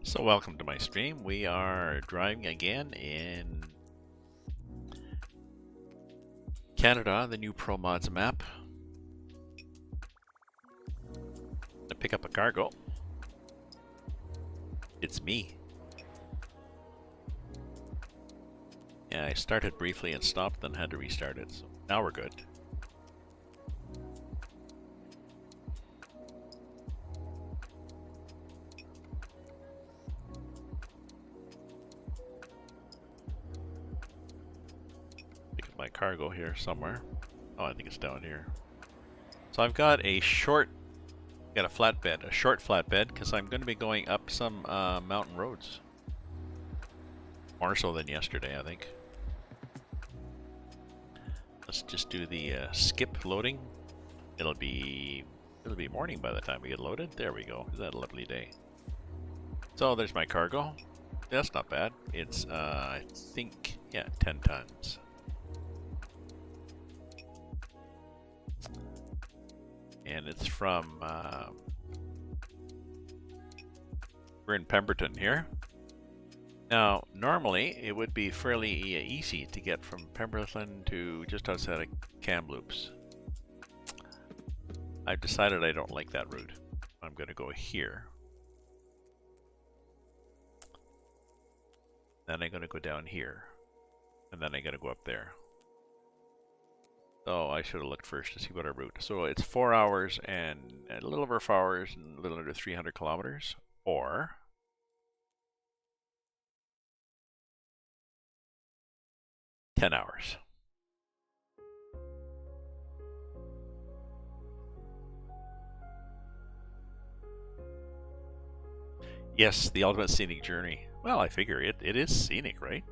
So welcome to my stream. We are driving again in Canada, the new Promods map. To pick up a cargo. It's me. Yeah, I started briefly and stopped, then had to restart it. So now we're good. Pick up my cargo here somewhere. Oh, I think it's down here. So I've got a short flatbed, a short flatbed, because I'm going to be going up some mountain roads. More so than yesterday, I think. Let's just do the skip loading. It'll be morning by the time we get loaded. There we go. Is that a lovely day? So there's my cargo. That's not bad. It's I think, yeah, 10 tons. And it's from we're in Pemberton here. Now, normally it would be fairly easy to get from Pemberton to just outside of Kamloops. I've decided I don't like that route. I'm going to go here. Then I'm going to go down here. And then I'm going to go up there. So I should have looked first to see what our route. So it's 4 hours and a little over 4 hours and a little under 300 kilometers. Or 10 hours. Yes, the ultimate scenic journey. Well, I figure it is scenic, right?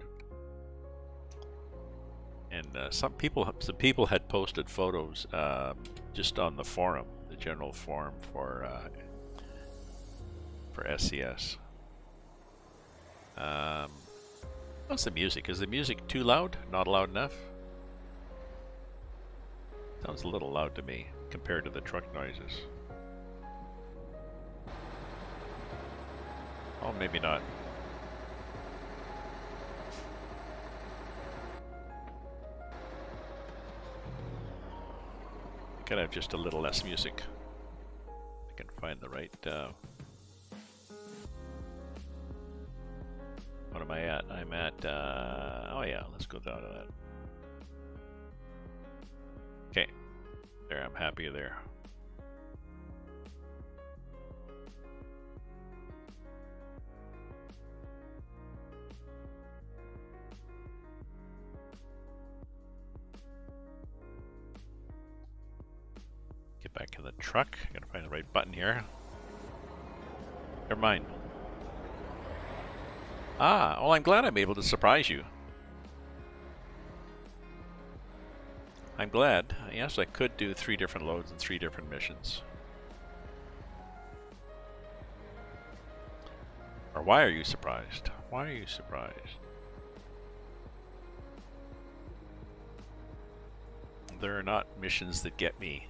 And some people had posted photos just on the forum, the general forum for SCS. What's the music? Is the music too loud? Not loud enough? Sounds a little loud to me compared to the truck noises. Oh, maybe not. I could have just a little less music. I can find the right. What am I at? I'm at. Oh yeah, let's go down to that. Okay, there. I'm happy there. Get back to the truck. I gotta find the right button here. Never mind. Ah, well, I'm glad I'm able to surprise you. I'm glad. Yes, I could do 3 different loads and 3 different missions. Or why are you surprised? Why are you surprised? There are not missions that get me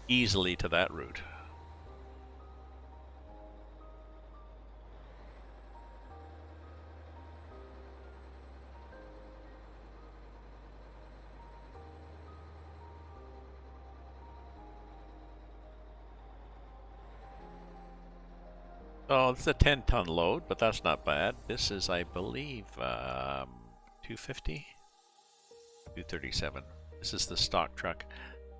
easily to that route. Oh, it's a 10-ton load, but that's not bad. This is, I believe, 250? 237. This is the stock truck.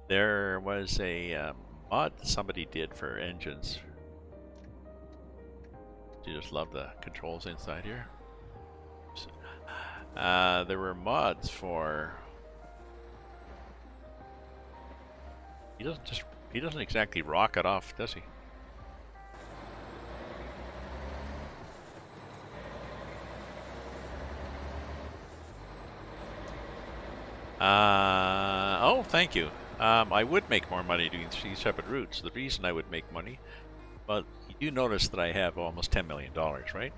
There was a mod somebody did for engines. You just love the controls inside here. There were mods for. He doesn't exactly rocket off, does he? Oh, thank you. I would make more money doing 3 separate routes. The reason I would make money, but you do notice that I have almost $10 million, right?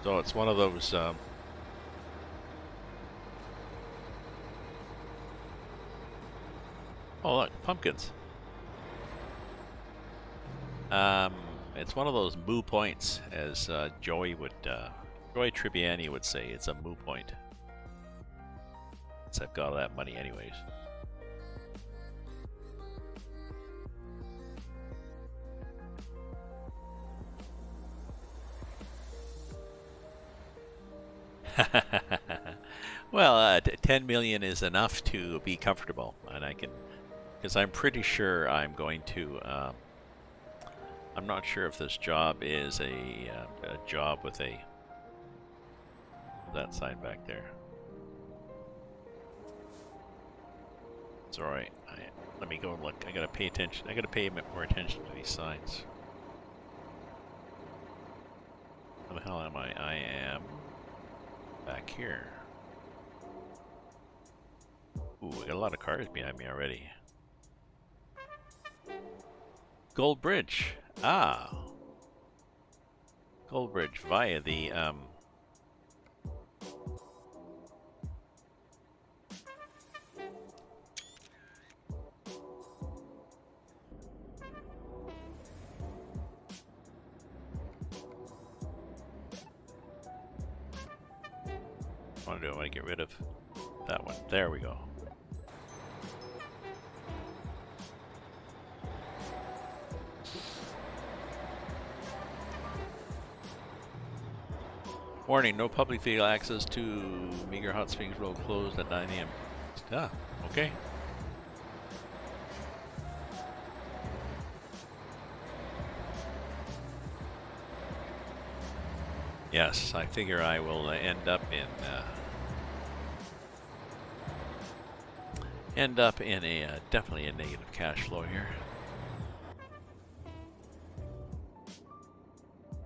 So it's one of those. Oh look, pumpkins. It's one of those moo points, as Joy Tribbiani would say. It's a moo point. Since I've got all that money anyways. Well, 10 million is enough to be comfortable, and I can, because I'm pretty sure I'm going to. I'm not sure if this job is a job with a that sign back there. It's all right. Let me go and look. I gotta pay attention. I gotta pay a bit more attention to these signs. Where the hell am I? I am back here. Ooh, I got a lot of cars behind me already. Gold Bridge. Ah. Gold Bridge via the I want to get rid of that one. There we go. Warning, no public vehicle access to Meager Hot Springs Road closed at 9 a.m. Ah, okay. Yes, I figure I will end up in a definitely a negative cash flow here.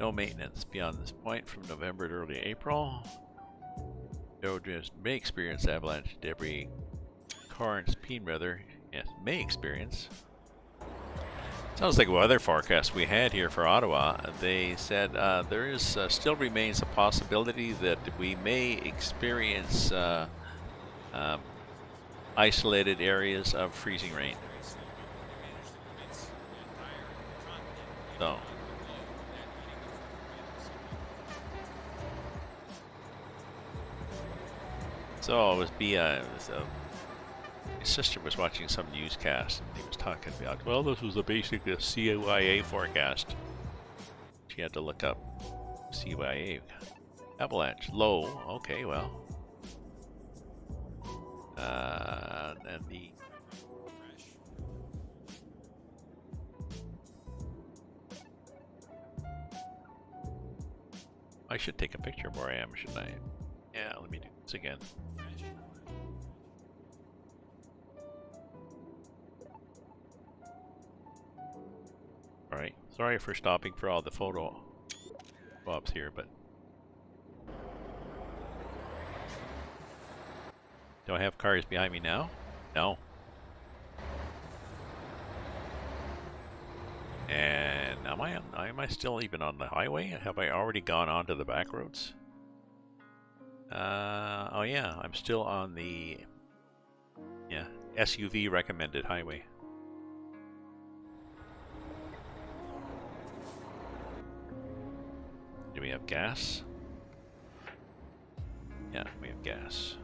No maintenance beyond this point from November to early April. Just may experience avalanche debris. Currents, peen rather. Yes, may experience. Sounds like a weather forecast we had here for Ottawa. They said there is still remains a possibility that we may experience isolated areas of freezing rain. So it was my sister was watching some newscast and he was talking about, well, this was basically a CYA forecast. She had to look up CYA. Avalanche, low, okay, well. And the... I should take a picture of where I am, shouldn't I? Yeah, let me do this again. Alright, sorry for stopping for all the photo ops here, but... Do I have cars behind me now? No. And am I still even on the highway? Have I already gone onto the back roads? Oh yeah, I'm still on the SUV recommended highway. Do we have gas? Yeah, we have gas.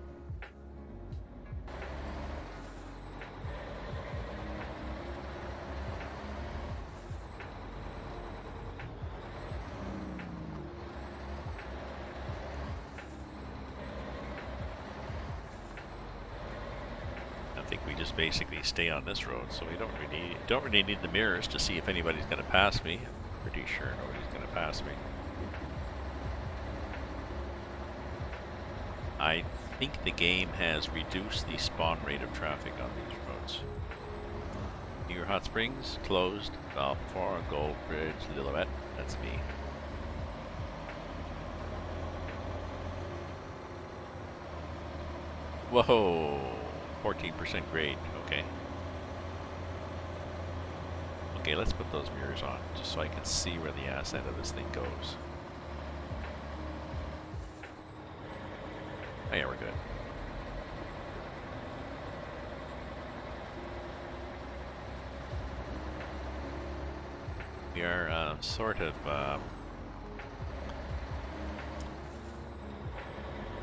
I think we just basically stay on this road, so we don't really need the mirrors to see if anybody's going to pass me. I'm pretty sure nobody's going to pass me. I think the game has reduced the spawn rate of traffic on these roads. Meager Hot Springs, closed. Balfour, Gold Bridge, Lillooet, that's me. Whoa, 14% grade, okay. Okay, let's put those mirrors on, just so I can see where the ass end of this thing goes. Oh yeah, we're good. We are sort of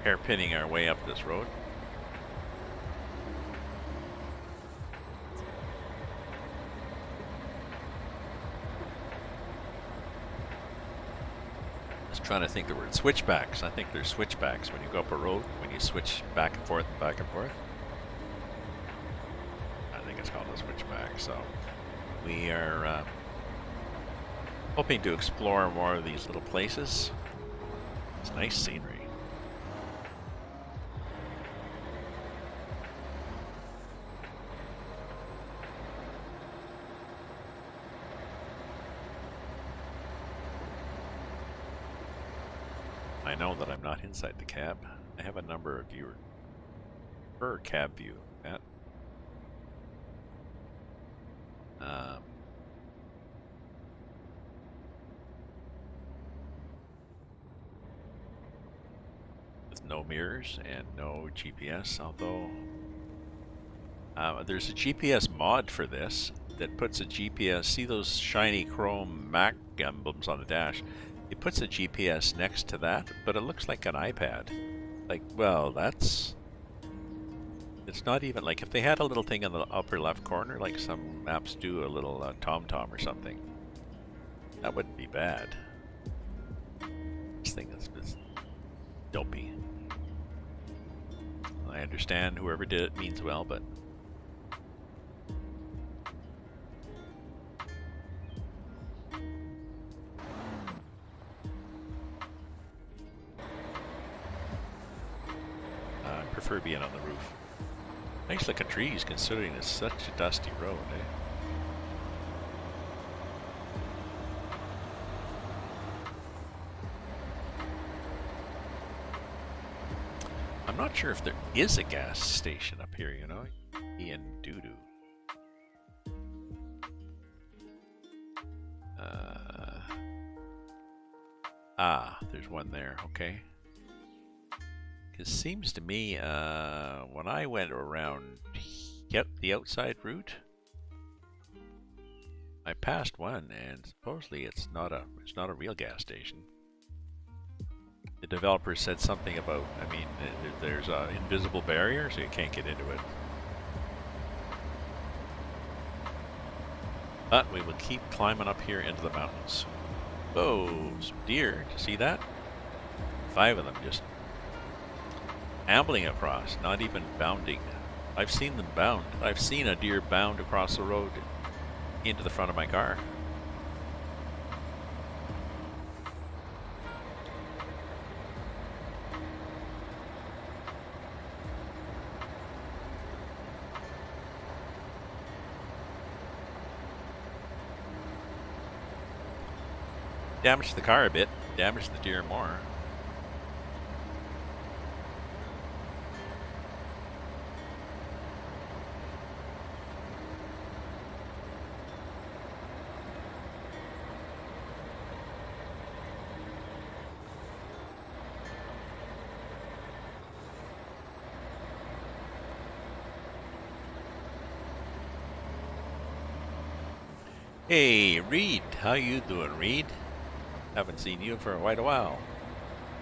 hairpinning our way up this road. Just trying to think the word switchbacks. I think there's switchbacks when you go up a road, when you switch back and forth and back and forth. I think it's called a switchback. So we are hoping to explore more of these little places. It's nice scenery. I know that I'm not inside the cab. I have a number of viewers per cab view, Matt. With no mirrors and no GPS, although there's a GPS mod for this that puts a GPS. See those shiny chrome Mack emblems on the dash? It puts a GPS next to that, but it looks like an iPad. Like, well, it's not even, like if they had a little thing in the upper left corner, like some maps do, a little TomTom or something, that wouldn't be bad. This thing is dopey. I understand whoever did it means well, but I prefer being on the roof. Nice looking trees considering it's such a dusty road, eh? I'm not sure if there is a gas station up here, you know? Ian Doodoo. There's one there, okay. It seems to me, when I went around the outside route, I passed one, and supposedly it's not a real gas station. The developer said something about, I mean, there's an invisible barrier, so you can't get into it. But we will keep climbing up here into the mountains. Whoa, some deer, did you see that? 5 of them just ambling across, not even bounding. I've seen them bound. I've seen a deer bound across the road into the front of my car. Damaged the car a bit, damaged the deer more. Hey, Reed, how you doing, Reed? Haven't seen you for quite a while.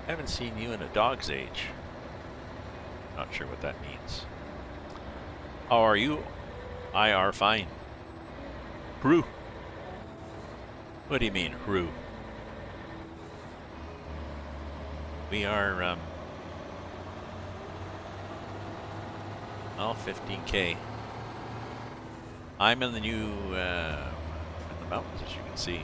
Haven't seen you in a dog's age. Not sure what that means. How are you? I are fine. Brew. What do you mean, brew? We are, well, 15K. I'm in the new, in the mountains, as you can see.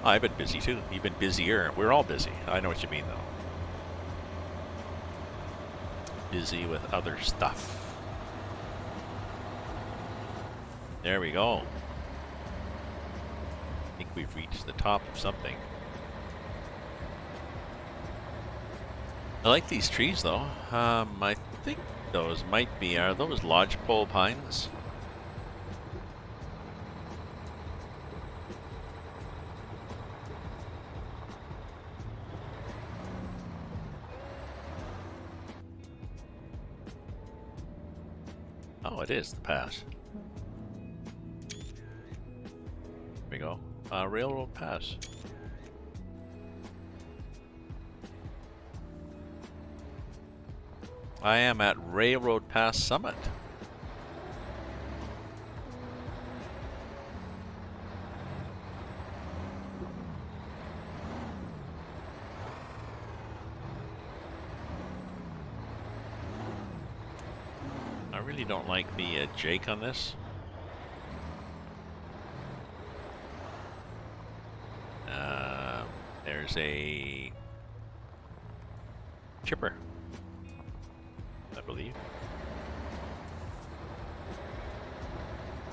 I've been busy too. You've been busier. We're all busy. I know what you mean though. Busy with other stuff. There we go. I think we've reached the top of something. I like these trees though. I think those might be, are those lodgepole pines? That is the pass. There we go. Railroad Pass. I am at Railroad Pass Summit. I really don't like the Jake on this. There's a chipper, I believe.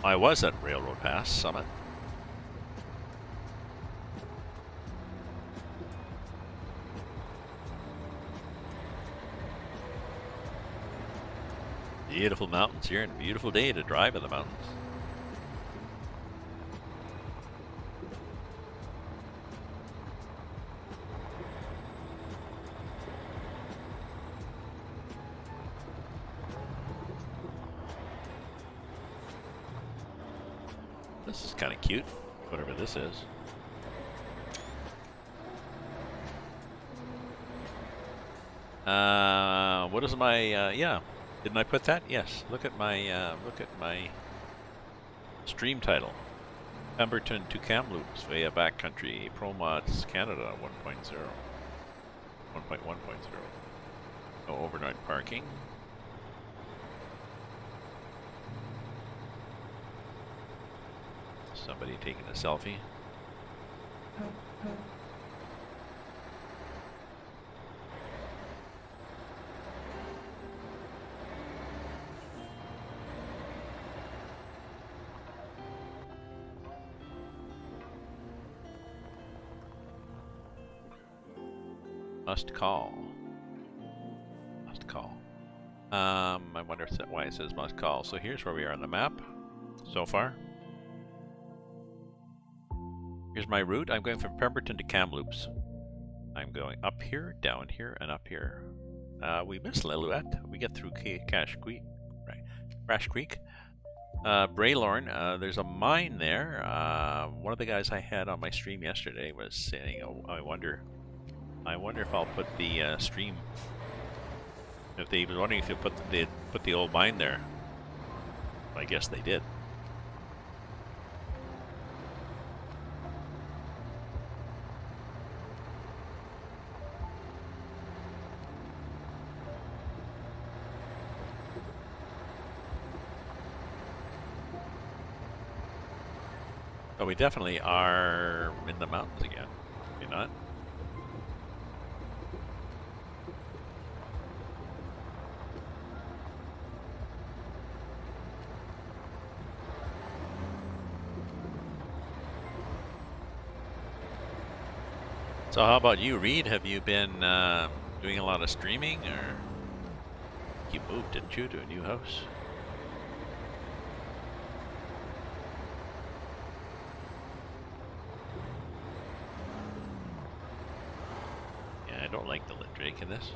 I was at Railroad Pass Summit. Beautiful mountains here and a beautiful day to drive in the mountains. This is kind of cute, whatever this is. What is my, yeah, didn't I put that? Yes, look at my stream title. Pemberton to Kamloops via backcountry, Promods Canada 1.0. 1.1.0. No overnight parking. Somebody taking a selfie. Must call. Must call. I wonder why it says must call. So here's where we are on the map so far. Here's my route. I'm going from Pemberton to Kamloops. I'm going up here, down here, and up here. We miss Lillooet. We get through Crash Creek. Right. Crash Creek. Braylorn, there's a mine there. One of the guys I had on my stream yesterday was saying, oh, I wonder if I'll put the stream. If they was wondering if you put the old mine there. I guess they did. But we definitely are in the mountains again. You not? So how about you, Reed? Have you been doing a lot of streaming, or you moved, didn't you, to a new house? Yeah, I don't like the lit Drake in this.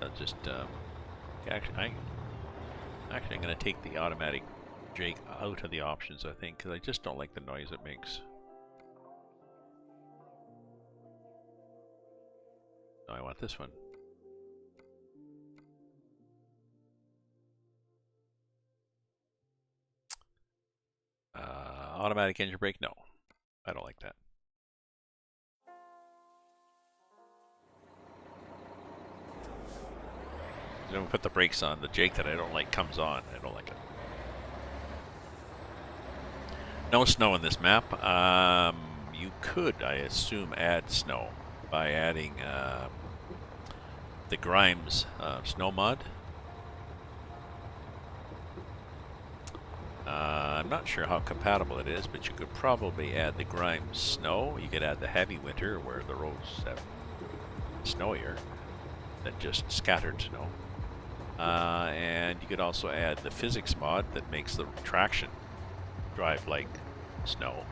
I'll just actually I'm going to take the automatic Jake out of the options, I think, because I just don't like the noise it makes. No, I want this one. Automatic engine brake? No, I don't like that. Then we put the brakes on. The Jake that I don't like comes on. I don't like it. No snow in this map. You could, I assume, add snow by adding the Grimes snow mod. I'm not sure how compatible it is, but you could probably add the Grimes snow. You could add the heavy winter where the roads have snowier than just scattered snow. And you could also add the physics mod that makes the traction drive like snow.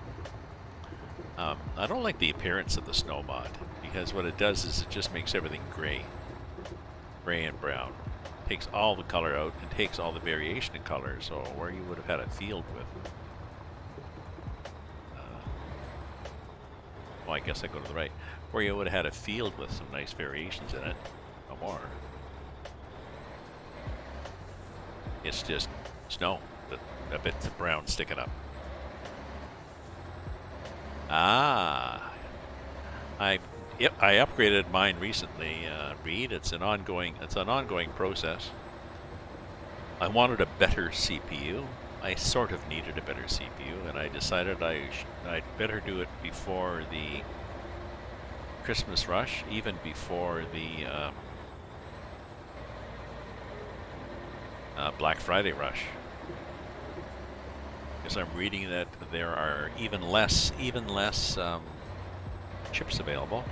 I don't like the appearance of the snow mod, because what it does is it just makes everything gray. Gray and brown. Takes all the color out and takes all the variation in color, so where you would have had a field with... well, I guess I go to the right. Where you would have had a field with some nice variations in it. No more. It's just snow. A bit of brown sticking up. Ah, I upgraded mine recently, Reed. It's an ongoing process. I wanted a better CPU. I sort of needed a better CPU, and I decided I'd better do it before the Christmas rush, even before the Black Friday rush. Because I'm reading that there are even less chips available.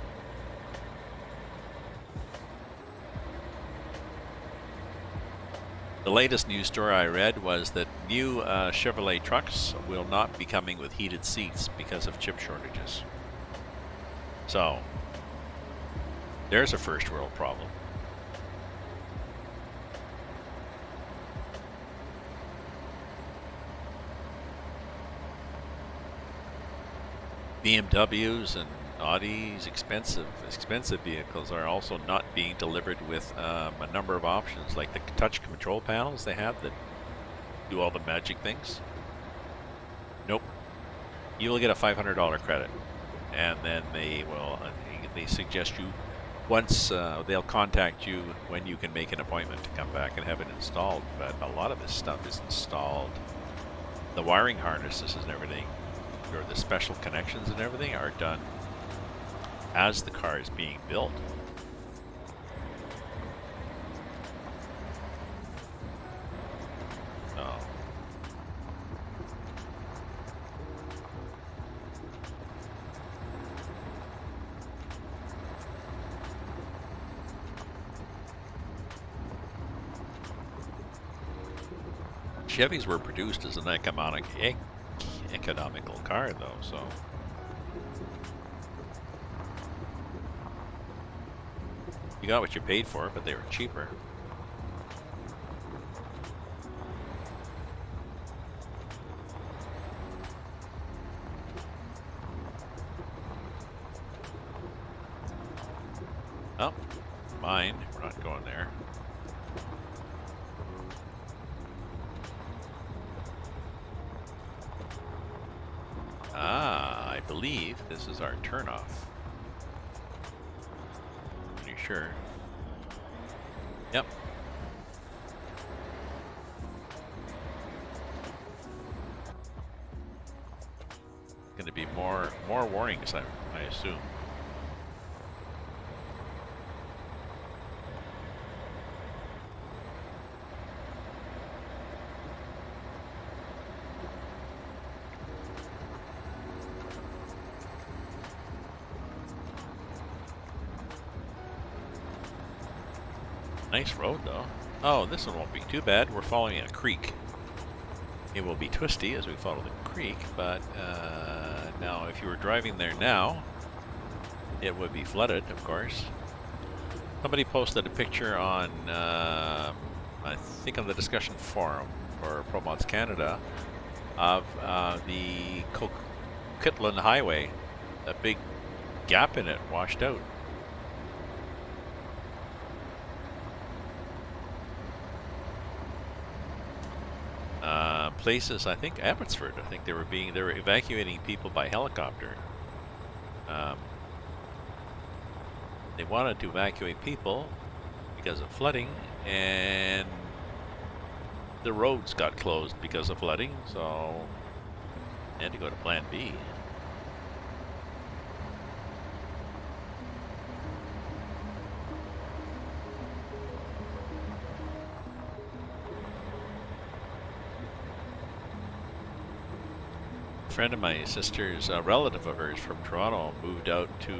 The latest news story I read was that new Chevrolet trucks will not be coming with heated seats because of chip shortages. So, there's a first world problem. BMWs and Audis, expensive vehicles, are also not being delivered with a number of options, like the touch control panels they have that do all the magic things. Nope. You will get a $500 credit, and then they suggest you once they'll contact you when you can make an appointment to come back and have it installed. But a lot of this stuff is installed. The wiring harnesses and everything, or the special connections and everything, are done as the car is being built. Oh. Chevys were produced as an economical car, though, so you got what you paid for, but they were cheaper. Oh, mine. We're not going there. Ah, I believe this is our turnoff. Pretty sure. Yep. Going to be more warnings, I assume. Nice road, though. Oh, this one won't be too bad. We're following a creek. It will be twisty as we follow the creek, but now if you were driving there now, it would be flooded, of course. Somebody posted a picture on, I think on the discussion forum for Promods Canada, of the Coquitlam Highway. A big gap in it washed out. Places, I think Abbotsford, I think they were evacuating people by helicopter. They wanted to evacuate people because of flooding, and the roads got closed because of flooding, so they had to go to plan B. A friend of my sister's, a relative of hers from Toronto, moved out to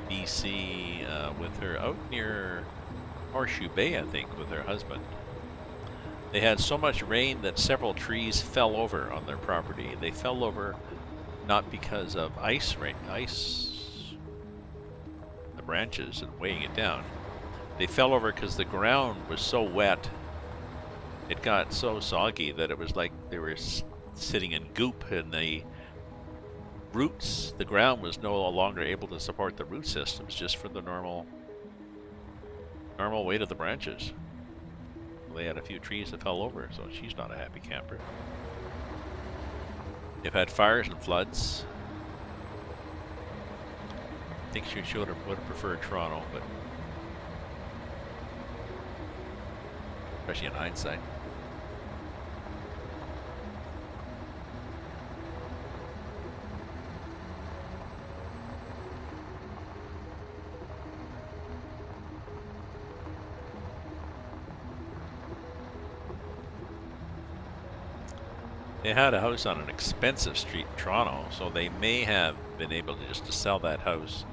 BC with her, out near Horseshoe Bay, I think, with her husband. They had so much rain that several trees fell over on their property. They fell over not because of ice, the branches and weighing it down. They fell over because the ground was so wet. It got so soggy that it was like they were sitting in goop, and the roots, the ground was no longer able to support the root systems just for the normal weight of the branches. They had a few trees that fell over, so she's not a happy camper. They've had fires and floods. I think she would have preferred Toronto, but especially in hindsight. They had a house on an expensive street in Toronto, so they may have been able to just sell that house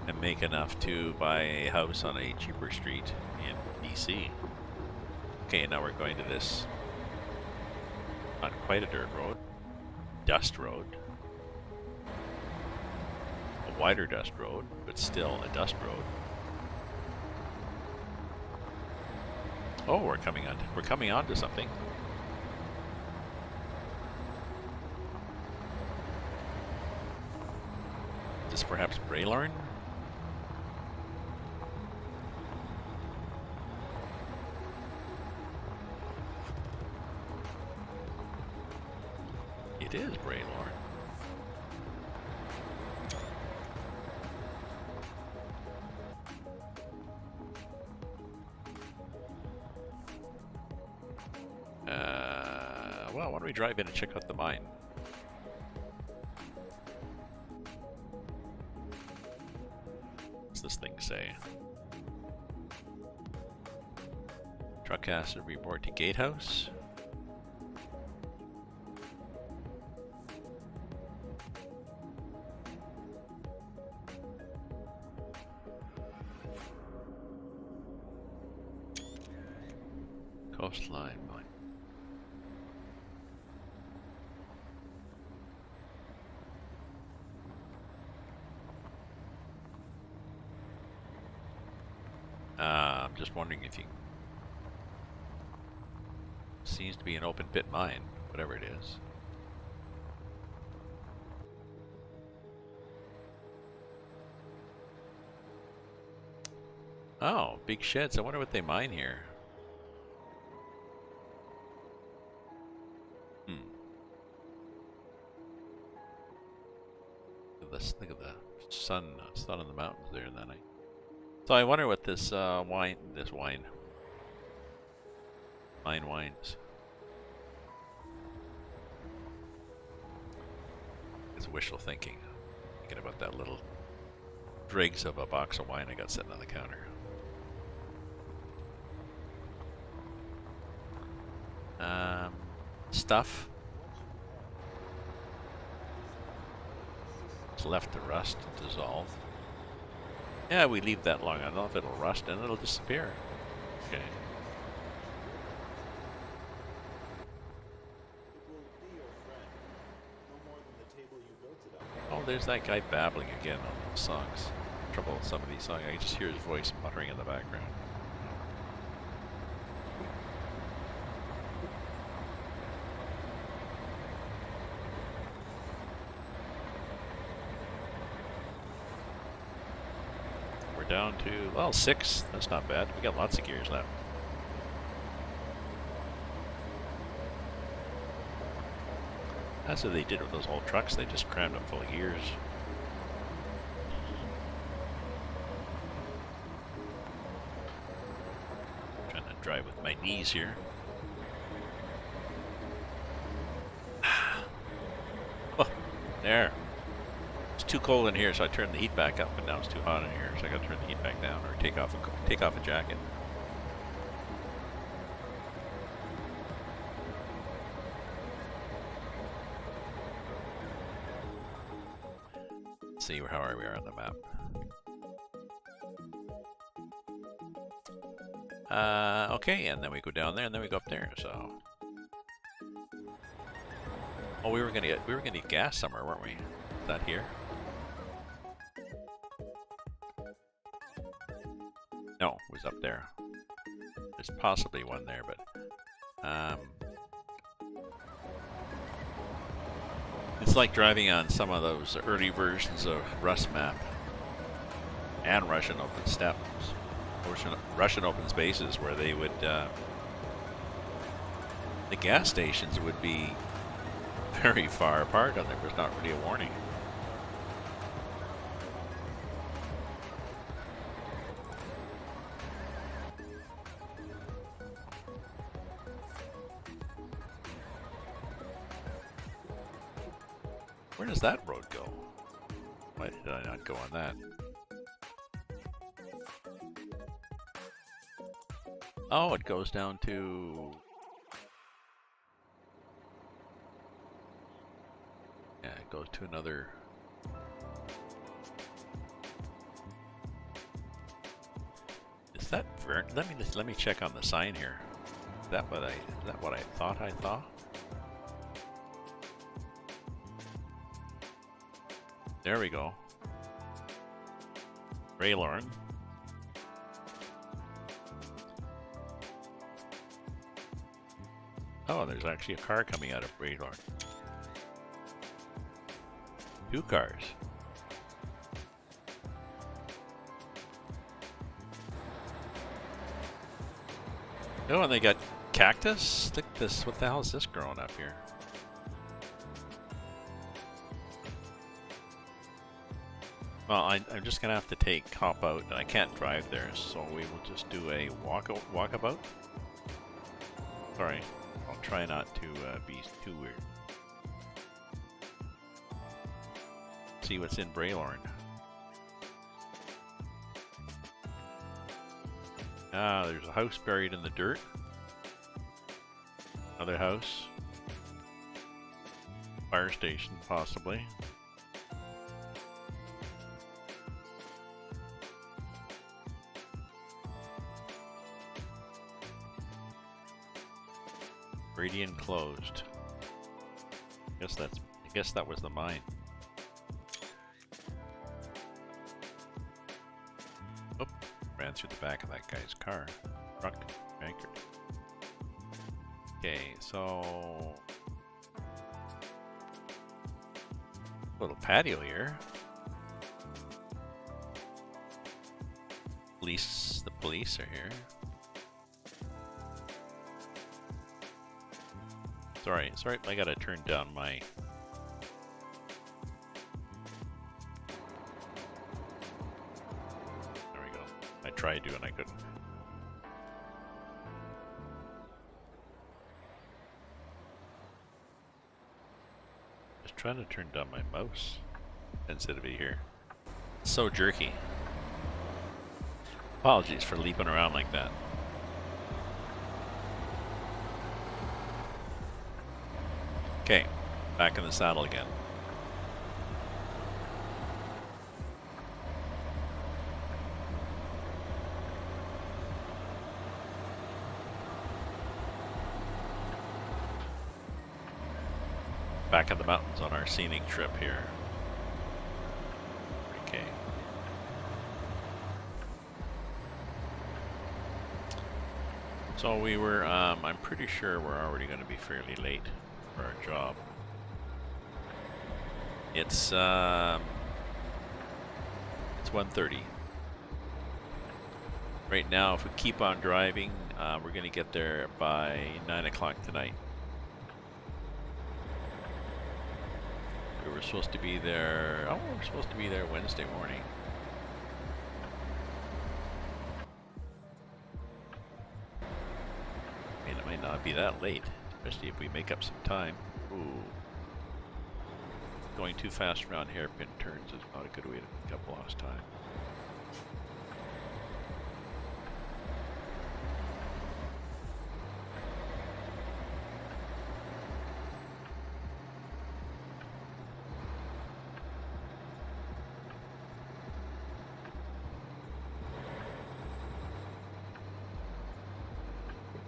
and make enough to buy a house on a cheaper street in BC. Okay, now we're going to this, not quite a dirt road, dust road. A wider dust road, but still a dust road. Oh, we're coming on to something. Is this perhaps Braylorn? It is Braylorn. Well, why don't we drive in and check out the mine? What's this thing say? Truck has to report to Gatehouse. Coastline mine. I'm just wondering if you... Seems to be an open pit mine, whatever it is. Oh, big sheds. I wonder what they mine here. Look at the sun on the mountains there in that night. So I wonder what this mine wines. It's wishful thinking about that little dregs of a box of wine I got sitting on the counter. Stuff. It's left to rust and dissolve. Yeah, we leave that long enough, it'll rust and it'll disappear. Okay. Oh, there's that guy babbling again on the songs. Trouble with some of these songs. I can just hear his voice muttering in the background. We're down to, well, 6. That's not bad. We got lots of gears left. That's what they did with those old trucks. They just crammed them full of gears. Trying to drive with my knees here. Oh, there. It's too cold in here, so I turned the heat back up, but now it's too hot in here, so I got to turn the heat back down or take off a jacket. See how we are on the map. Okay, and then we go down there, and then we go up there. So, oh, we were gonna get gas somewhere, weren't we? Is that here? No, it was up there. There's possibly one there, but it's like driving on some of those early versions of Rust map and Russian Open Steppes, Russian Open Spaces, where they would the gas stations would be very far apart, and there was not really a warning. Where does that road go? Why did I not go on that? Oh, it goes down to... Yeah, it goes to another... Is that... Let me check on the sign here. Is that what I thought I saw? There we go. Raylorn. Oh, there's actually a car coming out of Raylorn. 2 cars. Oh, and they got cactus? Look at this. What the hell is this growing up here? Well, I'm just gonna have to hop out, and I can't drive there, so we will just do a walkabout. Sorry, I'll try not to be too weird. See what's in Braylorn. Ah, there's a house buried in the dirt. Another house. Fire station, possibly. Radiant closed. I guess that was the mine. Oh, ran through the back of that guy's car. Truck, anchored. Okay, so little patio here. The police are here. Sorry, I gotta turn down my... There we go. I tried to and I couldn't. Just trying to turn down my mouse sensitivity here. It's so jerky. Apologies for leaping around like that. Okay, back in the saddle again. Back in the mountains on our scenic trip here. Okay. So we were, I'm pretty sure we're already going to be fairly late for our job. It's 1:30. Right now, if we keep on driving, we're going to get there by 9 o'clock tonight. We were supposed to be there. Oh, we're supposed to be there Wednesday morning. I mean, it might not be that late. Especially if we make up some time. Ooh. Going too fast around hairpin turns is not a good way to make up lost time.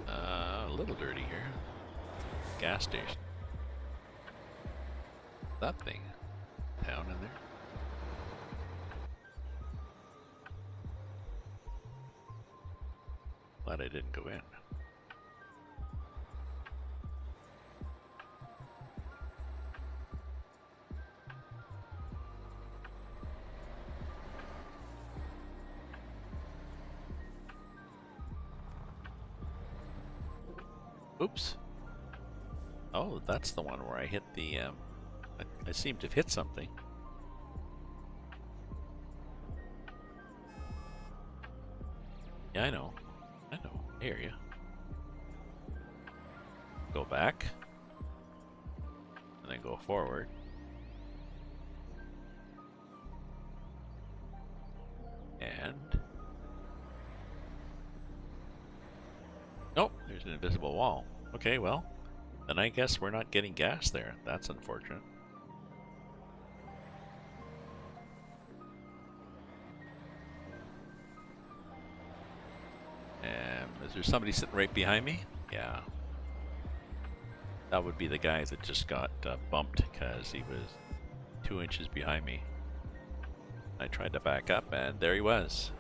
A little dirty here. Gas station. That thing. town in there. Glad I didn't go in. Oops. Oh, that's the one where I hit the, I seem to have hit something. Yeah, I know. I hear you. Go back. And then go forward. And... oh, there's an invisible wall. Okay, well, then I guess we're not getting gas there. That's unfortunate. Is there somebody sitting right behind me? Yeah. That would be the guy that just got bumped because he was 2 inches behind me. I tried to back up and there he was.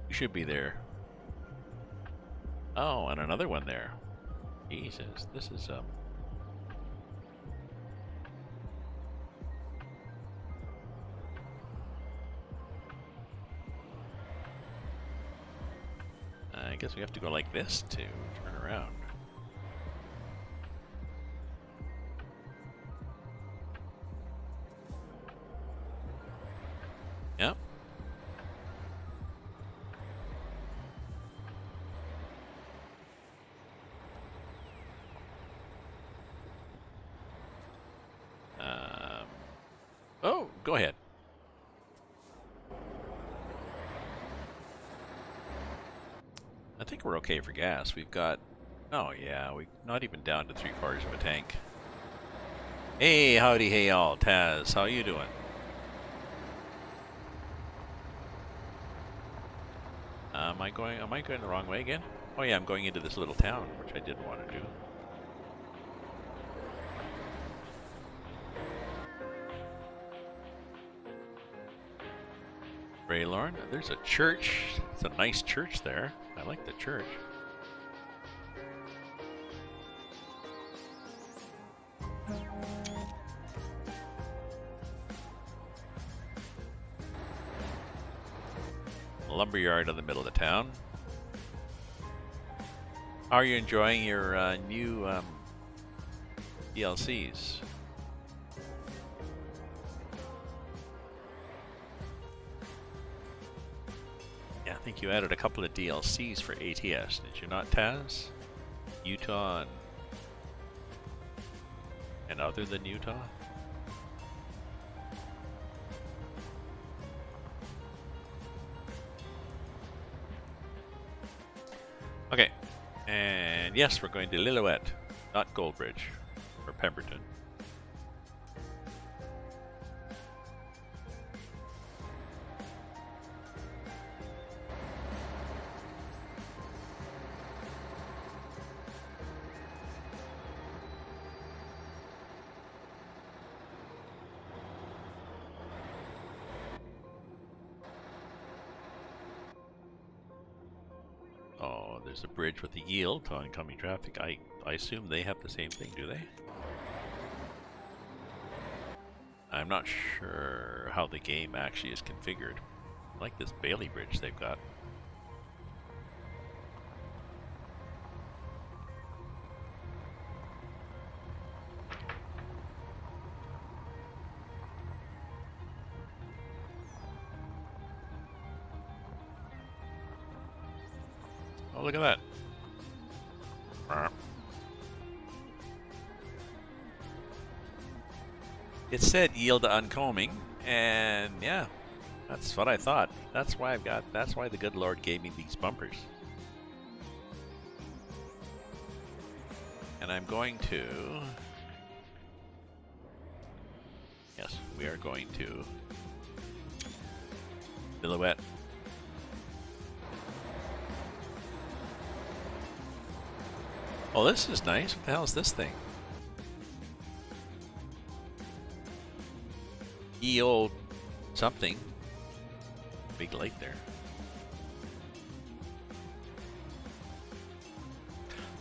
You should be there. Oh, and another one there. Jesus, this is I guess we have to go like this to turn around. Yep. Oh, go ahead. I think we're okay for gas. We've got, oh yeah, we're not even down to 3/4 of a tank. Hey, howdy, hey all, Taz, how you doing? Am I going the wrong way again? Oh yeah, I'm going into this little town, which I didn't want to do. Raylorn, there's a church. It's a nice church there. I like the church. Lumberyard in the middle of the town. How are you enjoying your new DLCs? Yeah, I think you added a couple of DLCs for ATS, did you not, Taz? Utah and other than Utah? Okay, and yes, we're going to Lillooet, not Goldbridge, or Pemberton. Oh, there's a bridge with a yield to oncoming traffic. I assume they have the same thing, do they? I'm not sure how the game actually is configured. I like this Bailey Bridge they've got. Oh, look at that. It said yield to uncombing, and yeah, that's what I thought. That's why that's why the good Lord gave me these bumpers. And I'm going to, yes, we are going to Lillooet. Oh, this is nice. What the hell is this thing? E-old something. Big light there.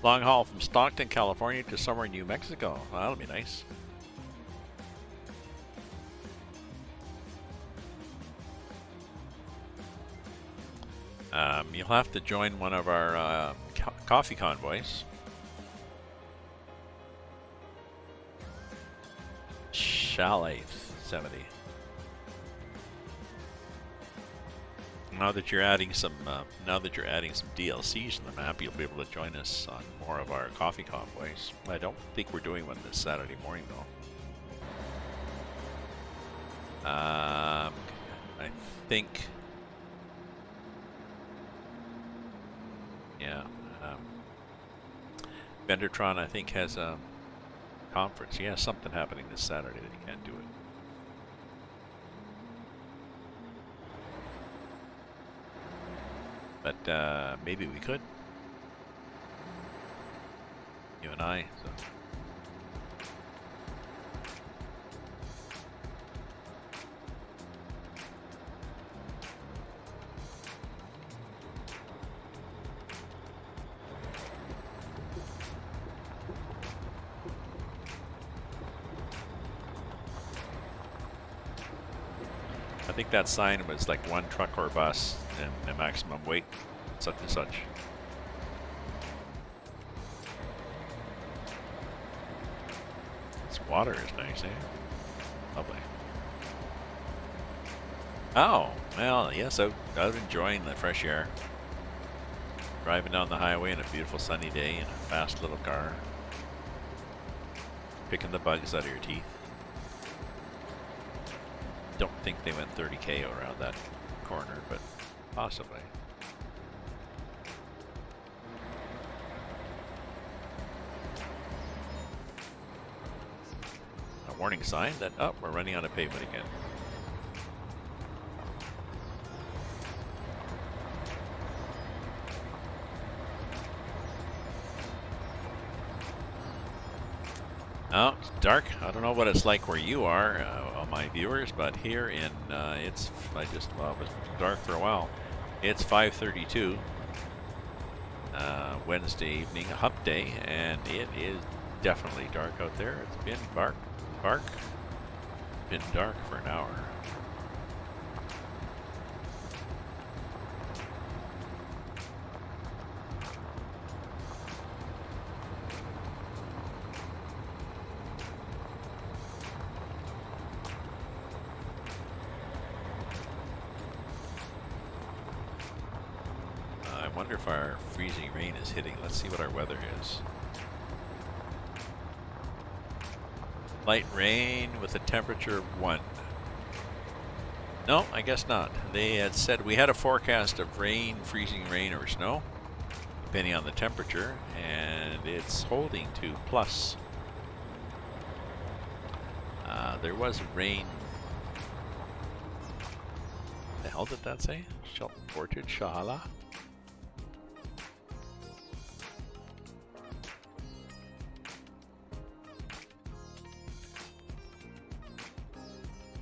Long haul from Stockton, California to somewhere in New Mexico. Well, that'll be nice. You'll have to join one of our coffee convoys. Chalet 70. Now that you're adding some DLCs in the map, you'll be able to join us on more of our coffee convoys. I don't think we're doing one this Saturday morning though. I think. Yeah, Vendertron I think has a conference. He has something happening this Saturday that he can't do it. But maybe we could. You and I. So. I think that sign was like 1 truck or bus and a maximum weight, such and such. This water is nice, eh? Lovely. Oh, well, yes, out enjoying the fresh air. Driving down the highway on a beautiful sunny day in a fast little car. Picking the bugs out of your teeth. Don't think they went 30k around that corner, but possibly. A warning sign that, oh, we're running on a pavement again. Oh, it's dark. I don't know what it's like where you are, my viewers, but here in it was dark for a while. It's 5:32 Wednesday evening, hump day, and it is definitely dark out there. It's been been dark for an hour. I wonder if our freezing rain is hitting. Let's see what our weather is. Light rain with a temperature of 1. No, I guess not. They had said we had a forecast of rain, freezing rain, or snow, depending on the temperature, and it's holding to plus. There was rain. The hell did that say? Shelton Portage, Shahala?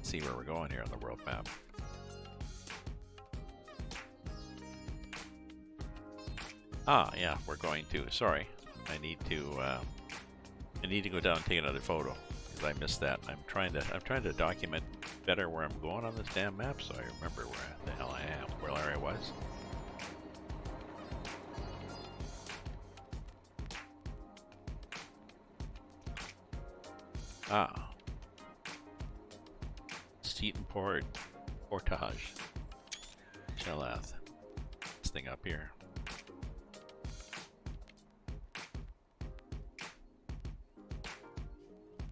See where we're going here on the world map. Ah, yeah, we're going to. Sorry, I need to go down and take another photo because I missed that. I'm trying to document better where I'm going on this damn map, so I remember where the hell I am, where I was. Ah. Seton Portage. Shelath. This thing up here.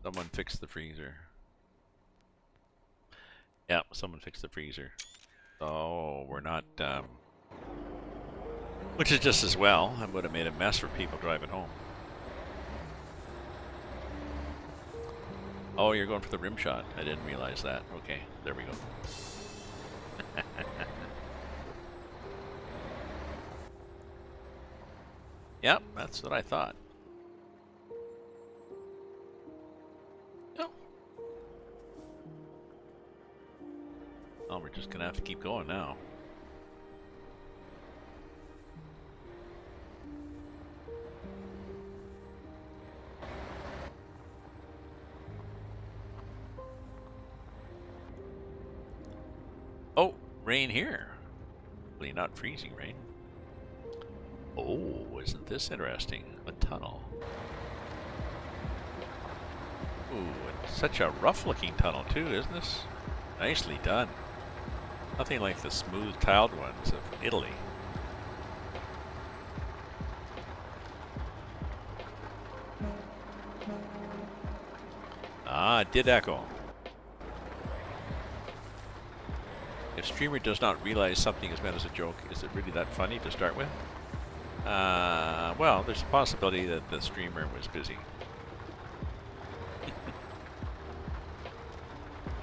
Someone fixed the freezer. Yeah, someone fixed the freezer. So we're not, which is just as well. I would have made a mess for people driving home. Oh, you're going for the rim shot. I didn't realize that. Okay, there we go. Yep, that's what I thought. Oh, we're just gonna have to keep going now. Oh, rain here. Hopefully not freezing rain. Oh, isn't this interesting? A tunnel. Ooh, it's such a rough-looking tunnel too, isn't this? Nicely done. Nothing like the smooth tiled ones of Italy. Ah, it did echo. If streamer does not realize something is meant as a joke, is it really that funny to start with? Well, there's a possibility that the streamer was busy.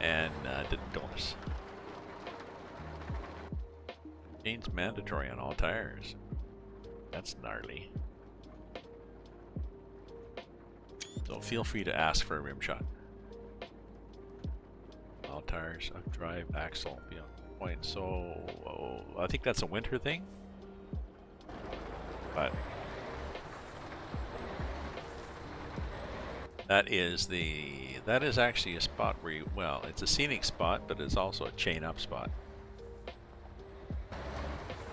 And didn't notice. Chains mandatory on all tires. That's gnarly. So feel free to ask for a rim shot. All tires, drive, axle, beyond point. So I think that's a winter thing. But that is actually a spot where you, well, it's a scenic spot, but it's also a chain up spot.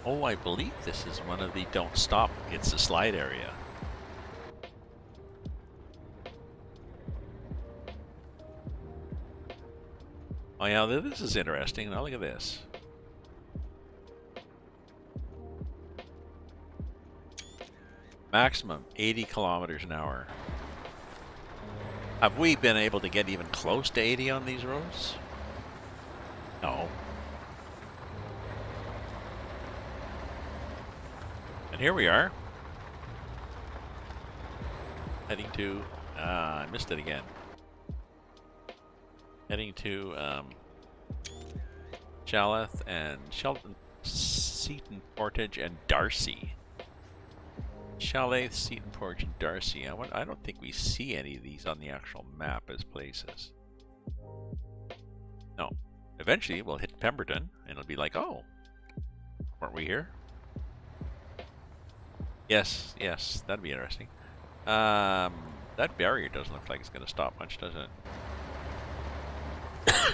Oh, I believe this is one of the don't stop. It's a slide area. Oh yeah, this is interesting. Now look at this. Maximum 80 kilometers an hour. Have we been able to get even close to 80 on these roads? No. And here we are. Heading to, I missed it again. Heading to Shaleth and Shelton, Seaton Portage and Darcy. Shaleth, Seaton Portage and Darcy. I don't think we see any of these on the actual map as places. No. Eventually we'll hit Pemberton and it'll be like, oh, weren't we here? Yes, yes, that'd be interesting. That barrier doesn't look like it's going to stop much, does it?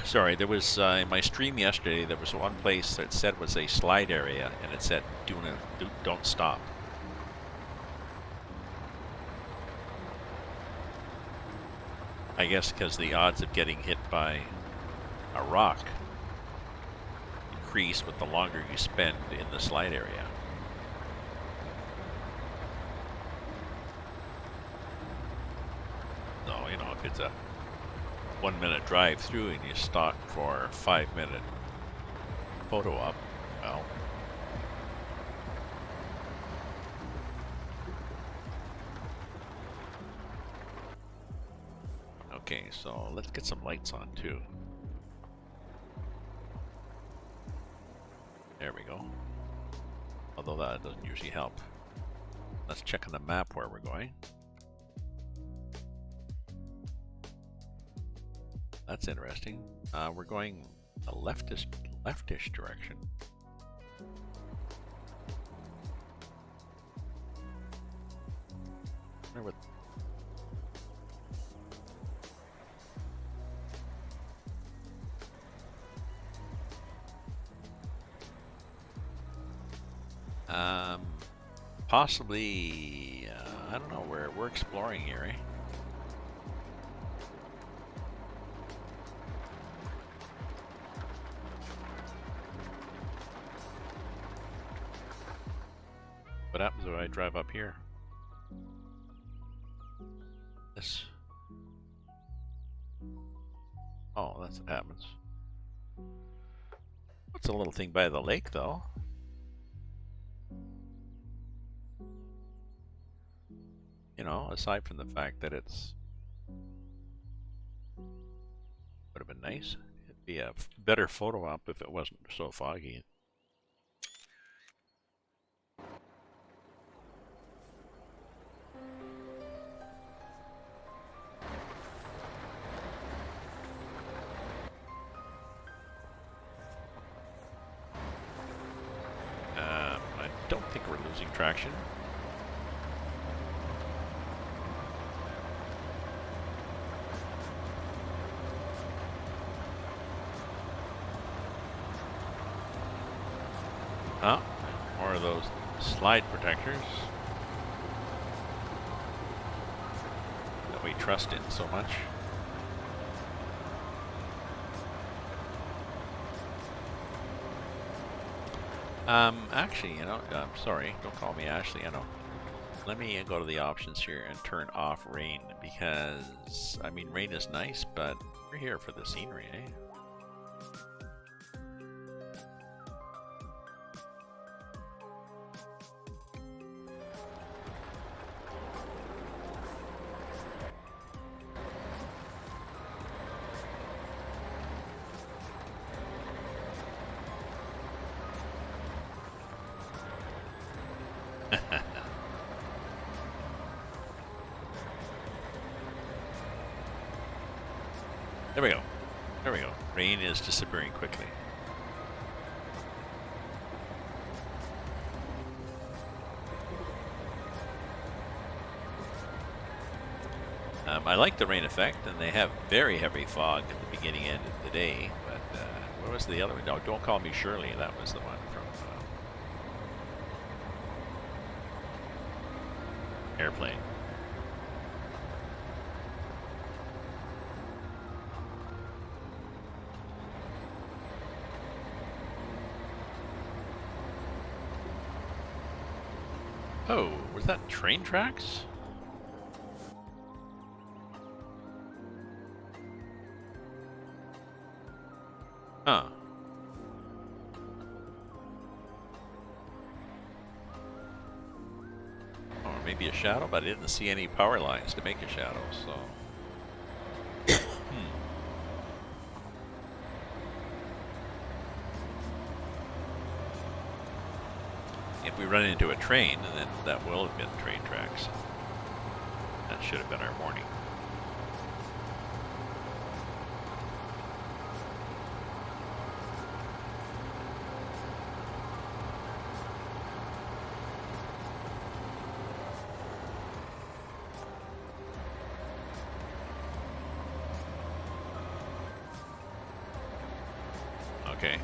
Sorry, there was in my stream yesterday, there was one place that said was a slide area, and it said don't stop. I guess because the odds of getting hit by a rock increase with the longer you spend in the slide area. So, you know, if it's a 1 minute drive through and you stop for a 5 minute photo op, well. Okay, so let's get some lights on too. There we go. Although that doesn't usually help. Let's check on the map where we're going. That's interesting. We're going a leftish direction. I wonder what. Possibly. I don't know. We're exploring here, eh? What happens when I drive up here? This. Oh, that's what happens. It's a little thing by the lake, though. You know, aside from the fact that it's would have been nice. It'd be a better photo op if it wasn't so foggy. don't think we're losing traction. Oh, more of those slide protectors that we trust in so much. Actually, you know, I'm sorry, don't call me Ashley, I know. Let me go to the options here and turn off rain, because, I mean, rain is nice, but we're here for the scenery, eh? There we go. There we go. Rain is disappearing quickly. I like the rain effect, and they have very heavy fog at the beginning and end of the day. But what was the other one? No, Don't Call Me Shirley. That was the one from Airplane. Oh, was that train tracks? Huh. Or maybe a shadow, but I didn't see any power lines to make a shadow, so. If we run into a train, then that will have been train tracks. That should have been our warning. Okay.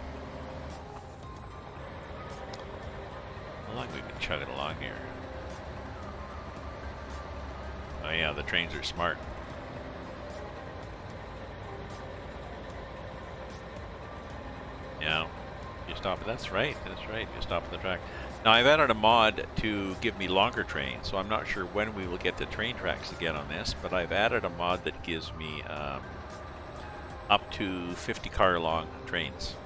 How long we've been chugging along here? Oh yeah, the trains are smart. Yeah, you stop. That's right. That's right. You stop at the track. Now I've added a mod to give me longer trains, so I'm not sure when we will get the train tracks again on this. But I've added a mod that gives me up to 50 car long trains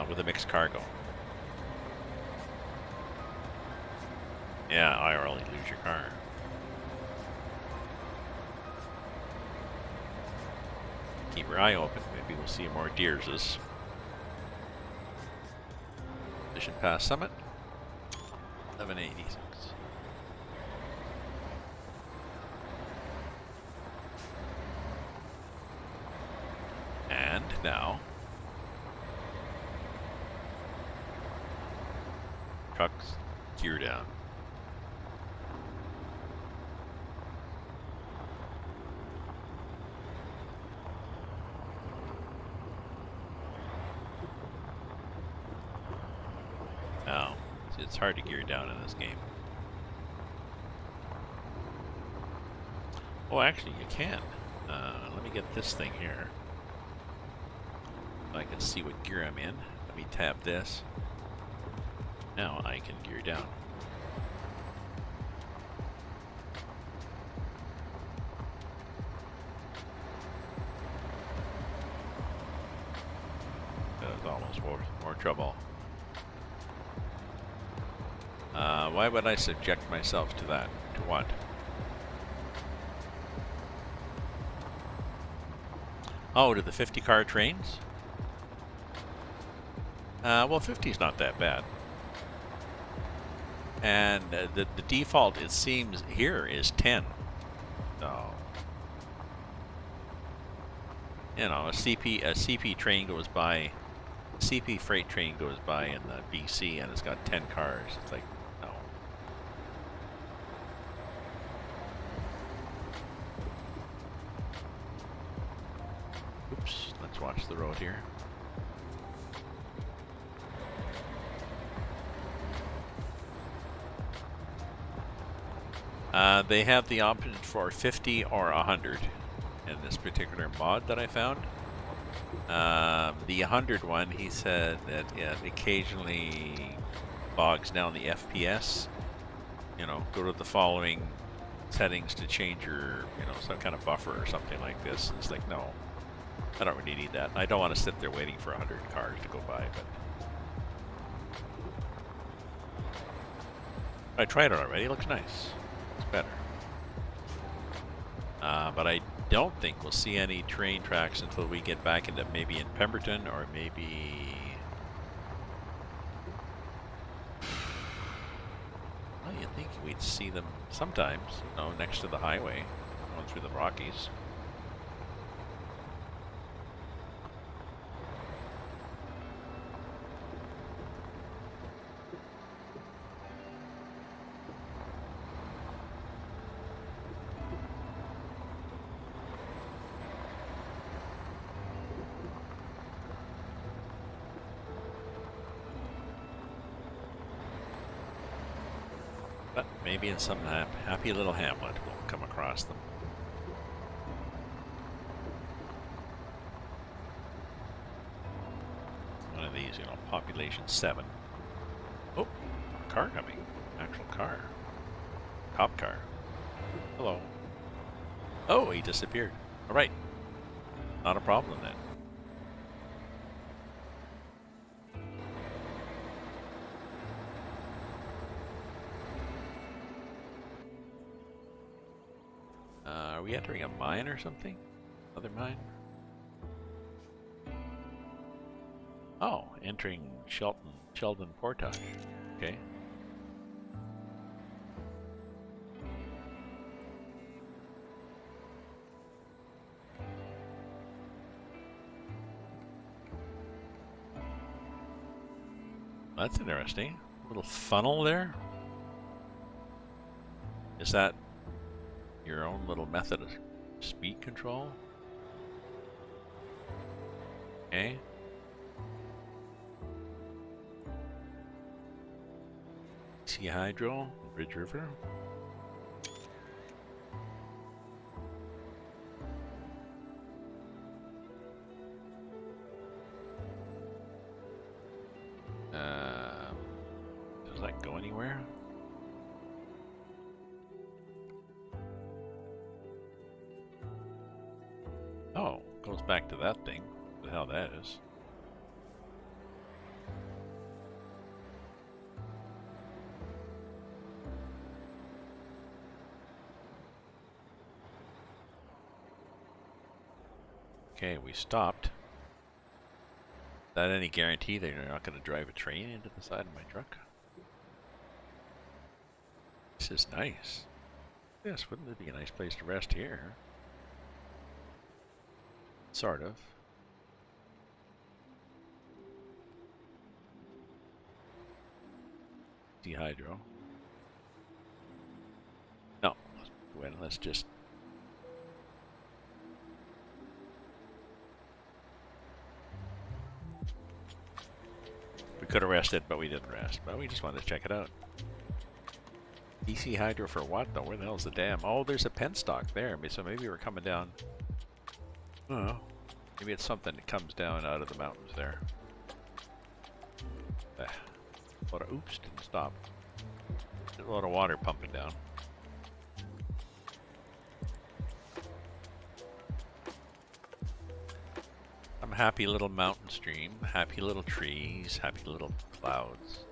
with a mixed cargo. Yeah, I really lose your car. Keep your eye open. Maybe we'll see more deerses. Mission Pass Summit. 1186. And now, trucks, gear down. Oh, it's hard to gear down in this game. Oh, actually, you can. Let me get this thing here. I can see what gear I'm in. Let me tap this. Now I can gear down. That was almost more trouble. Why would I subject myself to that? To what? Oh, to the 50 car trains? Well, 50 is not that bad. And the default, it seems, here is 10. So, you know, a CP train goes by CP freight train goes by in the BC and it's got 10 cars. It's like, no. Oops, let's watch the road here. They have the option for 50 or 100 in this particular mod that I found. The 100 one, he said that it occasionally bogs down the FPS. You know, go to the following settings to change your, you know, some kind of buffer or something like this. It's like, no, I don't really need that. I don't want to sit there waiting for 100 cars to go by, but I tried it already. It looks nice. It's better. But I don't think we'll see any train tracks until we get back into maybe in Pemberton or maybe... Well, you'd think we'd see them sometimes, you know, next to the highway, going through the Rockies. But maybe in some happy little hamlet we'll come across them. One of these, you know, population 7. Oh, car coming. Actual car. Cop car. Hello. Oh, he disappeared. All right. Not a problem then. Are we entering a mine or something? Another mine? Oh, entering Sheldon Portage. Okay. That's interesting. A little funnel there. Is that your own little method of speed control? Okay. Sea Hydro, Bridge River. Does that go anywhere? Oh, goes back to that thing. What the hell that is. Okay, we stopped. Is that any guarantee that you're not going to drive a train into the side of my truck? This is nice. Yes, wouldn't it be a nice place to rest here? Sort of. Dehydro. No, let's just... We could have rested, but we didn't rest. But we just wanted to check it out. DC Hydro for what though? Where the hell's the dam? Oh, there's a penstock there. So maybe we're coming down... I don't know. Maybe it's something that comes down out of the mountains there. Oops, didn't stop. There's a lot of water pumping down. Some happy little mountain stream, happy little trees, happy little clouds.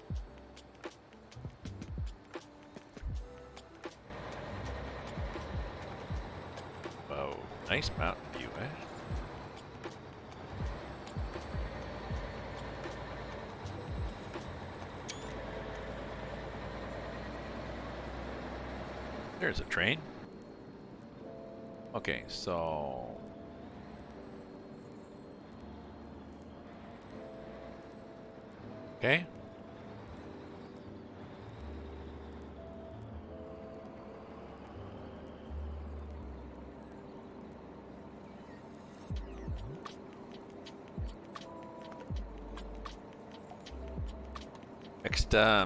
Whoa, nice mountain view, eh? There's a train. Okay, so... Okay.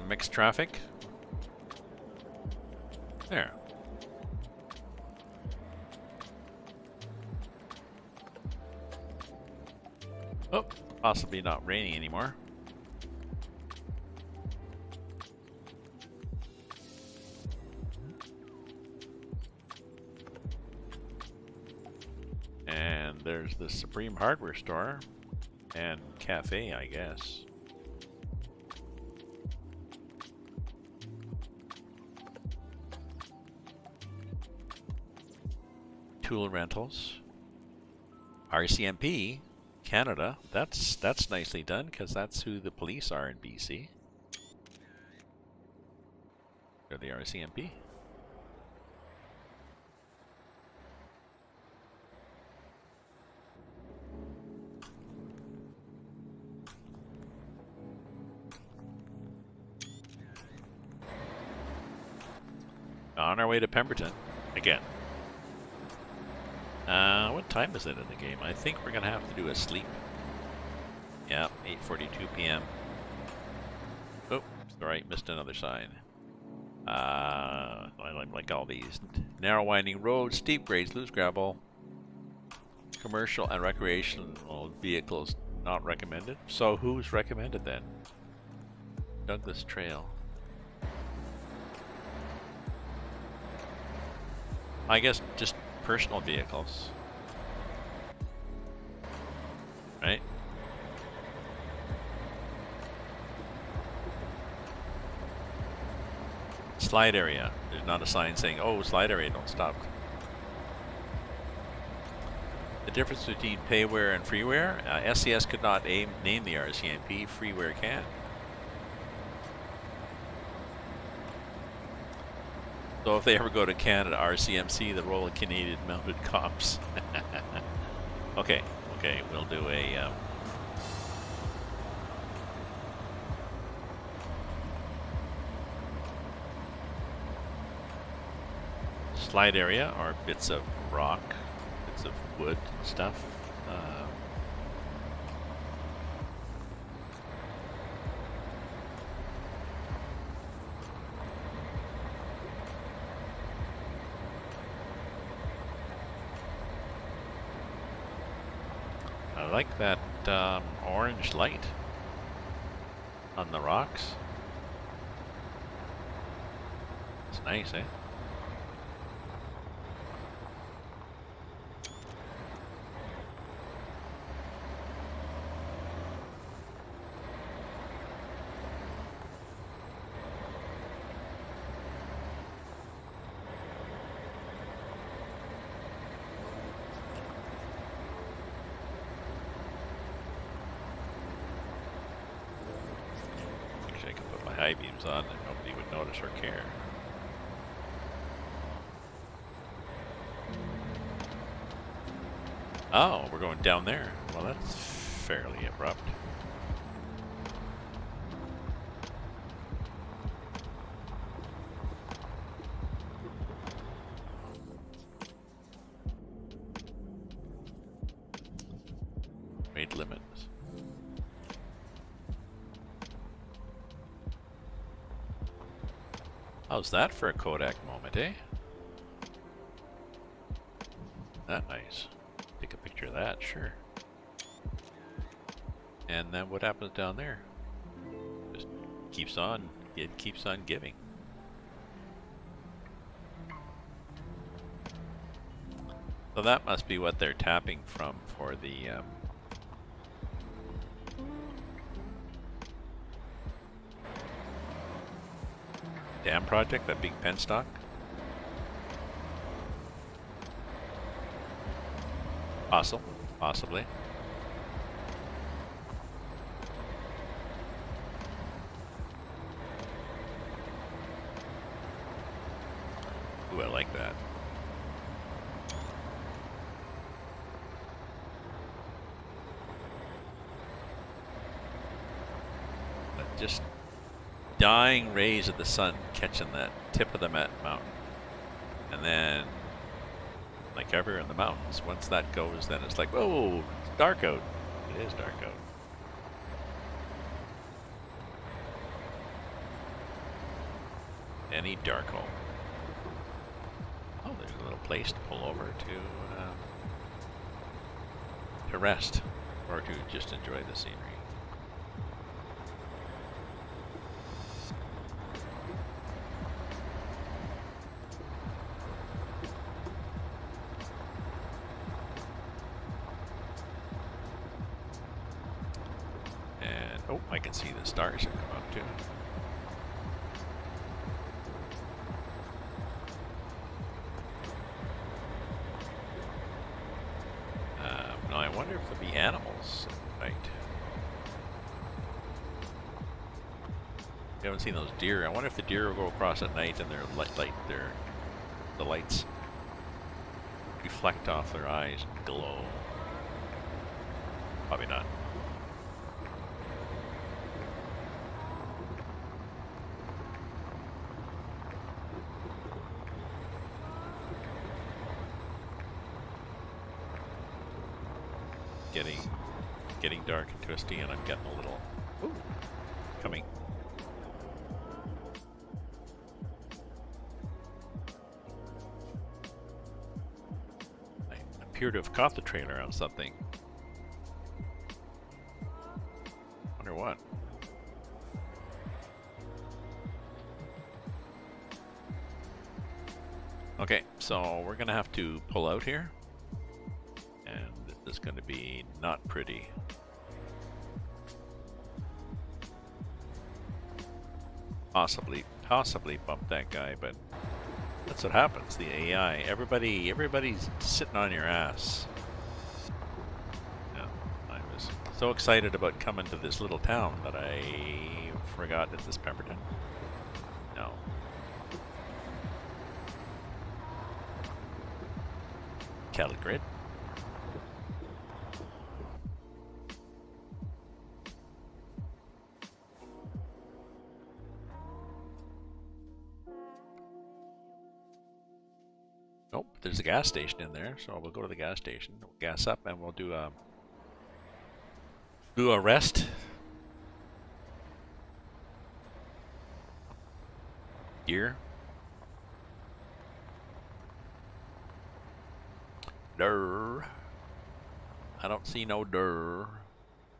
Mixed traffic. There. Oh, possibly not raining anymore. And there's the Supreme Hardware Store and cafe, I guess. Tool rentals. RCMP Canada. That's nicely done because that's who the police are in BC. They're the RCMP. On our way to Pemberton again. What time is it in the game? I think we're gonna have to do a sleep. Yeah, 8:42 p.m. Oh, sorry, missed another sign. I like all these. Narrow winding roads, steep grades, loose gravel. Commercial and recreational vehicles not recommended. So who's recommended then? Douglas Trail. I guess just personal vehicles. Right? Slide area. There's not a sign saying, oh, slide area, don't stop. The difference between payware and freeware? SCS could not name the RCMP, freeware can. So if they ever go to Canada, RCMC, the Royal Canadian Mounted Cops. Okay, we'll do a... slide area are bits of rock, bits of wood and stuff. I like that orange light on the rocks. It's nice, eh? High beams on and nobody would notice or care. Oh, we're going down there. Well, that's fairly abrupt. Weight limits. How's that for a Kodak moment, eh? That nice. Take a picture of that, sure. And then what happens down there? Just keeps on, it keeps on giving. So that must be what they're tapping from for the dam project, that big penstock. Possibly. Ooh, I like that. just dying rays of the sun catching that tip of the mountain. And then, like everywhere in the mountains, once that goes, then it's like, whoa, it's dark out. It is dark out. Any dark hole. Oh, there's a little place to pull over to rest, or to just enjoy the scenery. And oh, I can see the stars that come up too. Now I wonder if there'll be animals at night. We haven't seen those deer. I wonder if the deer will go across at night and the lights reflect off their eyes and glow. Probably not. Getting dark and twisty, and I'm getting a little coming. I appear to have caught the trailer on something. Wonder what. Okay, so we're gonna have to pull out here. Is going to be not pretty. Possibly bump that guy, but that's what happens. The AI, everybody's sitting on your ass. Yeah, I was so excited about coming to this little town that I forgot that this Pemberton. No. Cattle grid. Nope, there's a gas station in there, so we'll go to the gas station. We'll gas up, and we'll do a rest. Gear. Durr. I don't see no durr.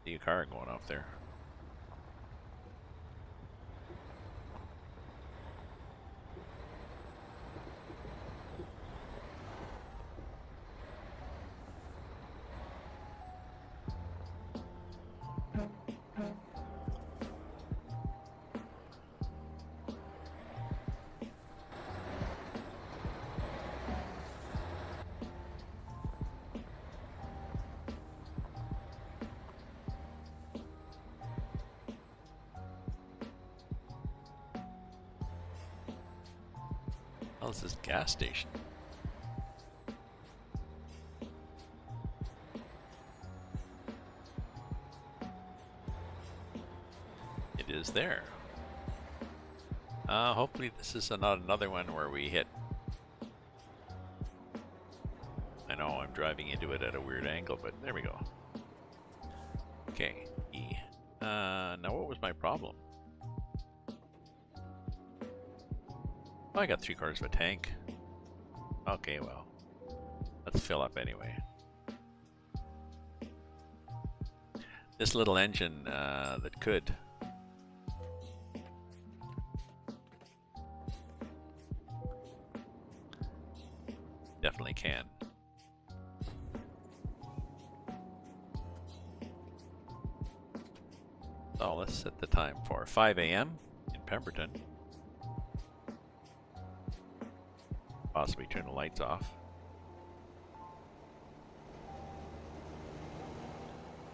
See a car going off there. What is this gas station? It is there. Hopefully this is not another one where we hit. I know I'm driving into it at a weird angle, but there we go. Okay. Now what was my problem? Oh, I got 3/4 of a tank. Okay, well, let's fill up anyway. This little engine that could. Definitely can. So let's set the time for 5 a.m. in Pemberton. Possibly turn the lights off.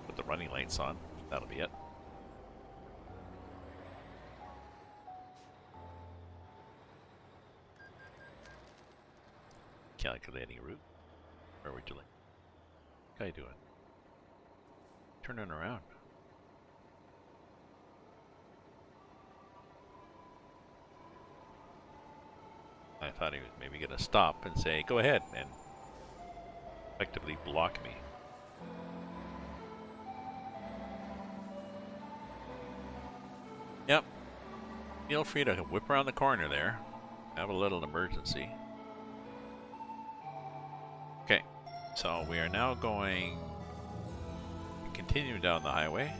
Put the running lights on. That'll be it. Calculating route. Where are we doing? What guy doing? Turning around. I thought he was maybe going to stop and say, go ahead, and effectively block me. Yep. Feel free to whip around the corner there. Have a little emergency. Okay, so we are now going to continue down the highway.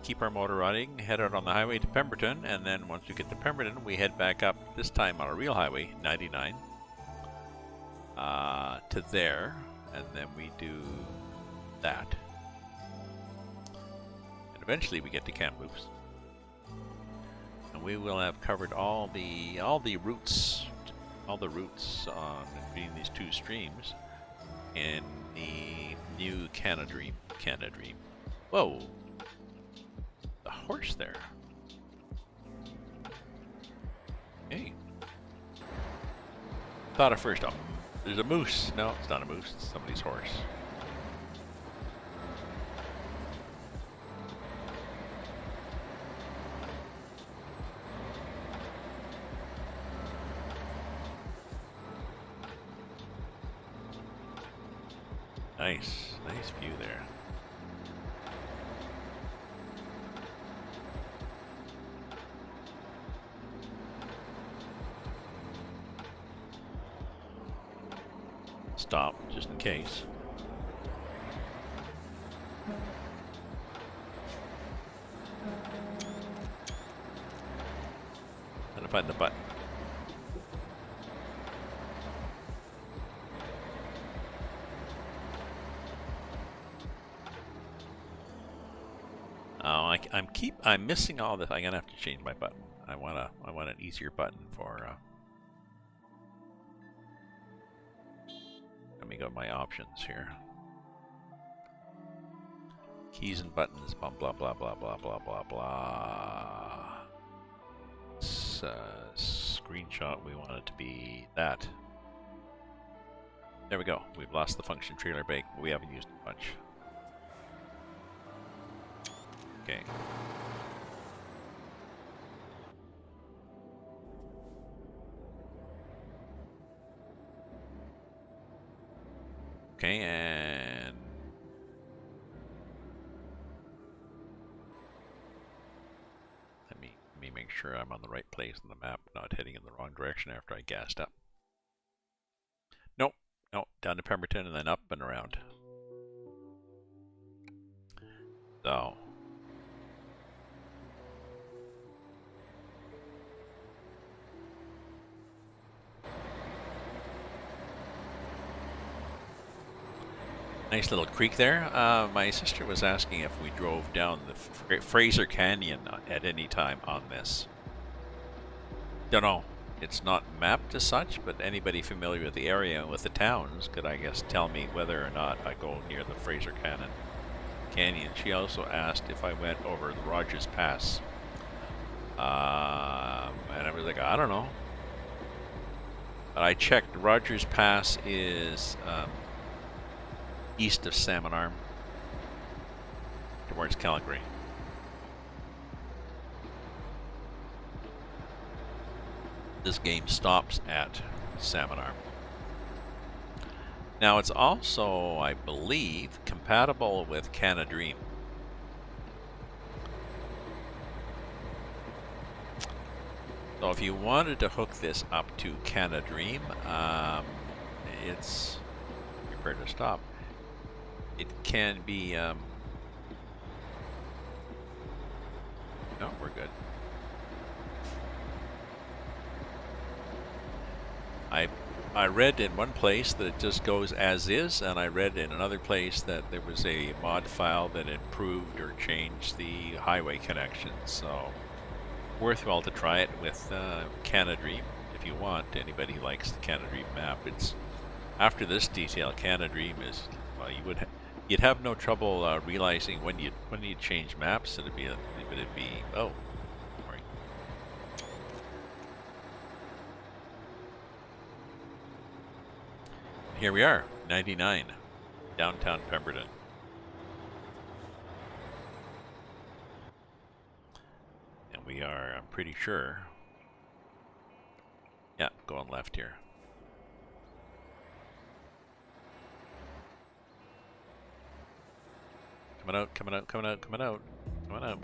Keep our motor running, head out on the highway to Pemberton, and then once we get to Pemberton, we head back up, this time on a real highway, 99, to there, and then we do that. And eventually we get to Kamloops. And we will have covered all the routes between these two streams in the new Canada Dream. Whoa! The horse there. Hey. Thought at first, oh, there's a moose. No, it's not a moose, it's somebody's horse. Nice view there. Stop, just in case. Trying to find the button. Oh, I'm missing all this. I'm gonna have to change my button. I want an easier button for. Let me go to my options here. Keys and buttons. Blah blah blah blah blah blah blah blah. Screenshot. We want it to be that. There we go. We've lost the function trailer brake, but we haven't used it much. Okay. Okay, and let me make sure I'm on the right place on the map, not heading in the wrong direction after I gassed up. Nope, down to Pemberton and then up and around. So. Nice little creek there. My sister was asking if we drove down the Fraser Canyon at any time on this. Don't know. It's not mapped as such, but anybody familiar with the area and with the towns could, I guess, tell me whether or not I go near the Fraser Canyon. She also asked if I went over the Rogers Pass. And I was like, I don't know. But I checked. Rogers Pass is east of Salmon Arm towards Calgary. This game stops at Salmon Arm. Now it's also, I believe, compatible with Canada Dream. So if you wanted to hook this up to Canada Dream, it's prepare to stop. It can be, no, we're good. I read in one place that it just goes as is, and I read in another place that there was a mod file that improved or changed the highway connections. So worthwhile to try it with Canada Dream if you want. Anybody who likes the Canada Dream map, it's after this detail. Canada Dream is, well, you'd have no trouble realizing when you change maps. It'd be oh, sorry. Here we are, 99, downtown Pemberton. And we are, I'm pretty sure, Yeah, going left here. Coming out, coming out, coming out, coming out, coming out.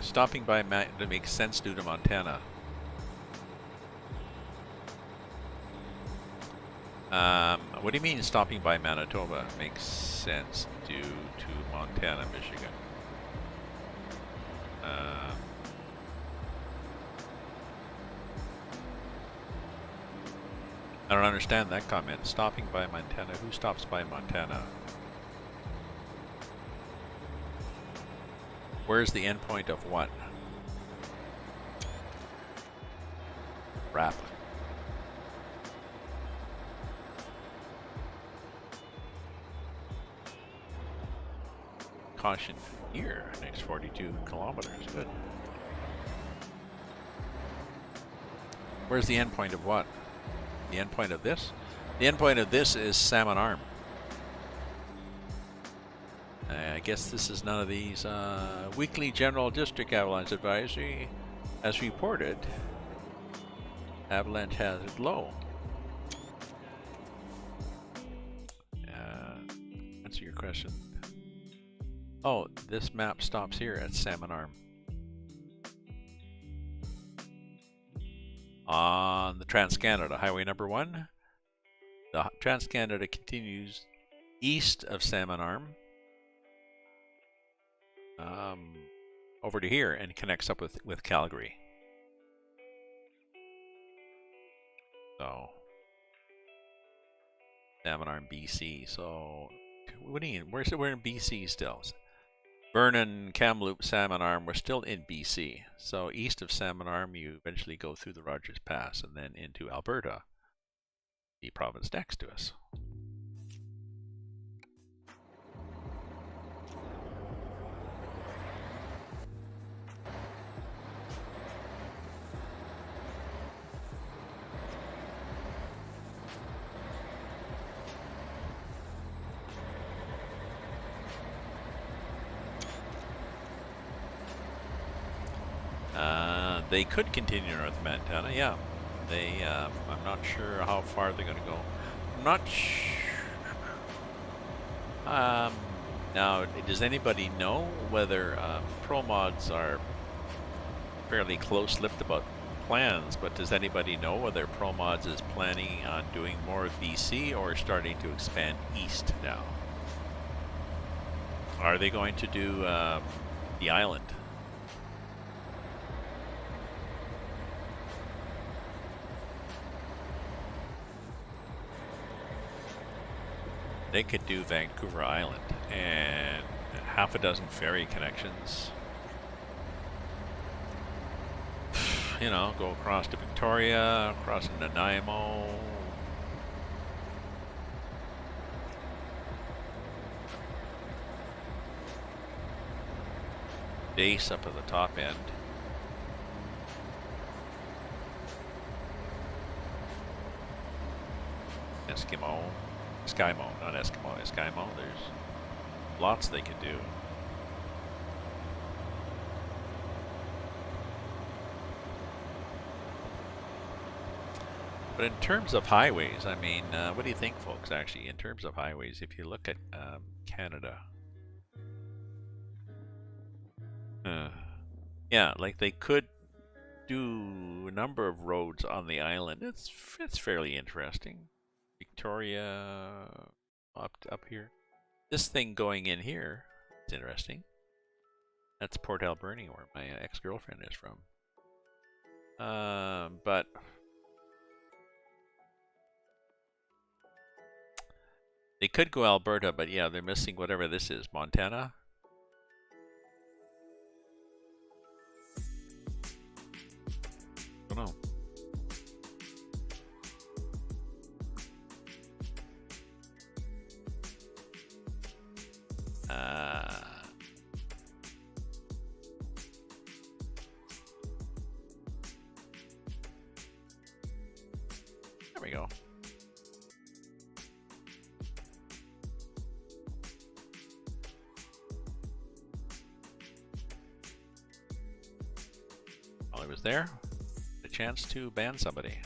Stopping by that makes sense due to Montana. What do you mean stopping by Manitoba makes sense due to Montana, Michigan? I don't understand that comment. Stopping by Montana. Who stops by Montana? Where's the endpoint of what? Rap. Caution here, next 42 kilometers. Good. Where's the endpoint of what? The endpoint of this? The endpoint of this is Salmon Arm. I guess this is none of these. Weekly General District Avalanche Advisory. As reported, avalanche hazard low. Answer your question. Oh, this map stops here at Salmon Arm. On the Trans-Canada Highway number 1, the Trans-Canada continues east of Salmon Arm over to here and connects up with Calgary. So, Salmon Arm, BC. So, what do you mean? We're in BC still. Vernon, Kamloops, Salmon Arm, we're still in BC. So east of Salmon Arm, you eventually go through the Rogers Pass and then into Alberta, the province next to us. They could continue north of Montana, yeah. They, I'm not sure how far they're going to go. I'm not now, does anybody know whether Promods are fairly close-lipped about plans, but does anybody know whether Promods is planning on doing more of BC or starting to expand east now? Are they going to do the island? They could do Vancouver Island and half a dozen ferry connections. You know, go across to Victoria, across into Nanaimo. Base up at the top end. Eskimo. Eskimo, not Eskimo, Eskimo. There's lots they can do. But in terms of highways, I mean, what do you think, folks, actually, in terms of highways, if you look at Canada? Yeah, like they could do a number of roads on the island. It's fairly interesting. Victoria, up here. This thing going in here, it's interesting. That's Port Alberni, where my ex-girlfriend is from. But they could go Alberta, but yeah, they're missing whatever this is. Montana? I don't know. While I was there, a chance to ban somebody.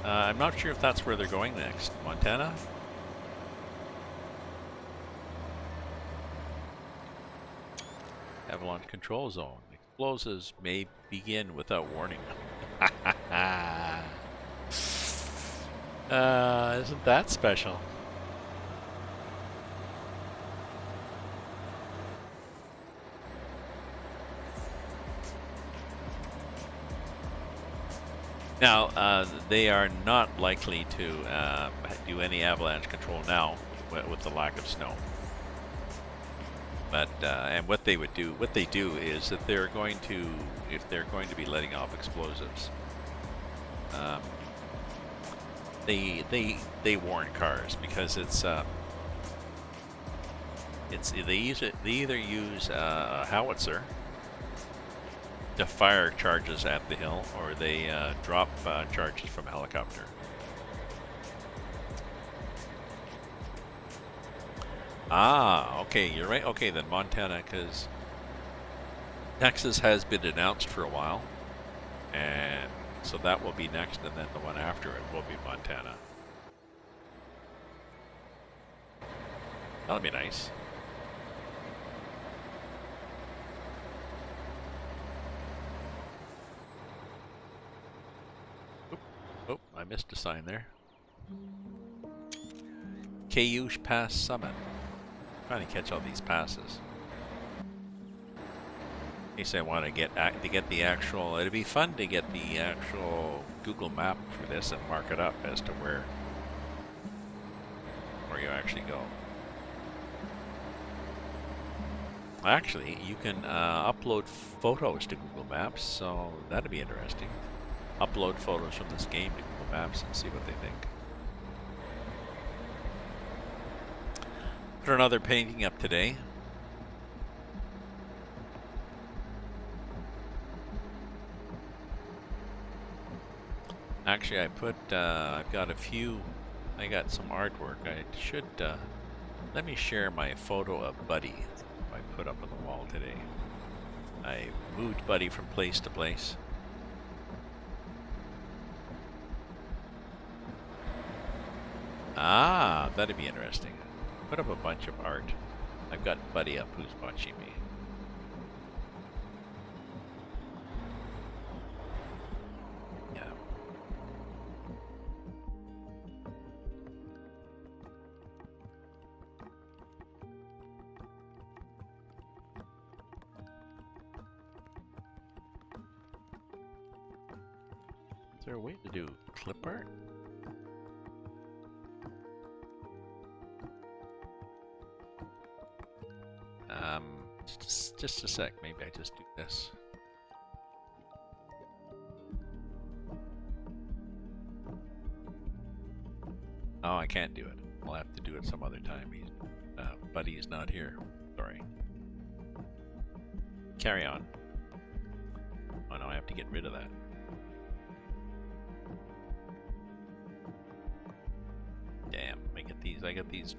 I'm not sure if that's where they're going next. Montana? Avalanche control zone. Explosives may begin without warning. Isn't that special? Now, they are not likely to do any avalanche control now with the lack of snow. But and what they do is that they're going to, if they're going to be letting off explosives, they warn cars, because they either use a howitzer to fire charges at the hill, or they drop charges from a helicopter. Ah, okay, you're right. Okay, then Montana, because Texas has been announced for a while, and so that will be next, and then the one after it will be Montana. That'll be nice. Oh, I missed a sign there. Cayush Pass Summit. Trying to catch all these passes. In case I want to get the actual. It'd be fun to get the actual Google map for this and mark it up as to where you actually go. Actually, you can upload photos to Google Maps, so that'd be interesting. Upload photos from this game to Google Maps and see what they think. Put another painting up today. Actually, I've got a few. I got some artwork. I should let me share my photo of Buddy I put up on the wall today. I moved Buddy from place to place. Ah, that'd be interesting. Put up a bunch of art. I've got Buddy up who's watching me. Yeah. Is there a way to do clip art? Just a sec, maybe I just do this. Oh, I can't do it. I'll have to do it some other time. Buddy is not here. Sorry. Carry on. Oh no, I have to get rid of that. Damn, I get these.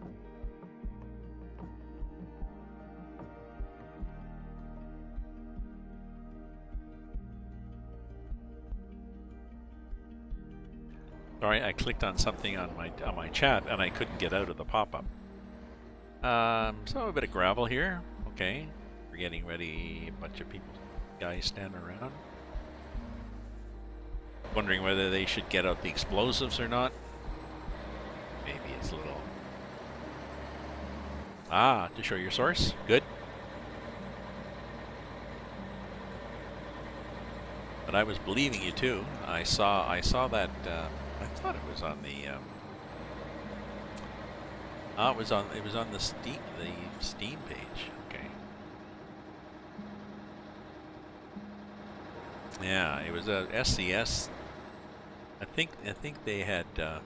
Sorry, I clicked on something on my chat and I couldn't get out of the pop-up. So a bit of gravel here. Okay, we're getting ready. A bunch of guys standing around, wondering whether they should get out the explosives or not. Maybe it's a little. Ah, to show your source. Good. But I was believing you too. I saw that. I thought it was on the. It was on the Steam page. Okay. Yeah, it was a SCS. I think they had. I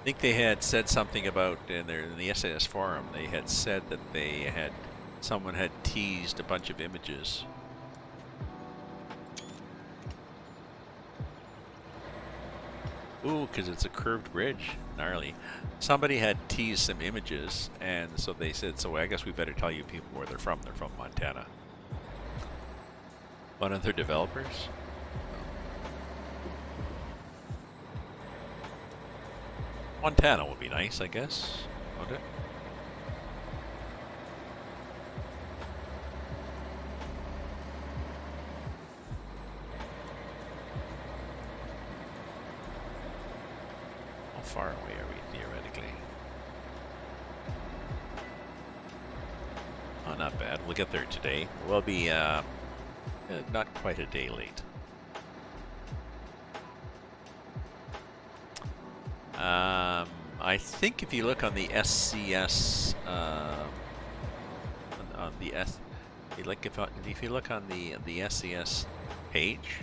think they had said something about in the SAS forum. They had said that someone had teased a bunch of images. Ooh, because it's a curved bridge. Gnarly. Somebody had teased some images, and so they said, so I guess we better tell you people where they're from. They're from Montana. One of their developers. Montana would be nice, I guess. Wouldn't it? How far away are we theoretically? Oh, not bad. We'll get there today. We'll be not quite a day late. I think if you look on the SCS, on the S, if you look on the SCS page,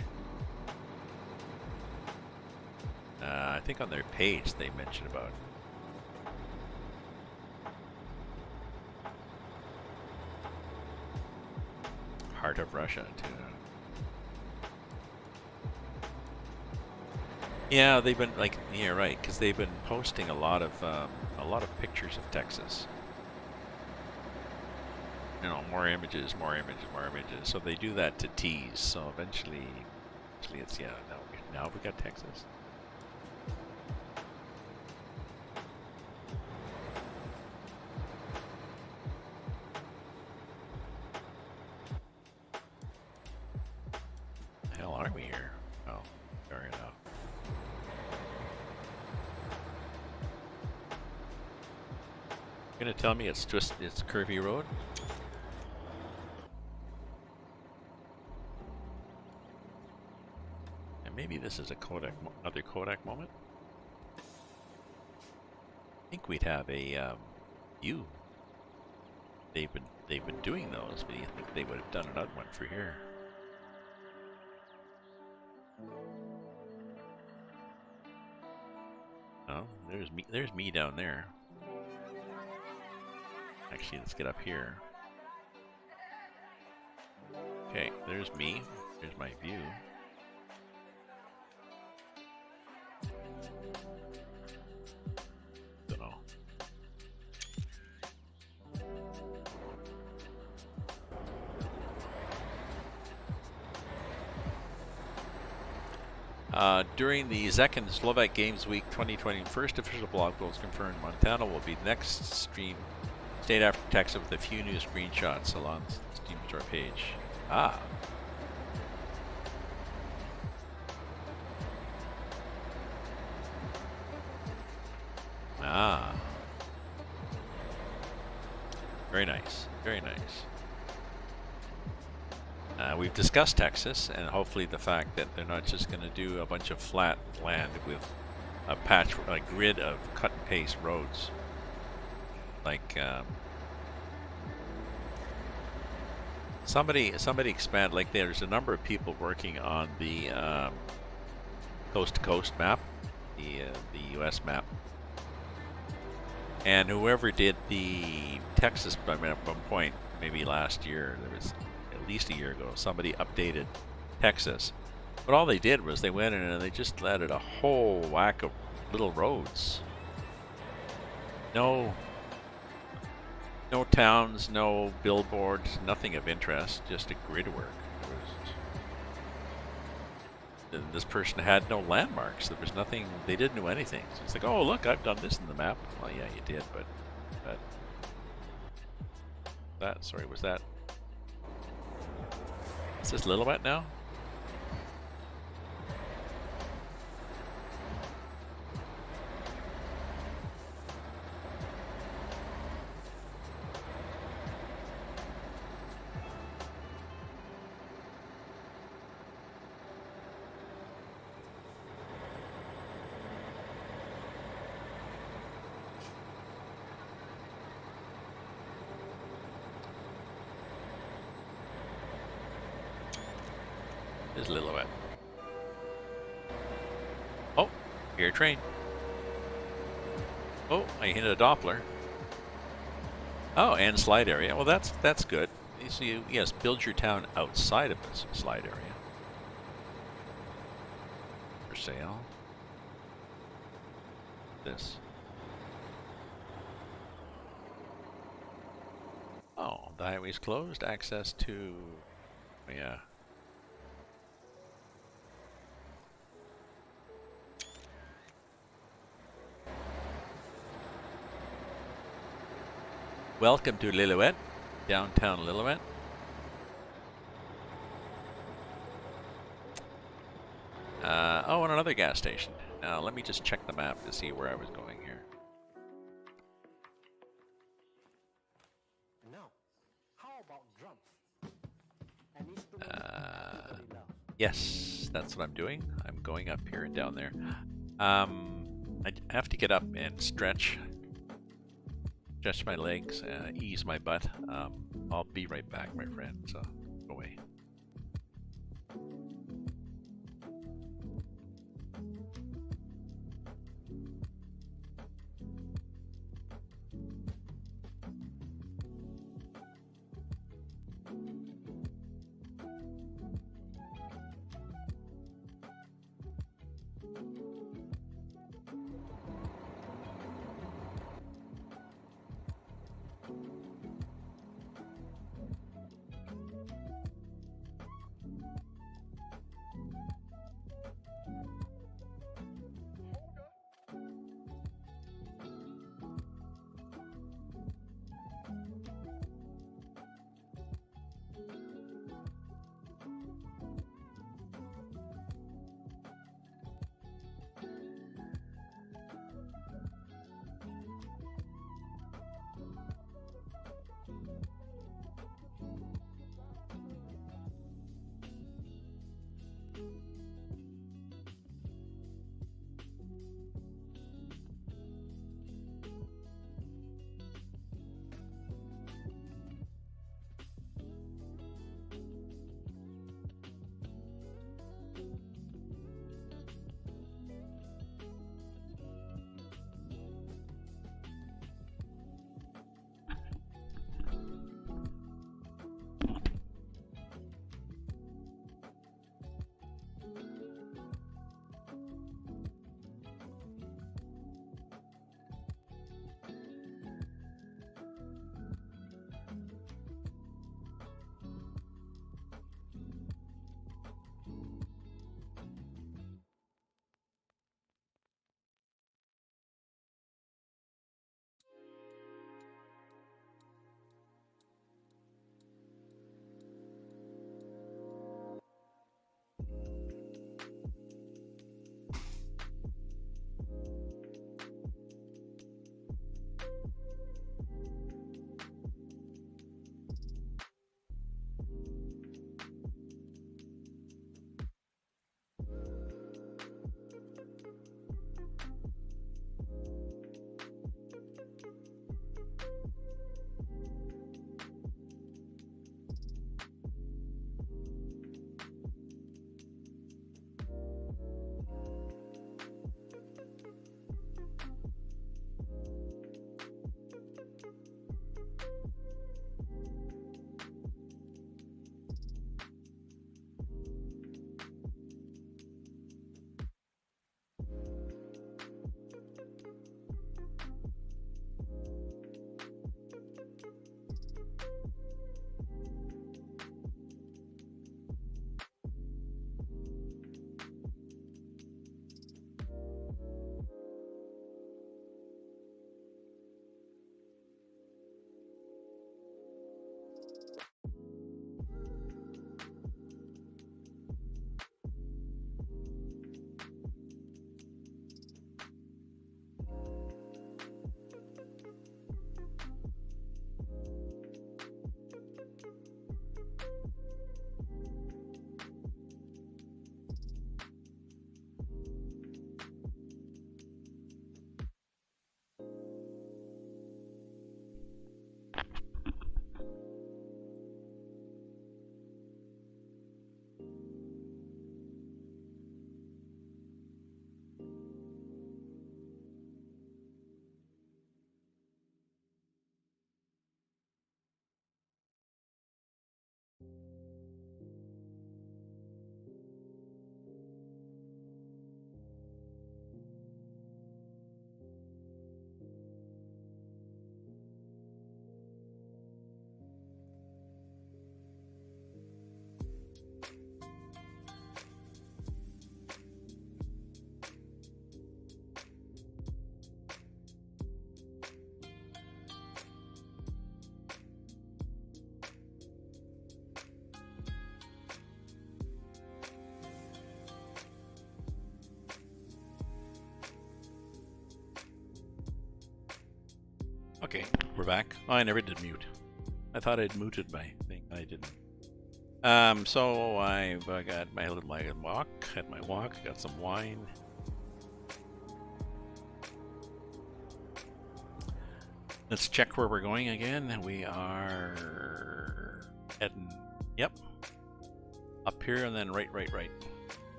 I think on their page they mention about Heart of Russia too. Yeah, they've been like, yeah, right, because they've been posting a lot of pictures of Texas. You know, more images, more images, more images. So they do that to tease. So eventually it's, yeah. Now we got Texas. The hell are we here? Oh, fair enough. Gonna tell me it's curvy road? And maybe this is a other Kodak moment. I think we'd have a view. They've been doing those, but you think they would have done another one for here? Oh, there's me down there. Actually, let's get up here. Okay, there's me. There's my view. Don't know. During the Zekin Slovak Games Week 2020 first official blog post confirmed Montana will be next stream state after Texas with a few new screenshots along the Steam Store page. Ah. Ah. Very nice. Very nice. We've discussed Texas and hopefully the fact that they're not just going to do a bunch of flat land with a grid of cut and paste roads. Like somebody expand, like there's a number of people working on the coast to coast map, the US map, and whoever did the Texas, I mean, at one point maybe last year, there was at least a year ago, somebody updated Texas, but all they did was they went in and they just added a whole whack of little roads. No towns, no billboards, nothing of interest, just a grid work. This person had no landmarks. There was nothing, they didn't do anything. So it's like, oh look, I've done this in the map. Well, yeah, you did, but sorry, was that? Is this Lillooet now? Is Lillooet. Oh, here, train. Oh, I hit a Doppler. Oh, and slide area. Well, that's good. So yes, build your town outside of this slide area. For sale. this? Oh, the highway's closed. Access to... yeah. Welcome to Lillooet, downtown Lillooet. Oh, and another gas station. Now, let me just check the map to see where I was going here. Now, how about drums? Yes, that's what I'm doing. I'm going up here and down there. I have to get up and stretch my legs, ease my butt. I'll be right back, my friend, so go away. Okay, we're back. Oh, I never did mute. I thought I'd muted my thing. I didn't. So I got my walk. Had my walk. Got some wine. Let's check where we're going again. We are heading. Yep. Up here and then right.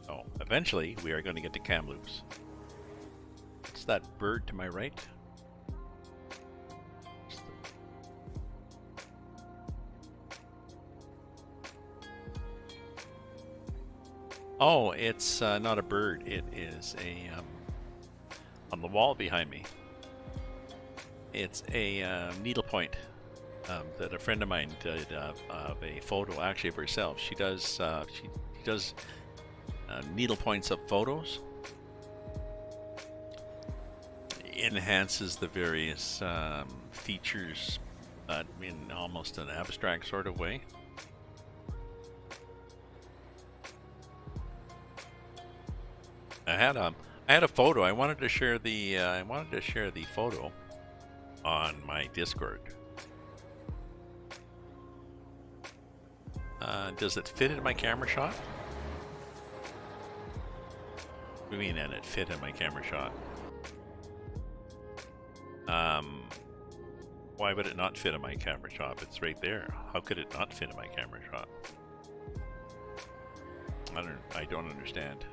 Oh, eventually we are going to get to Kamloops. What's that bird to my right? Oh, it's not a bird. It is a on the wall behind me. It's a needlepoint that a friend of mine did of a photo, actually of herself. She does needlepoints of photos. Enhances the various features, in almost an abstract sort of way. I had a photo. I wanted to share the photo on my Discord. Does it fit in my camera shot? What do you mean, and it fit in my camera shot? Why would it not fit in my camera shot? It's right there. How could it not fit in my camera shot? I don't understand.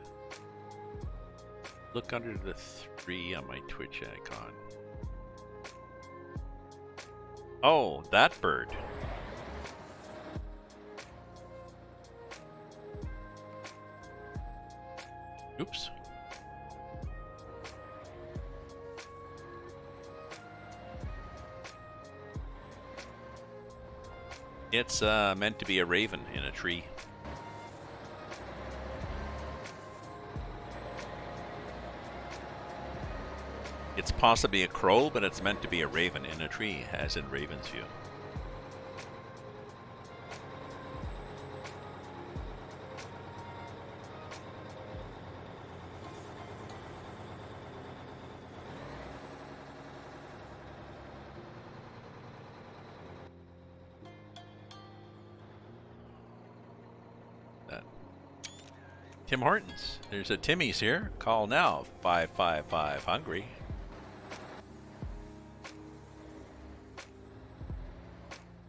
Look under the 3 on my Twitch icon. Oh, that bird. Oops. It's meant to be a raven in a tree. It's possibly a crow, but it's meant to be a raven in a tree, as in Raven's View. Tim Hortons. There's a Timmy's here. Call now. 555 hungry.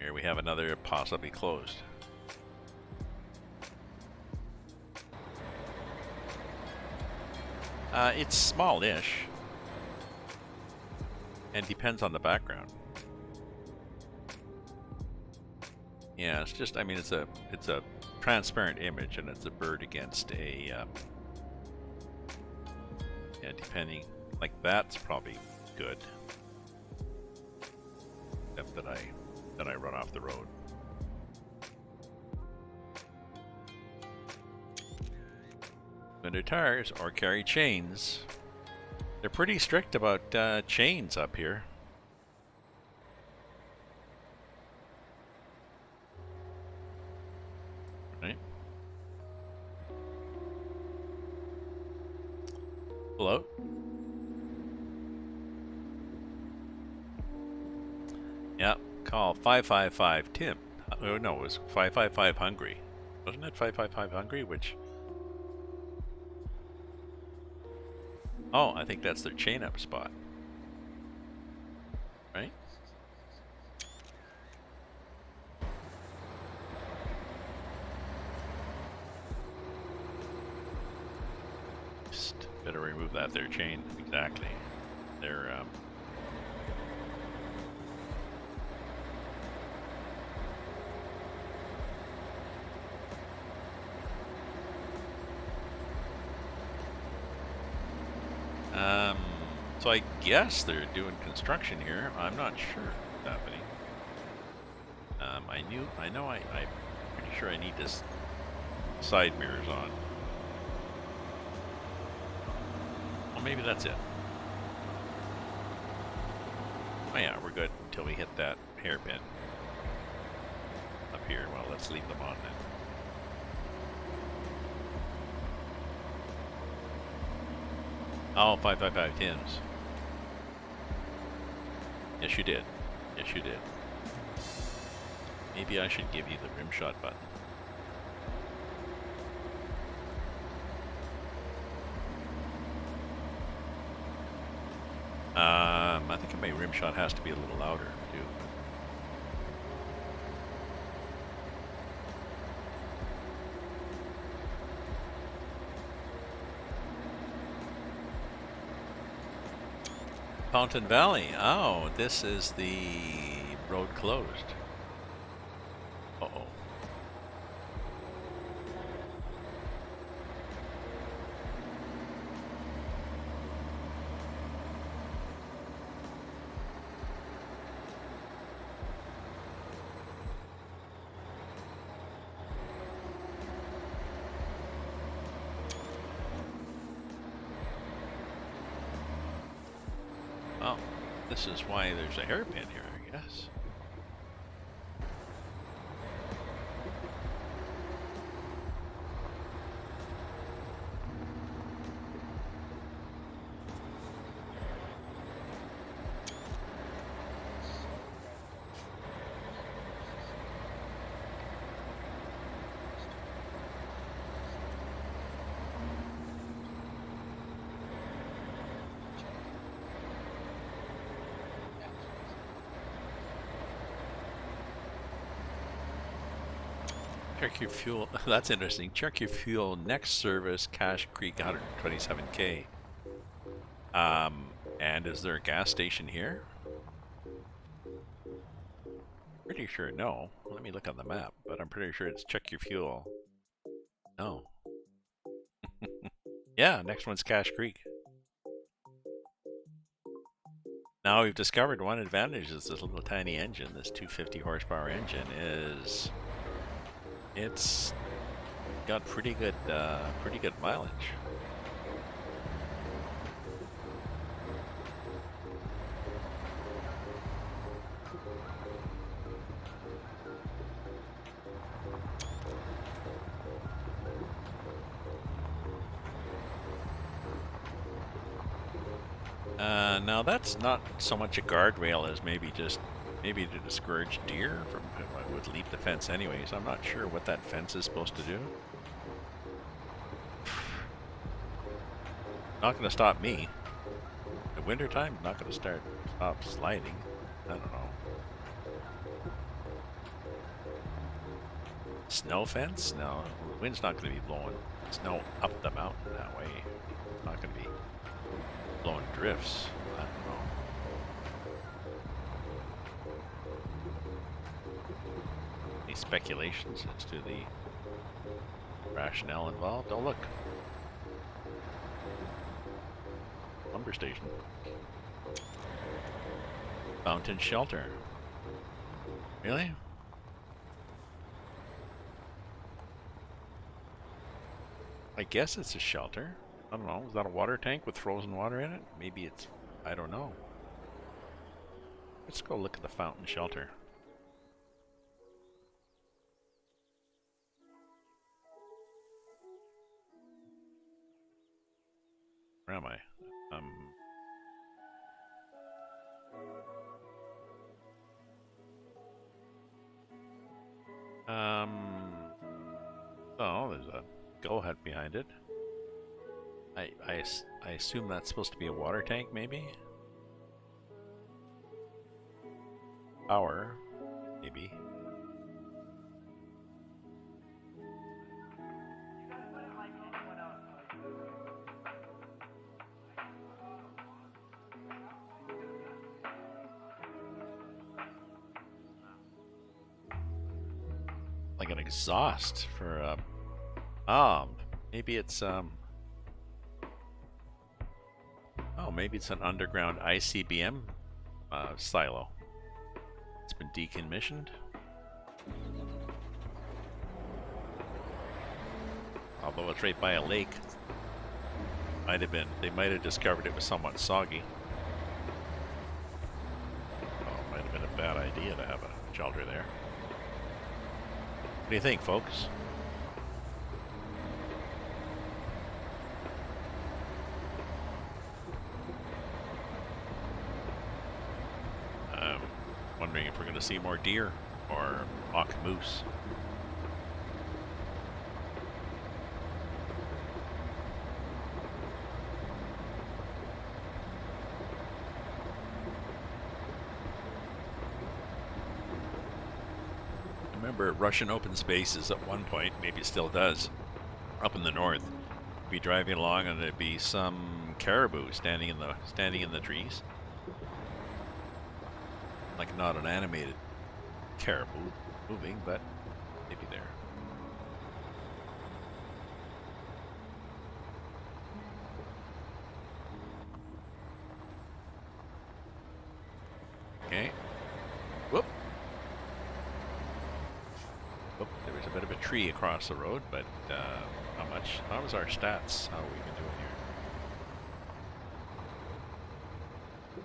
Here we have another possibly closed. It's small-ish. And depends on the background. Yeah, it's just, I mean, it's a transparent image, and it's a bird against a yeah, depending, like that's probably good, except that I run off the road. Winter tires or carry chains. They're pretty strict about chains up here. Hello? Yeah, call 555 Tim. Oh no, it was 555 hungry. Wasn't it 555 hungry? Which? Oh, I think that's their chain up spot. Right? Better remove that there chain. Exactly. They're so I guess they're doing construction here. I'm not sure what's happening. I'm pretty sure I need this side mirrors on. Maybe that's it. Oh yeah, we're good until we hit that hairpin up here. Well, let's leave them on then. Oh, 555 Tims. Yes, you did. Yes, you did. Maybe I should give you the rim shot button. I think my rim shot has to be a little louder too. Fountain Valley. Oh, this is the road closed. Uh-oh. Oh, this is why there's a hairpin here, I guess. Check your fuel. That's interesting. Check your fuel. Next service, Cache Creek, 127K. And is there a gas station here? Pretty sure no. Let me look on the map, but I'm pretty sure it's check your fuel. No. Yeah, next one's Cache Creek. Now we've discovered one advantage is this little tiny engine, this 250 horsepower engine is... It's got pretty good mileage. Now that's not so much a guardrail as maybe to discourage deer from I would leap the fence anyways. I'm not sure what that fence is supposed to do. Not going to stop me. In wintertime, not going to stop sliding. I don't know. Snow fence? No, the wind's not going to be blowing snow up the mountain that way. It's not going to be blowing drifts. I don't know. Any speculations as to the rationale involved? Oh look. Lumber station. Fountain shelter. Really? I guess it's a shelter. I don't know. Is that a water tank with frozen water in it? Maybe it's... I don't know. Let's go look at the fountain shelter. Where am I? Oh, there's a go ahead behind it. I assume that's supposed to be a water tank, maybe? Power, maybe. Like an exhaust for a... maybe it's oh, maybe it's an underground ICBM silo. It's been decommissioned. Although it's right by a lake, they might have discovered it was somewhat soggy. Oh, might have been a bad idea to have a shelter there. What do you think, folks? wondering if we're going to see more deer or mock moose. I remember Russian open spaces at one point, maybe it still does, up in the north. Be driving along and there'd be some caribou standing in the trees. Like not an animated caribou moving, but maybe there. Okay. Whoop. Whoop. There was a bit of a tree across the road, but how much? How was our stats? How are we been doing here?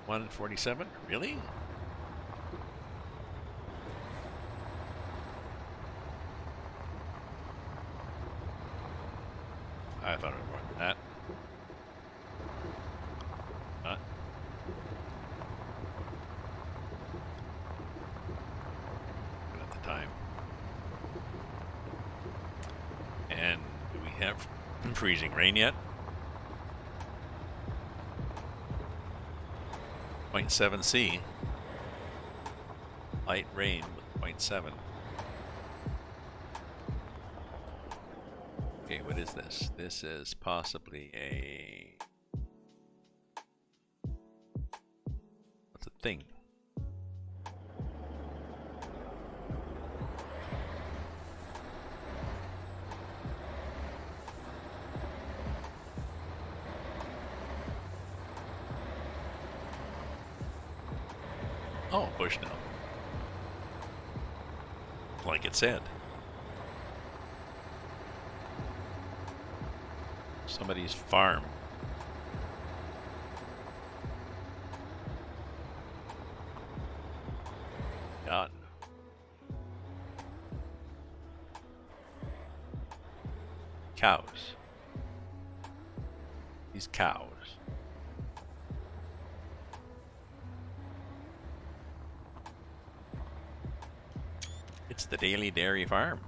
147? Really? I thought it was more than that. Not. Good at the time. And do we have freezing rain yet? 0.7 C. Light rain with 0.7. Okay, what is this? This is possibly a... What's a thing? Oh, Bushnell. Like it said. Somebody's farm. God. Cows. These cows. It's the Daily Dairy Farm.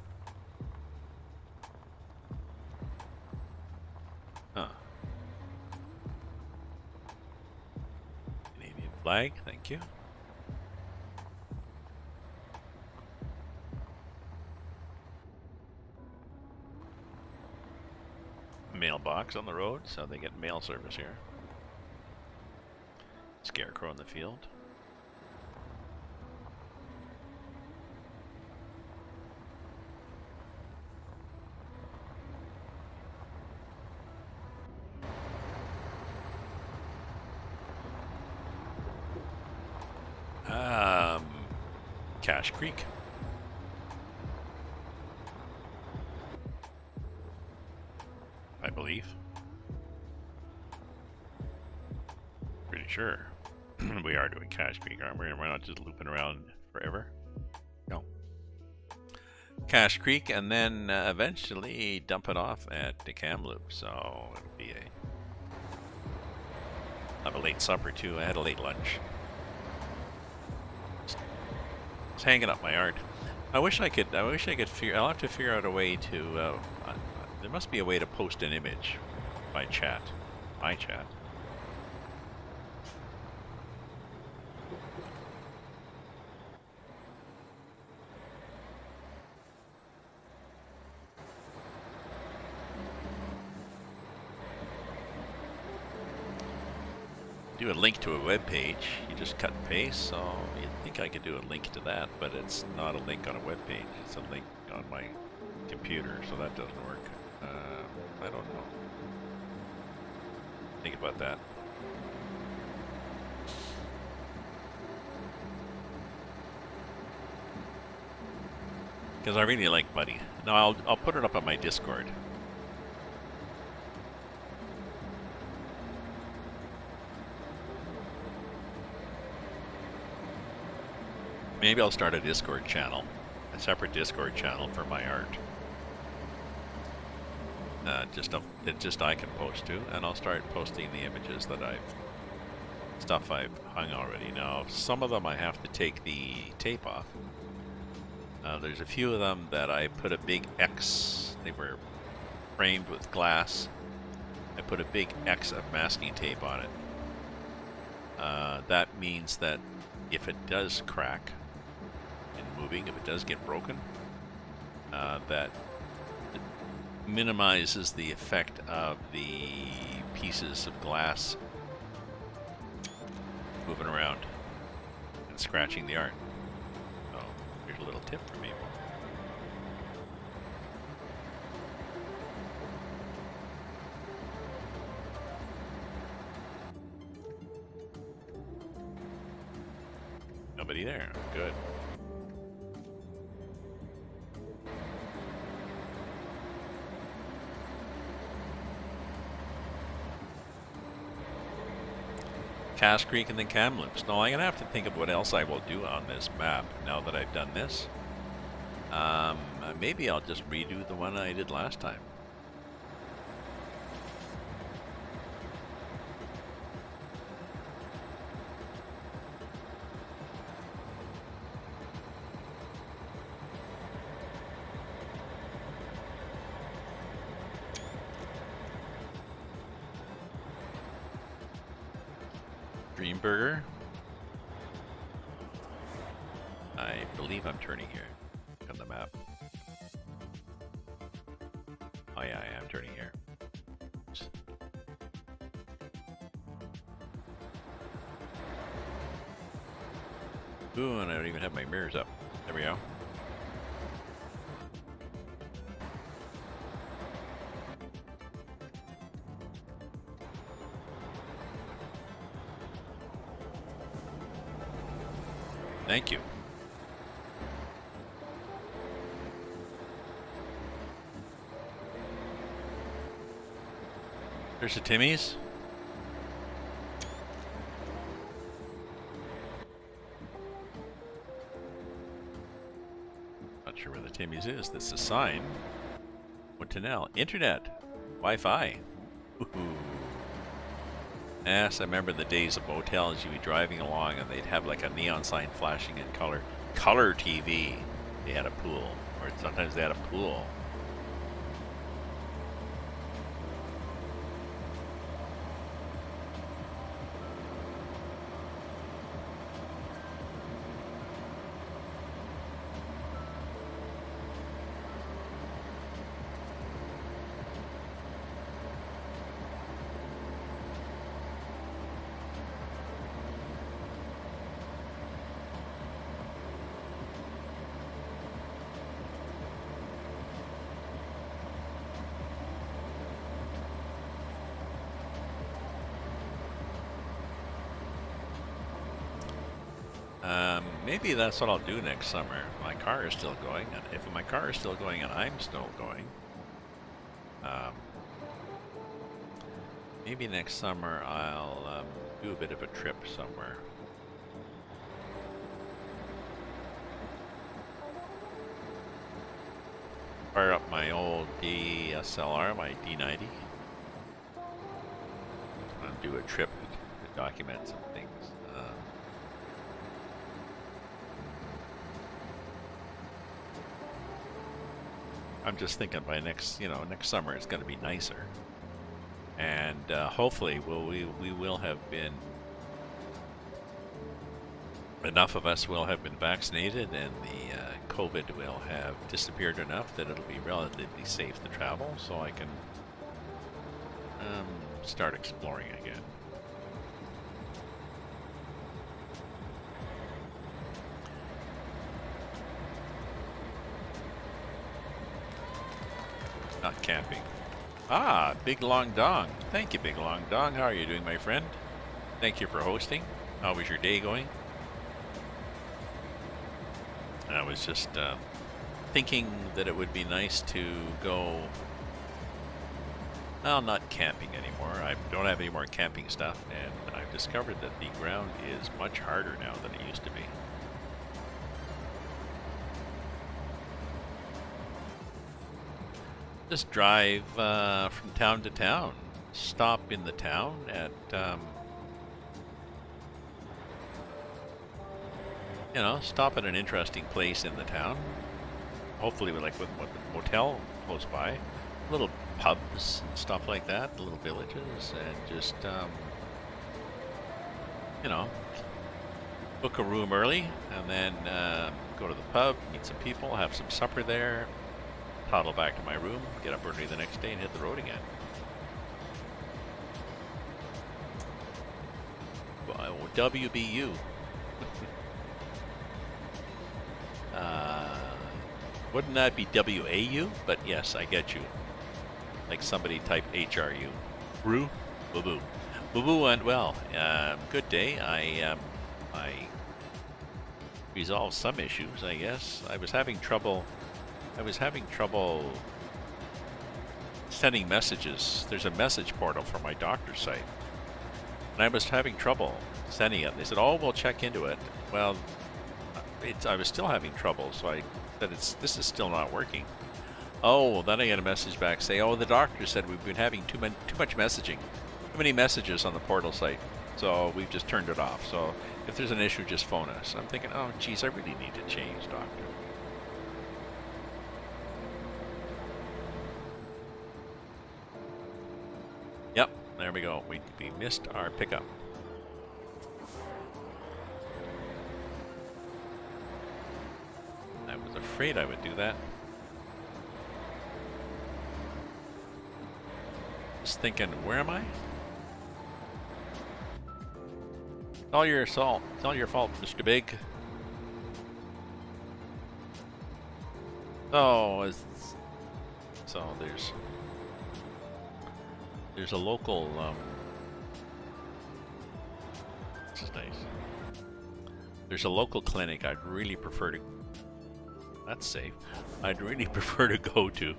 Huh. Canadian flag, thank you. Mailbox on the road, so they get mail service here. Scarecrow in the field. Cache Creek. I believe. Pretty sure. We are doing Cache Creek, aren't we? We're not just looping around forever. No. Cache Creek, and then eventually dump it off at the Kamloops. So it'll be have a late supper too. I had a late lunch. It's hanging up my art. I wish I could figure. I'll have to figure out a way to. There must be a way to post an image by chat. My chat. Do a link to a web page. You just cut and paste. So you'd think I could do a link to that, but it's not a link on a web page. It's a link on my computer, so that doesn't work. I don't know. Think about that. Because I really like Buddy. No, I'll put it up on my Discord. Maybe I'll start a Discord channel, a separate Discord channel for my art. Just I can post to, and I'll start posting the images that I've stuff I've hung already. Now, some of them I have to take the tape off. There's a few of them that I put a big X. They were framed with glass. I put a big X of masking tape on it. That means that if it does crack in moving, if it does get broken, that it minimizes the effect of the pieces of glass moving around and scratching the art. So here's a little tip from me. Nobody there. Good. Cass Creek and then Kamloops. No, I'm gonna have to think of what else I will do on this map now that I've done this. Maybe I'll just redo the one I did last time. Burger. I believe I'm turning here on the map. Oh yeah, I am turning here. Ooh, and I don't even have my mirrors up. There we go. Thank you. There's the Timmy's. Not sure where the Timmy's is. This is a sign. What to now? Internet. Wi-Fi. Woohoo. Yes, I remember the days of motels. You'd be driving along and they'd have like a neon sign flashing in color. Color TV. They had a pool. Or sometimes they had a pool. Maybe that's what I'll do next summer. My car is still going, and if my car is still going and I'm still going, maybe next summer I'll do a bit of a trip somewhere. Fire up my old DSLR, my D90, and do a trip to document some things. I'm just thinking by next summer it's going to be nicer, and hopefully we will have been, enough of us will have been vaccinated, and the COVID will have disappeared enough that it'll be relatively safe to travel, so I can start exploring again. Not camping. Ah, Big Long Dong. Thank you, Big Long Dong. How are you doing, my friend? Thank you for hosting. How was your day going? I was just thinking that it would be nice to go, well, not camping anymore. I don't have any more camping stuff, and I've discovered that the ground is much harder now than it used to be. Just drive from town to town. Stop in the town at you know, stop at an interesting place in the town. Hopefully with a motel close by. Little pubs and stuff like that, little villages, and just, you know, book a room early, and then go to the pub, meet some people, have some supper there, toddle back to my room, get up early the next day, and hit the road again. Well, WBU. Wouldn't that be WAU? But yes, I get you. Like somebody type HRU. Brew? Boo-boo. Boo-boo went well. Good day. I resolved some issues, I guess. I was having trouble sending messages. There's a message portal for my doctor's site. And I was having trouble sending it. They said, oh, we'll check into it. Well, I was still having trouble, so I said, this is still not working. Oh, then I get a message back saying, oh, the doctor said we've been having too much messaging. Too many messages on the portal site. So we've just turned it off. So if there's an issue, just phone us. I'm thinking, oh, geez, I really need to change, doctor. Yep, there we go. We missed our pickup. I was afraid I would do that. Just thinking, where am I? It's all your fault. It's all your fault, Mr. Big. Oh, so there's a local this is nice. There's a local clinic I'd really prefer to. That's safe. I'd really prefer to go to.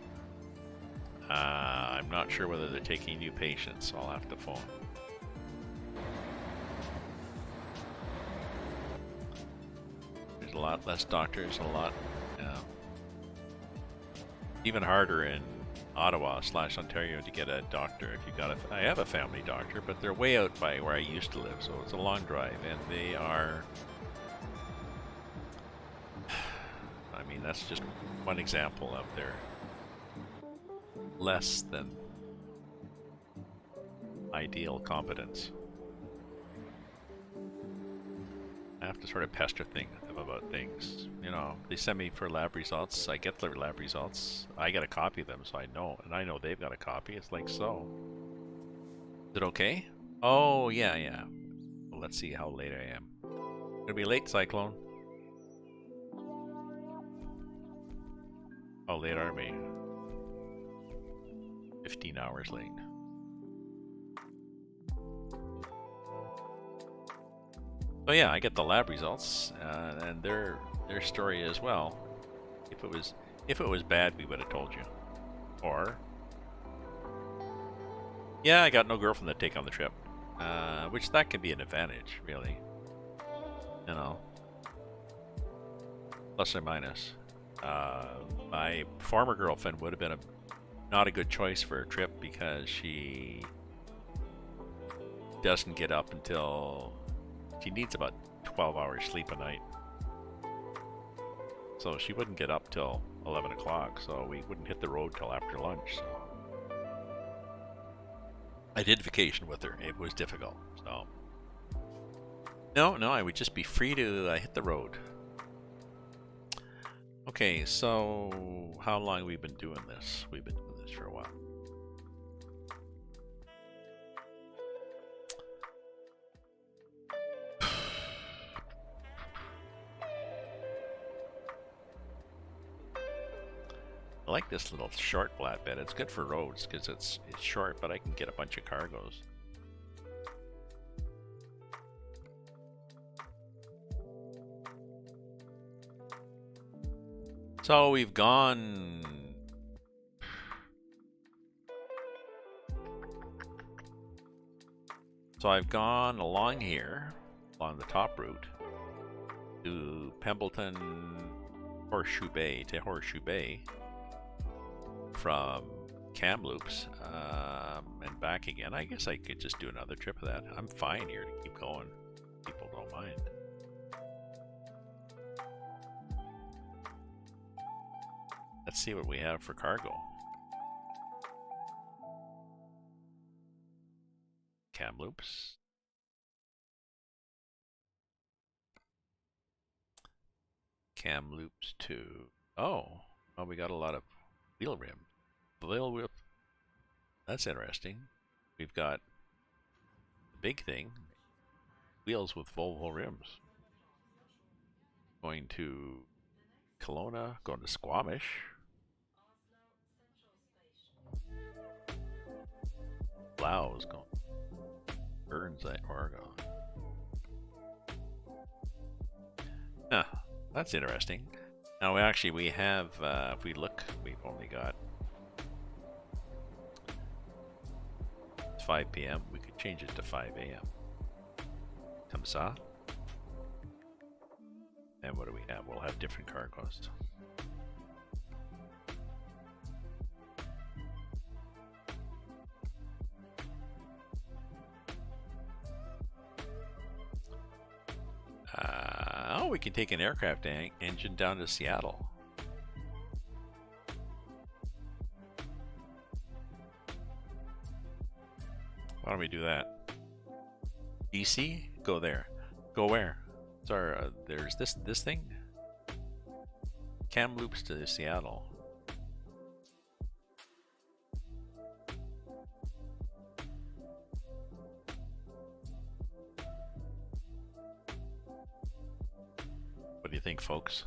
I'm not sure whether they're taking new patients, so I'll have to phone. There's a lot less doctors, even harder in Ottawa/Ontario to get a doctor if you got a. I have a family doctor, but they're way out by where I used to live, so it's a long drive, and they are. I mean, that's just one example of their less than ideal competence. I have to sort of pester them about things. You know, they send me for lab results. I get their lab results. I get a copy of them, so I know, and I know they've got a copy. It's like, so. Is it okay? Oh, yeah. Well, let's see how late I am. Gonna be late, Cyclone. How late are we? 15 hours late. So yeah, I get the lab results and their story as well. If it was bad, we would have told you. Or yeah, I got no girlfriend to take on the trip, which that can be an advantage, really. You know, plus or minus. My former girlfriend would have been not a good choice for a trip because she doesn't get up until she needs about 12 hours sleep a night. So she wouldn't get up till 11 o'clock, so we wouldn't hit the road till after lunch. So I did vacation with her. It was difficult. So no, I would just be free to hit the road. Okay, so how long have we been doing this? We've been doing this for a while. I like this little short flatbed. It's good for roads because it's short, but I can get a bunch of cargoes. So we've gone. So I've gone along here, along the top route, to Pemberton, Horseshoe Bay, from Kamloops, and back again. I guess I could just do another trip of that. I'm fine here to keep going. People don't mind. Let's see what we have for cargo. Kamloops. Kamloops to... Oh, well, we got a lot of wheel rim. Wheel whip. That's interesting. We've got the big thing. Wheels with Volvo rims. Going to Kelowna, going to Squamish. Blau is going Burns at Oregon. Ah, that's interesting. Now we have, if we look, we've only got 5 p.m. We could change it to 5 a.m. Comme ça. And what do we have? We'll have different cargoes. Oh, we can take an aircraft engine down to Seattle. Why don't we do that? BC? Go there. Go where? Sorry, there's this thing? Kamloops to Seattle. What do you think, folks?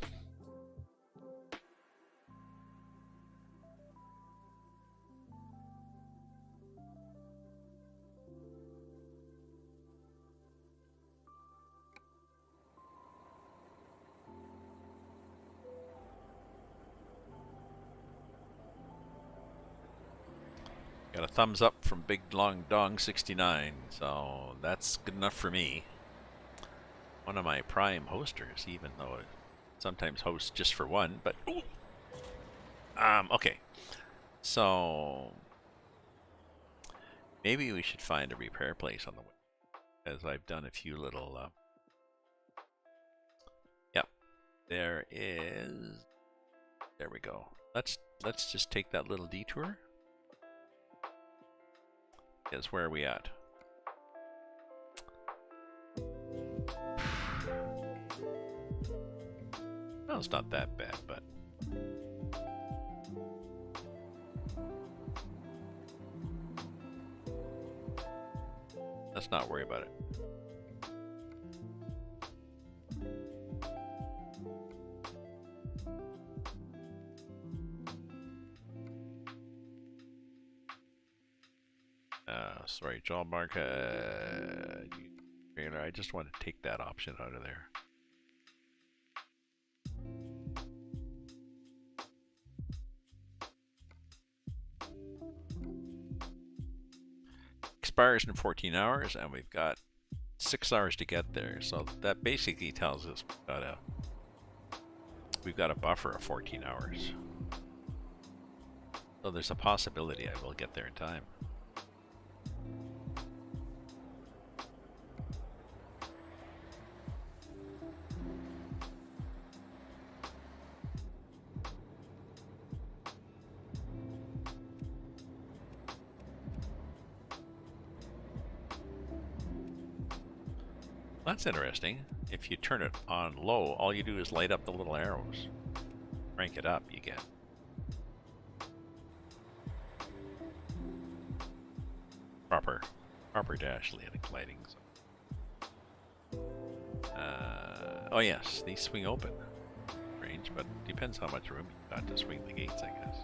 Got a thumbs up from Big Long Dong 69, so that's good enough for me. One of my prime hosters, even though it sometimes hosts just for one, but okay. So maybe we should find a repair place on the way, as I've done a few little. Yep, there is. There we go. Let's just take that little detour. Guess where are we at? Well, it's not that bad, but let's not worry about it. Sorry, John Mark. I just want to take that option out of there. Expires in 14 hours, and we've got 6 hours to get there. So that basically tells us we've got a buffer of 14 hours. So there's a possibility I will get there in time. That's interesting. If you turn it on low, all you do is light up the little arrows. Crank it up, you get proper dash lighting. So. Oh yes, these swing open range, but depends how much room you've got to swing the gates, I guess.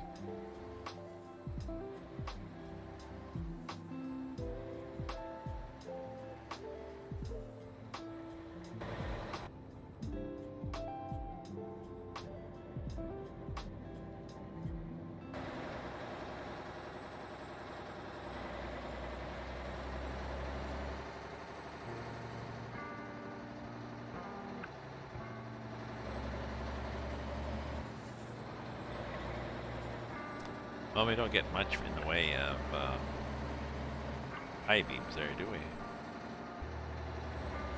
Well, we don't get much in the way of high beams there, do we?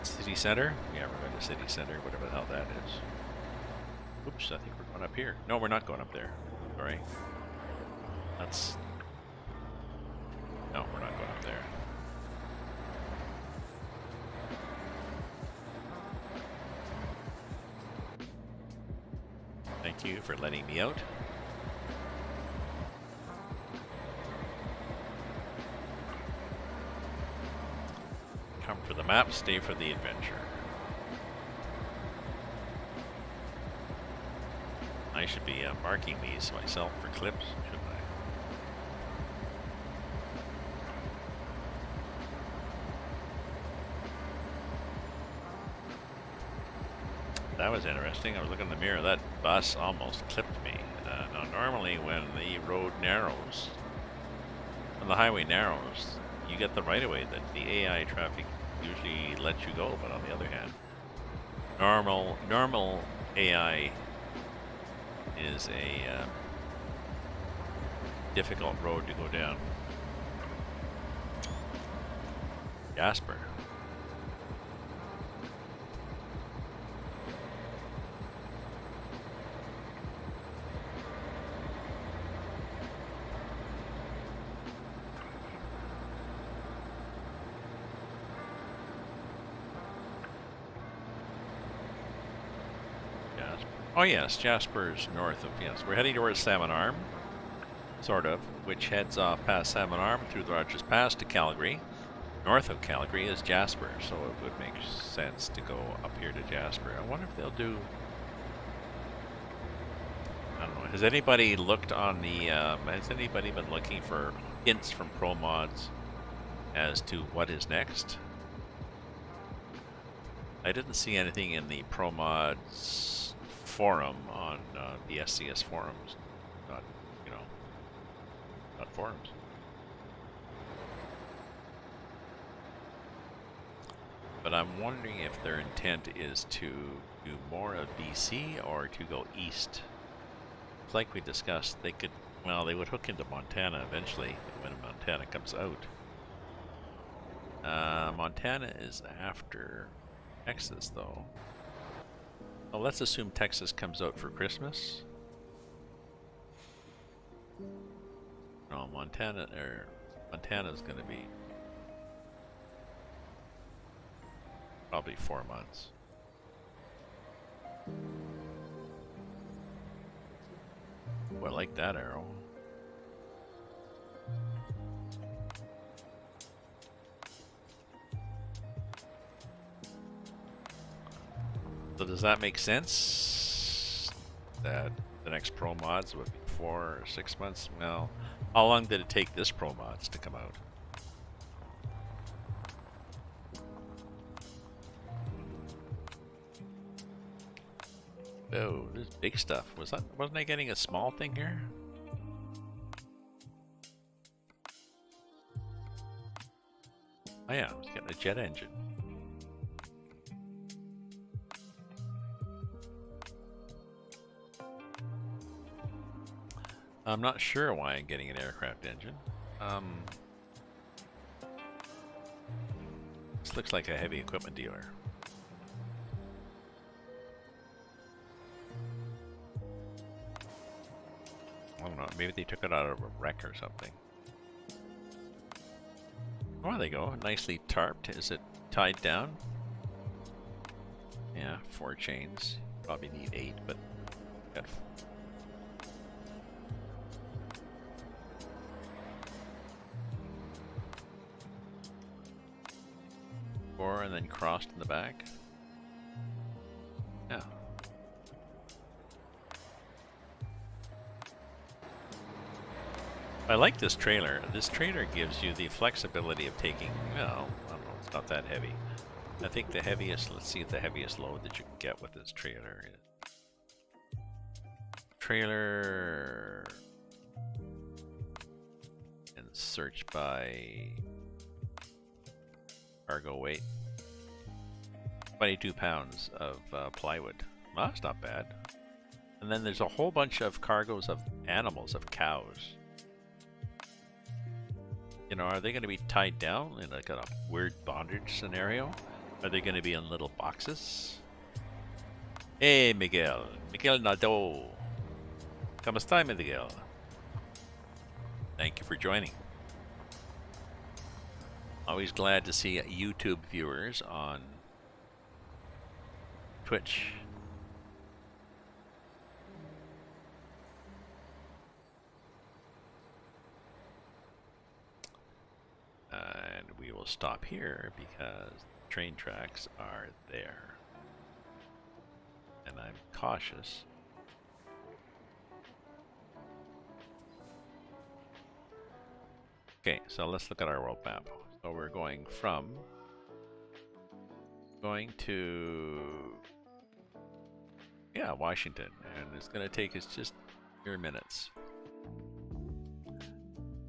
City center? Yeah, we're going to city center, whatever the hell that is. Oops, I think we're going up here. No, we're not going up there. sorry. That's... No, we're not going up there. Thank you for letting me out. Come for the map, stay for the adventure. I should be marking these myself for clips, shouldn't I? That was interesting. I was looking in the mirror. That bus almost clipped me. Now, normally when the road narrows, when the highway narrows, you get the right-of-way that the AI traffic usually lets you go. But on the other hand, normal AI is a difficult road to go down. Jasper. Oh yes, Jasper's north of, yes. We're heading towards Salmon Arm, sort of, which heads off past Salmon Arm through the Rogers Pass to Calgary. North of Calgary is Jasper, so it would make sense to go up here to Jasper. I wonder if they'll do... I don't know. Has anybody looked on the... has anybody been looking for hints from Promods as to what is next? I didn't see anything in the Promods forum on the SCS forums, not, you know, not forums. But I'm wondering if their intent is to do more of BC or to go east. Like we discussed, they could, well, they would hook into Montana eventually when Montana comes out. Montana is after Texas, though. Well, let's assume Texas comes out for Christmas. No, Montana's going to be probably 4 months. Oh, I like that arrow. So does that make sense? That the next Promods would be 4 or 6 months? Well, how long did it take this Promods to come out? Oh, this is big stuff. Wasn't I getting a small thing here? Oh yeah, I was getting a jet engine. I'm not sure why I'm getting an aircraft engine. This looks like a heavy equipment dealer. I don't know, maybe they took it out of a wreck or something. Oh, there they go, nicely tarped. Is it tied down? Yeah, 4 chains. Probably need 8, but got 4 and then crossed in the back. Yeah. I like this trailer. This trailer gives you the flexibility of taking, well, I don't know, it's not that heavy. I think the heaviest, let's see what the heaviest load that you can get with this trailer is. Trailer and search by cargo weight. 22 pounds of plywood. Well, that's not bad. And then there's a whole bunch of cargoes of animals, of cows. You know, are they going to be tied down in like a weird bondage scenario? Are they going to be in little boxes? Hey, Miguel. Miguel Nadeau. Welcome as time, Miguel. Thank you for joining. Always glad to see YouTube viewers on Twitch. And we will stop here because the train tracks are there. And I'm cautious. Okay, so let's look at our world map. So we're going to Washington, and it's going to take us just mere minutes.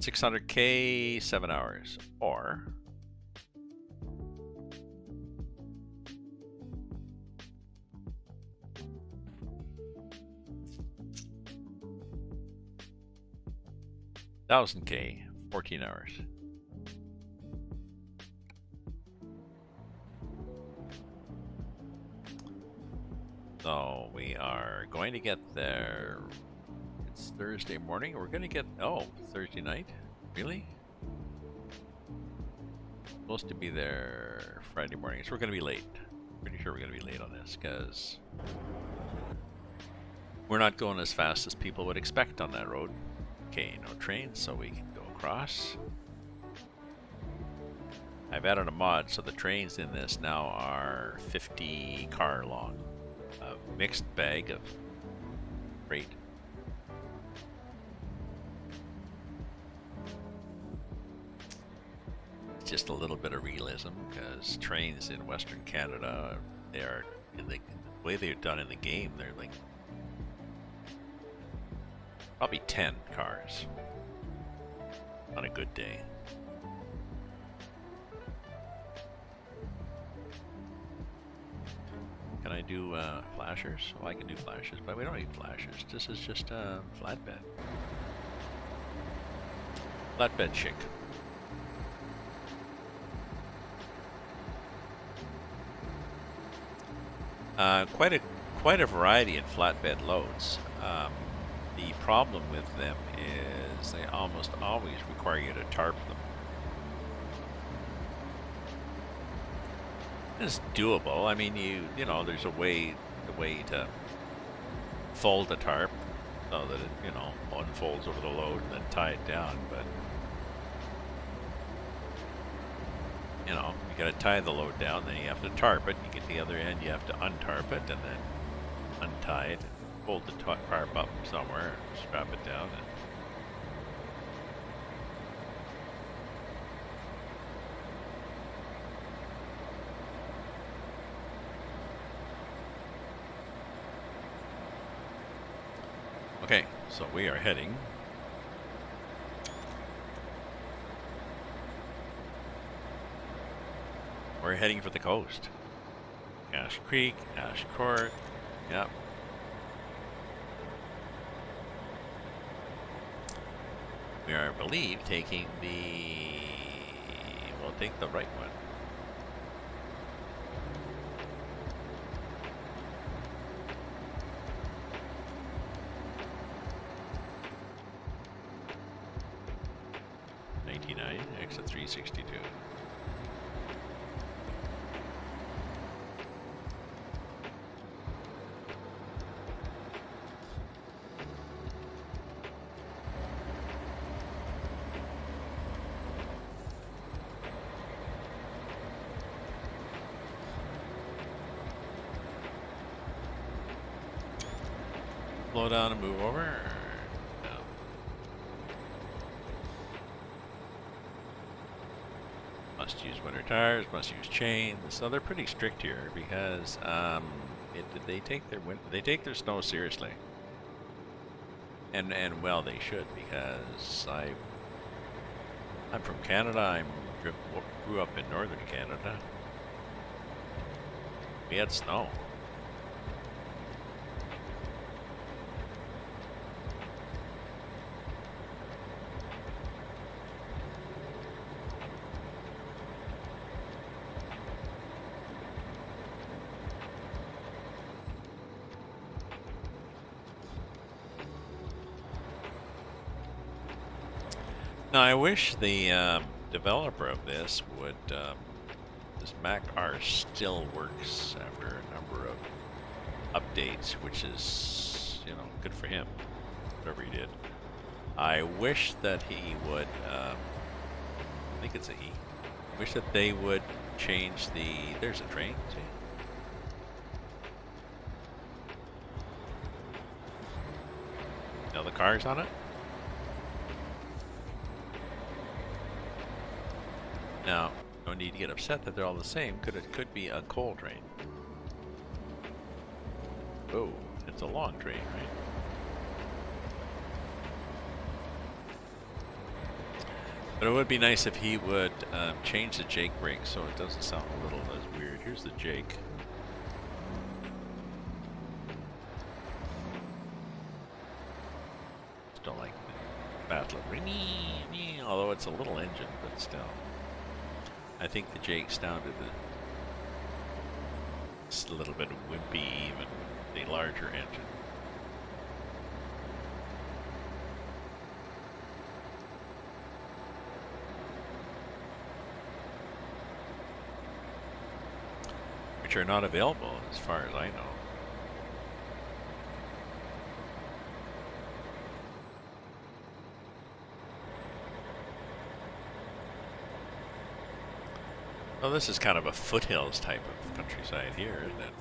600K, 7 hours, or $1,000K, 14 hours. So we are going to get there. It's Thursday morning. We're going to get, Thursday night? Really? Supposed to be there Friday morning. So we're going to be late. Pretty sure we're going to be late on this because we're not going as fast as people would expect on that road. Okay, no trains, so we can go across. I've added a mod, so the trains in this now are 50 car long. A mixed bag of freight. Just a little bit of realism, because trains in Western Canada, they are, in the way they're done in the game, they're like probably 10 cars on a good day. Can I do flashers? Well, I can do flashers, but we don't need flashers. This is just a flatbed. Flatbed chic. Quite a variety in flatbed loads. The problem with them is they almost always require you to tarp them. It's doable. I mean, you know, there's a way to fold the tarp so that it, unfolds over the load and then tie it down. But you got to tie the load down, then you have to tarp it. You get to the other end, you have to untarp it, and then untie it, and fold the tarp up somewhere, and strap it down. Okay, so we are heading for the coast. Ash Creek, Ash Court, yep. We are, I believe, taking we'll take the right one. Exit 362. Slow down and move over. Must use winter tires, must use chains. So they're pretty strict here because they take their snow seriously, and well they should, because I'm from Canada. I grew up in northern Canada. We had snow. Now, I wish the developer of this would. This Mack R still works after a number of updates, which is, you know, good for him. Whatever he did. I wish that he would. I think it's a he. Wish that they would change the. There's a train. See? Now the cars on it. Now, no need to get upset that they're all the same. It could be a coal train. Oh, it's a long train, right? But it would be nice if he would change the Jake brake so it doesn't sound a little as weird. Here's the Jake. Still like the battle of although it's a little engine, but still. I think the Jake sounded just a little bit wimpy even with the larger engine. Which are not available as far as I know. Well, this is kind of a foothills type of countryside here, isn't it?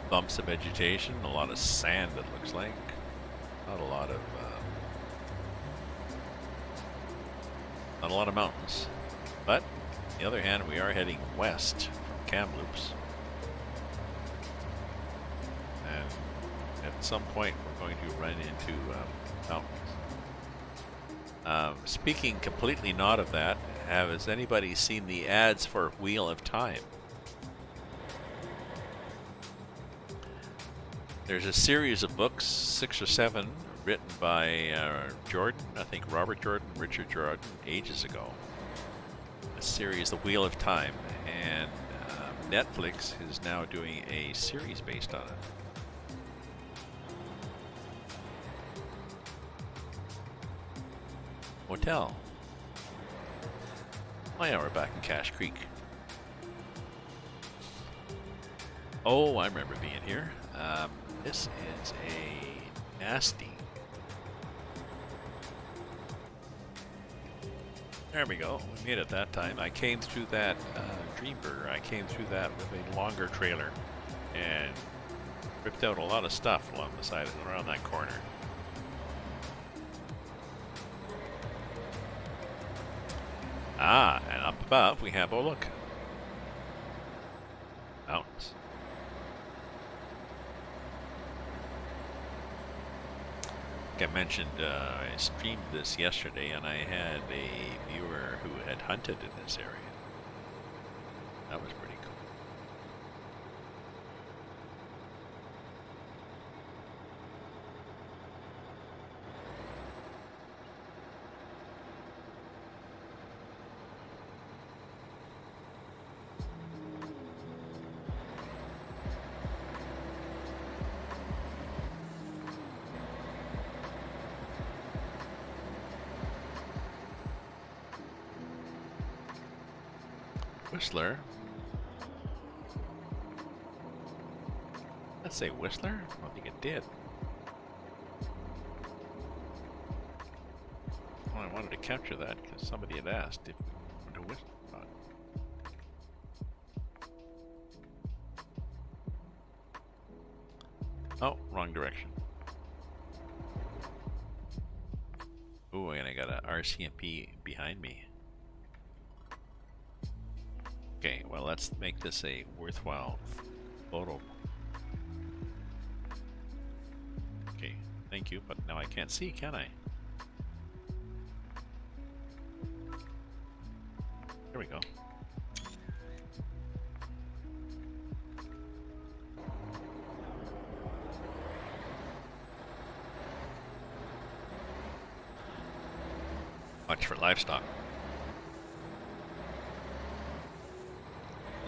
Bumps of vegetation, a lot of sand it looks like. Not a lot of mountains. But, on the other hand, we are heading west from Kamloops. And at some point we're going to run into mountains. Speaking completely not of that, has anybody seen the ads for Wheel of Time? There's a series of books, 6 or 7, written by Jordan, I think Robert Jordan, Richard Jordan, ages ago. A series, The Wheel of Time, and Netflix is now doing a series based on it. Motel. Oh yeah, we're back in Cache Creek. Oh, I remember being here. This is a nasty. There we go. We made it that time. I came through that Dreamburger. I came through that with a longer trailer and ripped out a lot of stuff along the side around that corner. Ah, and up above we have, oh look, mountains. Like I mentioned, I streamed this yesterday and I had a viewer who had hunted in this area. That was pretty cool. Whistler. Let's say Whistler? I don't think it did. Well, I wanted to capture that because somebody had asked if we went to Whistler. Oh, wrong direction. Ooh, and I got a RCMP behind me. Okay, well, let's make this a worthwhile photo. Okay, thank you, but now I can't see, can I? There we go. Watch for livestock.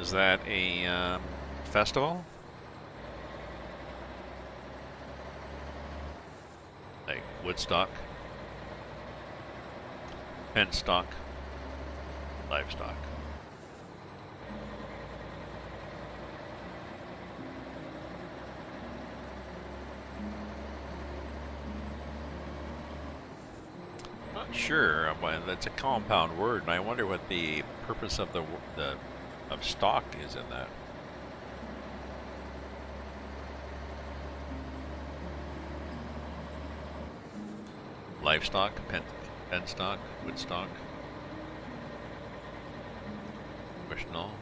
Is that a festival? Like Woodstock? Penstock. Livestock. Not sure, but that's a compound word, and I wonder what the purpose of the of stock is in that. Livestock, penstock, woodstock. Bushnell.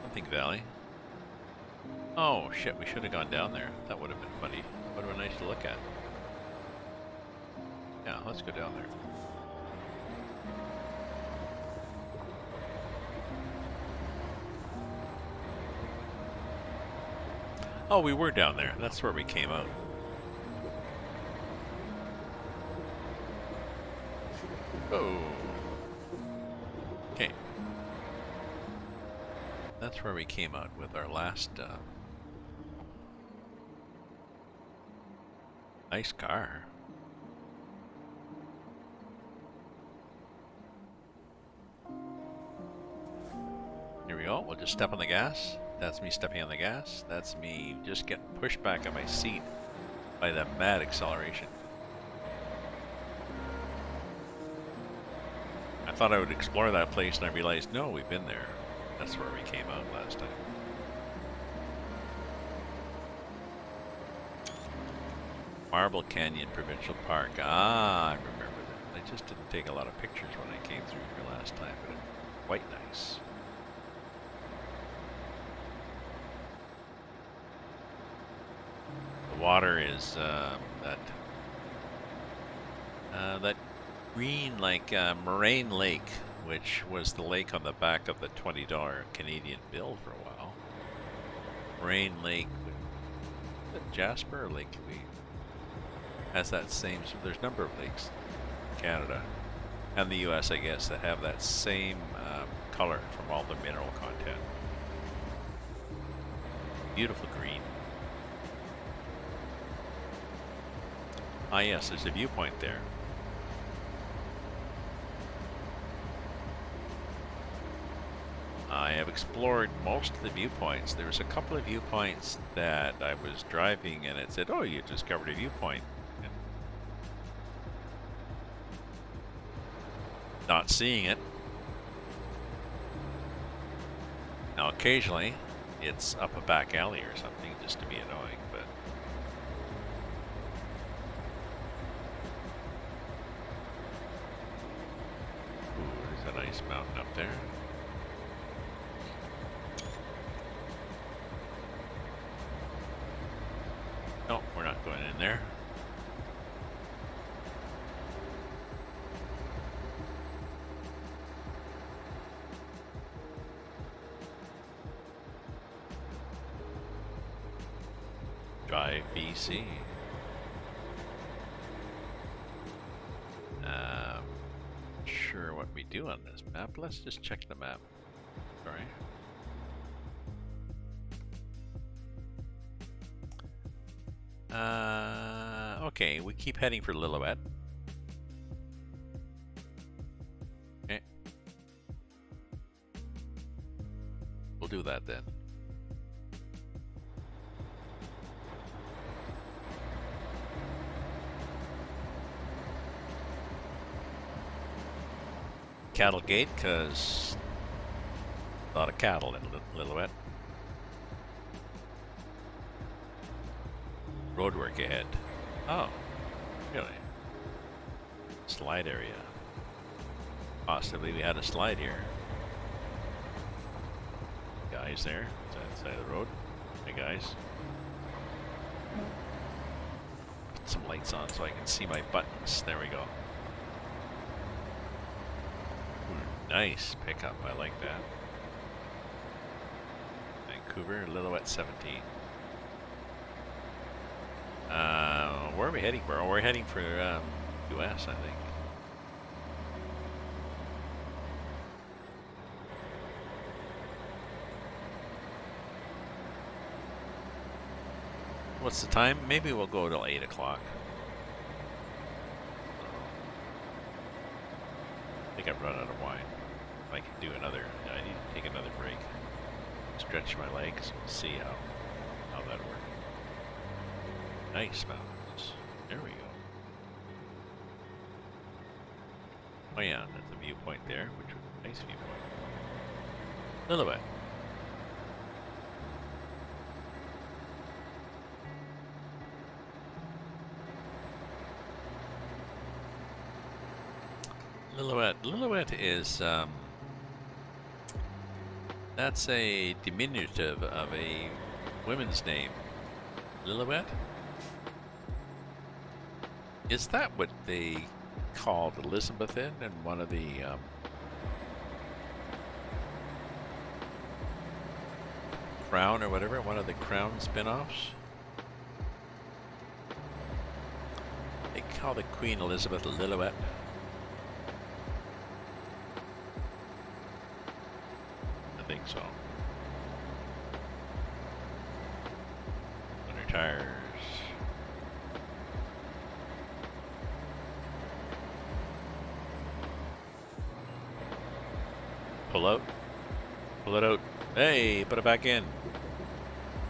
Something Valley. Oh shit, we should have gone down there. That would have been funny. Would have been nice to look at. Yeah, let's go down there. Oh, we were down there. That's where we came out. Oh. Okay. That's where we came out with our last nice car. Here we go. We'll just step on the gas. That's me stepping on the gas. That's me just getting pushed back on my seat by the mad acceleration. I thought I would explore that place and I realized, no, we've been there. That's where we came out last time. Marble Canyon Provincial Park. Ah, I remember that. I just didn't take a lot of pictures when I came through here last time, but it's quite nice. The water is that green, like Moraine Lake, which was the lake on the back of the $20 Canadian bill for a while. Moraine Lake, is it Jasper or Lake Louise? Has that same, so there's a number of lakes in Canada and the US, I guess, that have that same color from all the mineral content. Beautiful green. Ah yes, there's a viewpoint there. I have explored most of the viewpoints. There was a couple of viewpoints that I was driving and it said, oh, you discovered a viewpoint. And not seeing it. Now occasionally it's up a back alley or something just to be annoying, but ooh, there's a nice mountain up there. No, we're not going in there. Drive BC. Sure what we do on this map. Let's just check the map. Sorry. Okay, we keep heading for Lillooet. Okay. We'll do that then. Cattle Gate, because a lot of cattle in Lillooet. Roadwork ahead. Oh, really? Slide area. Possibly we had a slide here. Guys there, is that side of the road? Hey guys. Put some lights on so I can see my buttons. There we go. Ooh, nice pickup, I like that. Vancouver, Lillooet 17. Where are we heading for? Oh, we're heading for US, I think. What's the time? Maybe we'll go till 8 o'clock. I think I've run out of wine. I can do another. I need to take another break. Stretch my legs. We'll see how that works. Nice mountains. There we go. Oh yeah, that's a viewpoint there, which was a nice viewpoint. Lillooet. Lillooet is, that's a diminutive of a woman's name. Lillooet? Is that what they called Elizabeth in one of the, Crown or whatever, one of the Crown spin-offs? They call the Queen Elizabeth Lillooet. I think so. Winter tires. Pull out. Pull it out. Hey, put it back in.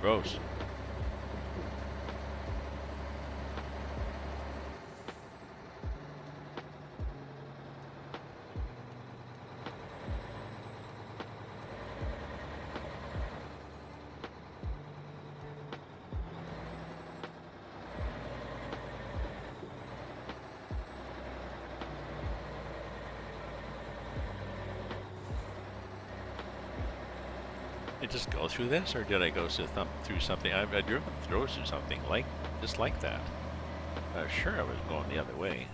Gross. I just go through this, or did I go through something? I've driven through something just like that. Sure, I was going the other way.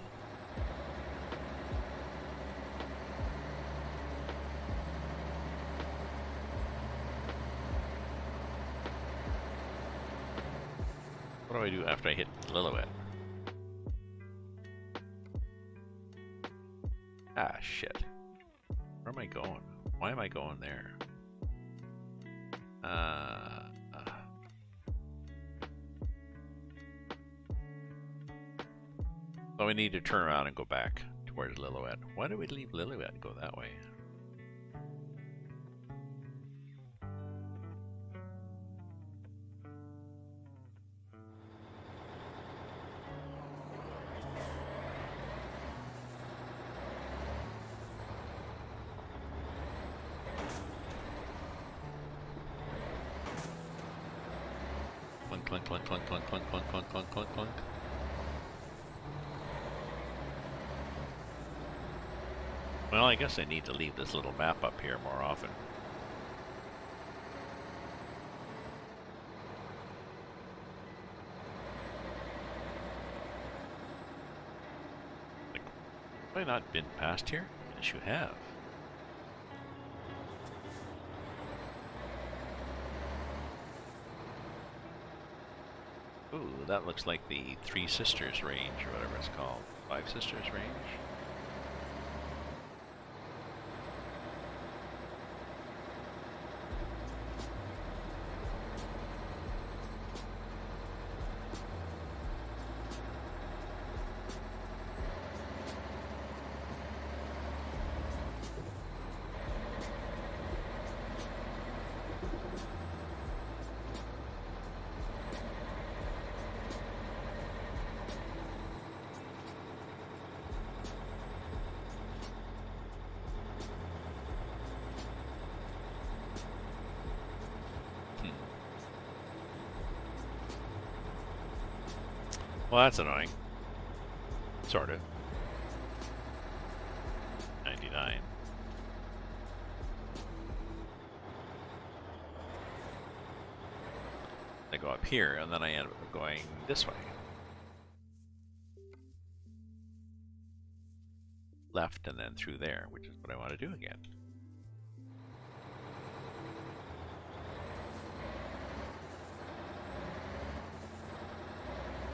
What do I do after I hit Lillooet? Ah, shit. Where am I going? Why am I going there? So we need to turn around and go back towards Lillooet. Why do we leave Lillooet and go that way? Clunk, clunk, clunk, clunk, clunk, clunk, clunk, clunk, clunk, clunk. Well, I guess I need to leave this little map up here more often. Like, have I not been past here? Yes, you have. Ooh, that looks like the Three Sisters range, or whatever it's called. Five Sisters range? Well, that's annoying. Sort of. 99. I go up here, and then I end up going this way. Left and then through there, which is what I want to do again.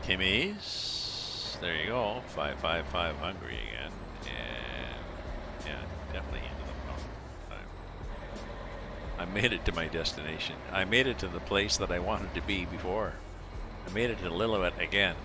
Timmy's. There you go. 555 hungry again. And yeah, definitely into the mountain. I made it to my destination. I made it to the place that I wanted to be before. I made it to Lillooet again.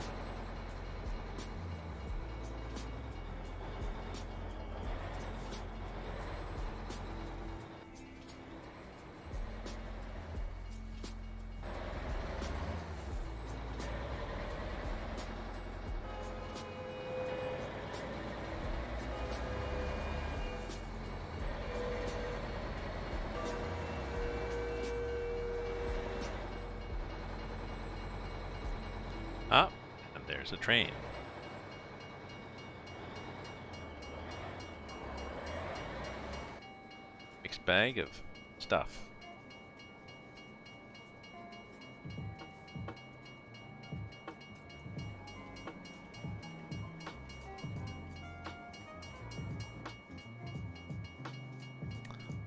Ah, and there's a train. Mixed bag of stuff.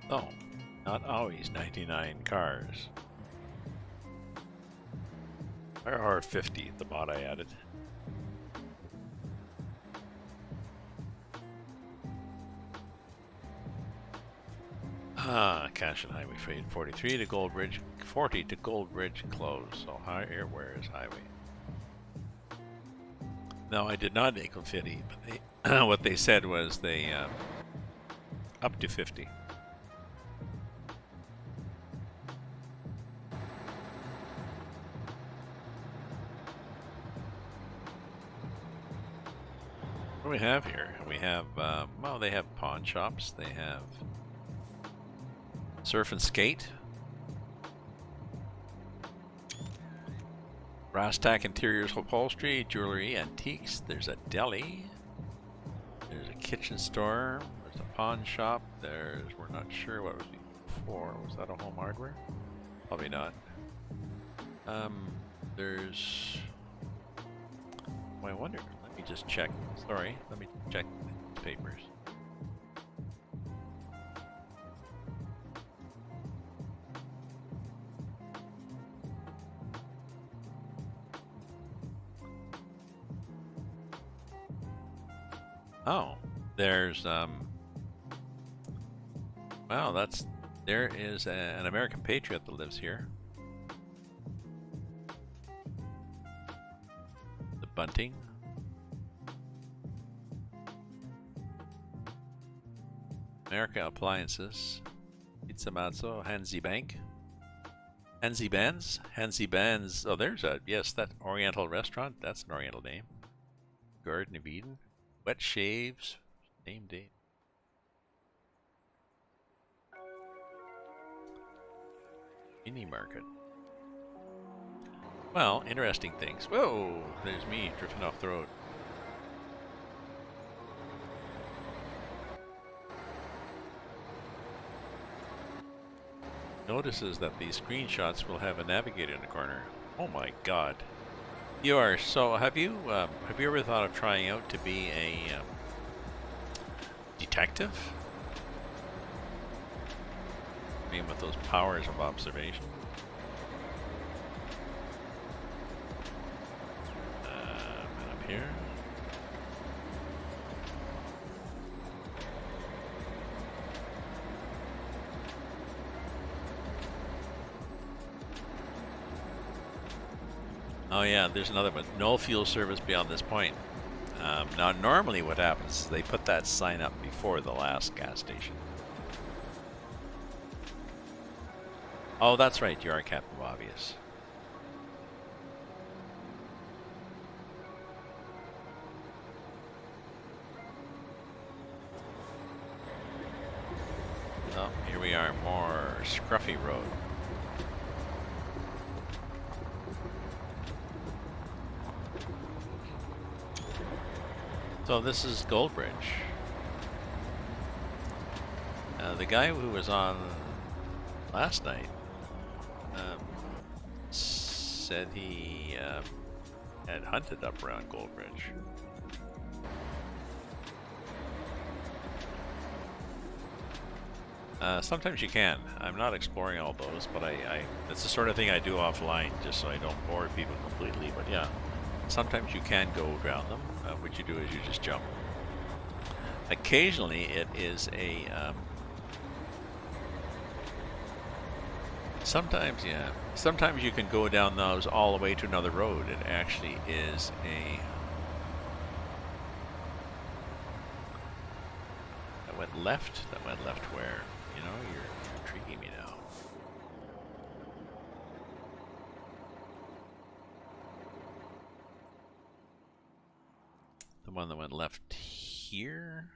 Oh, not always 99 cars. There are 50, the mod I added. Ah, Cash and Highway Fade 43 to Goldbridge, 40 to Goldbridge close. So higher, where is highway? No, I did not make them 50, but they what they said was they up to 50. What do we have here? We have, well, they have pawn shops. They have surf and skate. Brass tack interiors, upholstery, jewelry, antiques. There's a deli. There's a kitchen store. There's a pawn shop. We're not sure what was before. Was that a home hardware? Probably not. There's, well, I wonder. Let me just check. Sorry, let me check the papers. Oh, there's wow, there is an American patriot that lives here. The Bunting. America Appliances, Pizza Mazzo, Hansi Bank, Hansi Benz, Hansi Benz. Oh, there's a, yes, that Oriental restaurant. That's an Oriental name. Garden of Eden, Wet Shaves, same date. Mini Market. Well, interesting things. Whoa, there's me drifting off the road. Notices that these screenshots will have a navigator in the corner. Oh my god. You are so, have you ever thought of trying out to be a detective? I mean, with those powers of observation. And up here. Oh yeah, there's another one. No fuel service beyond this point. Now normally what happens is they put that sign up before the last gas station. Oh, that's right, you are Captain Obvious. Oh, here we are, more scruffy road. So this is Goldbridge. The guy who was on last night said he had hunted up around Goldbridge. Sometimes you can. I'm not exploring all those, but it's the sort of thing I do offline just so I don't bore people completely. But yeah, sometimes you can go around them. What you do is you just jump. Occasionally it is a Sometimes, yeah. Sometimes you can go down those all the way to another road. It actually is a... That went left? That went left where? You know, you're intriguing me now. The one that went left here?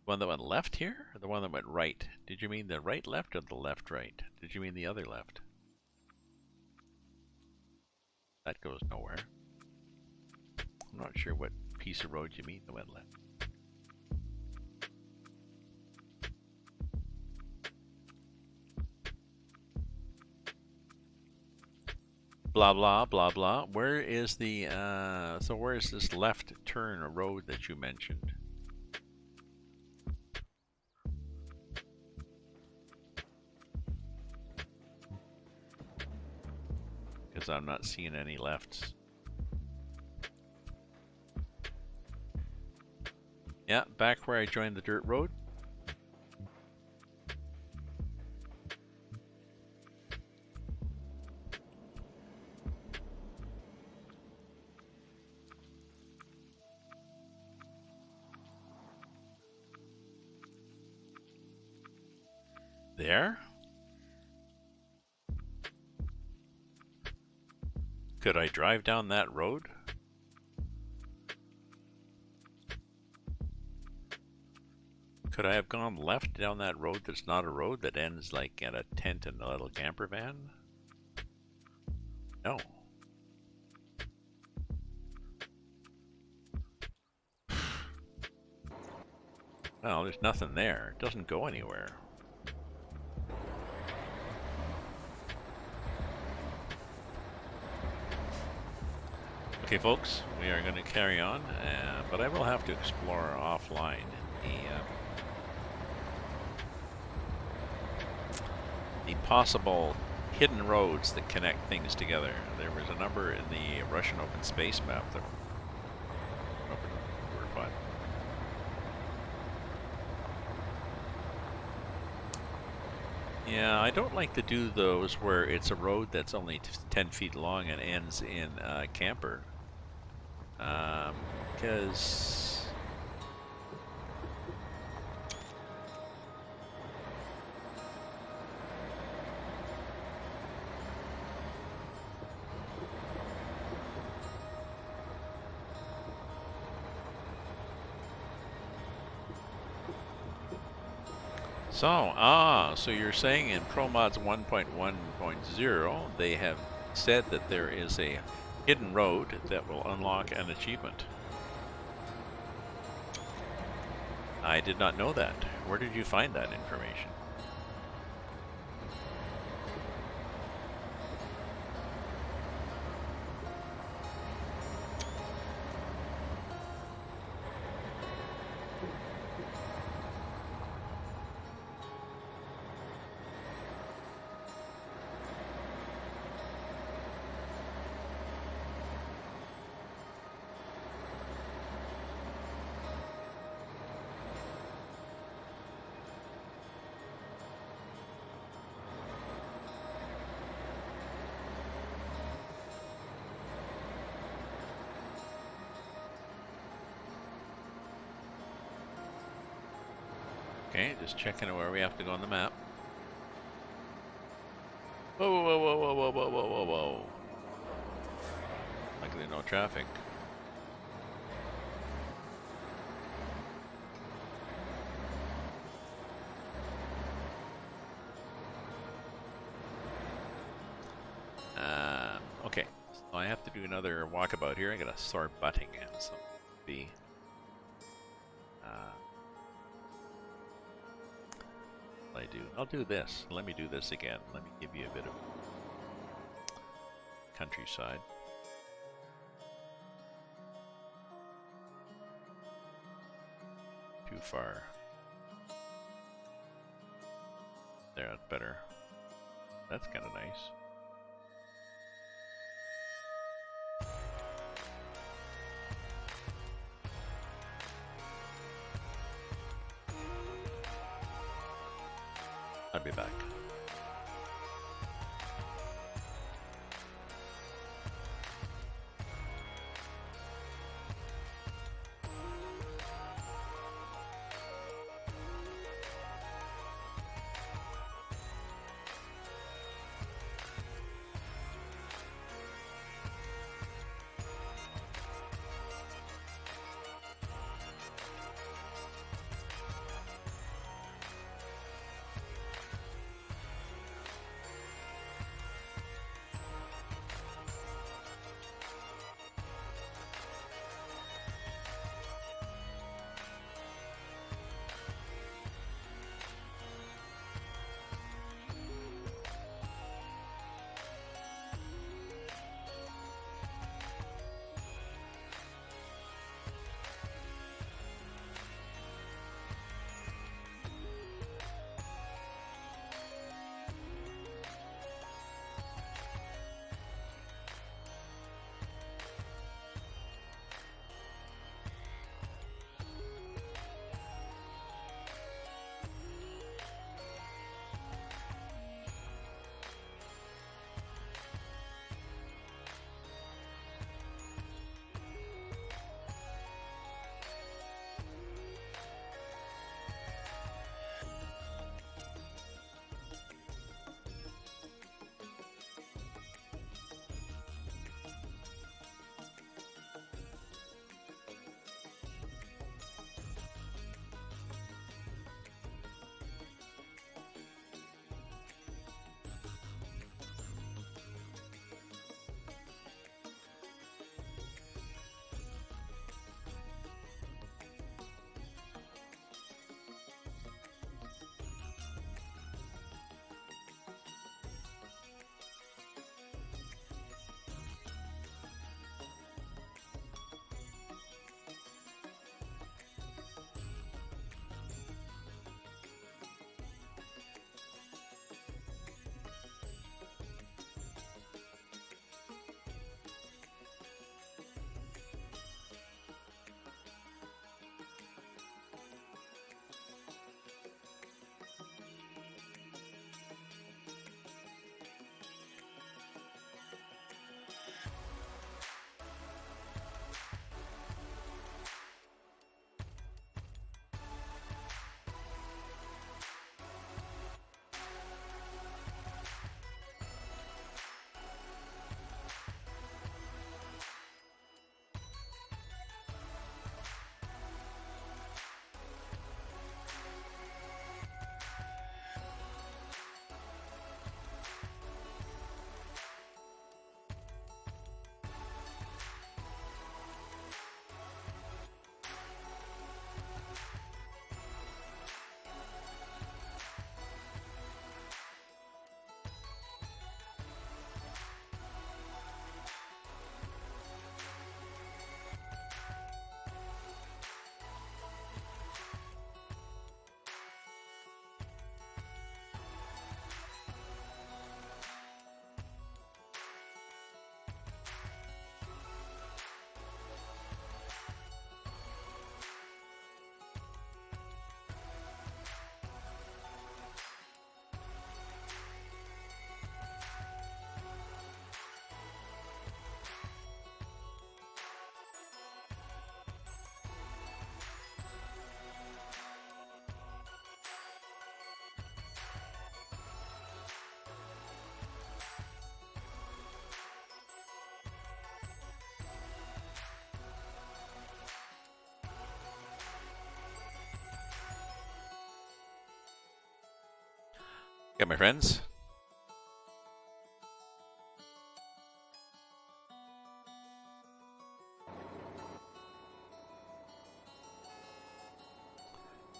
The one that went left here? Or the one that went right? Did you mean the right left or the left right? Did you mean the other left? That goes nowhere. I'm not sure what piece of road you mean that went left. Blah blah blah blah. Where is the so where is this left turn road that you mentioned? Because I'm not seeing any lefts. Yeah, back where I joined the dirt road. There? Could I drive down that road? Could I have gone left down that road that's not a road that ends like at a tent and a little camper van? No. Well, there's nothing there. It doesn't go anywhere. Okay, folks, we are going to carry on, but I will have to explore offline the possible hidden roads that connect things together. There was a number in the Russian open space map that were fun. Yeah, I don't like to do those where it's a road that's only 10 feet long and ends in a camper. Because so you're saying in Promods 1.1.0 they have said that there is a hidden road that will unlock an achievement. I did not know that. Where did you find that information? Okay, just checking where we have to go on the map. Whoa, whoa, whoa, whoa, whoa, whoa, whoa, whoa, whoa. Luckily no traffic. Okay, so I have to do another walkabout here. I got a sore butt again, so be I'll do this. Let me do this again. Let me give you a bit of countryside. Too far. There, that's better. That's kind of nice. I'll be back. Yeah, my friends.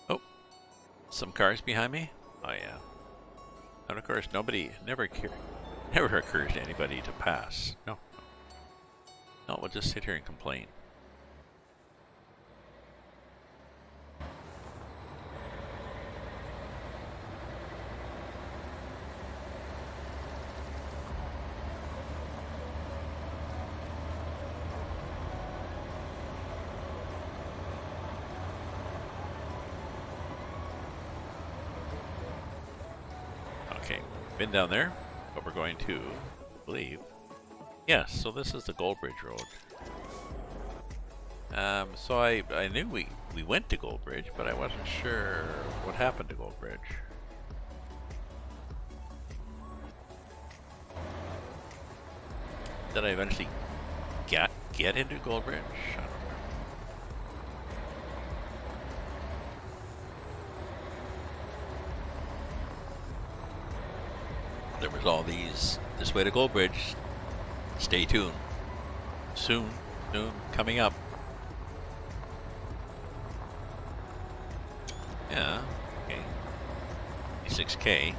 Oh, some cars behind me. Oh yeah. And of course, never occurs to anybody to pass. No. No, we'll just sit here and complain. been down there, but we're going to, I believe. Yes, so this is the Goldbridge Road. So I knew we went to Goldbridge, but I wasn't sure what happened to Goldbridge. Did I eventually get into Goldbridge? I don't remember. There was all these, this way to Goldbridge. Stay tuned. Soon coming up. Yeah, okay. 6K.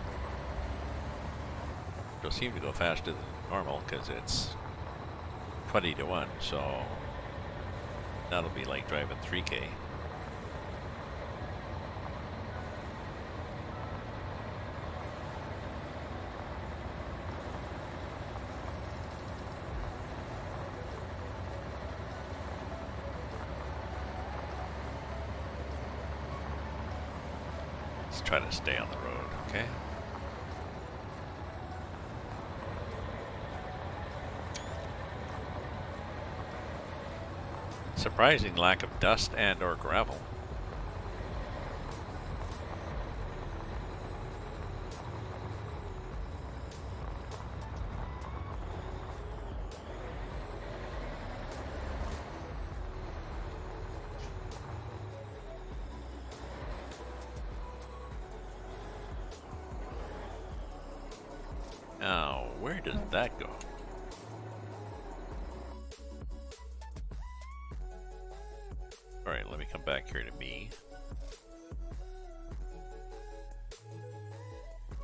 It'll seem to go faster than normal because it's 20 to 1, so that'll be like driving 3K. Let's try to stay on the road, okay? Surprising lack of dust and or gravel. Now, where does that go? Alright, let me come back here to me.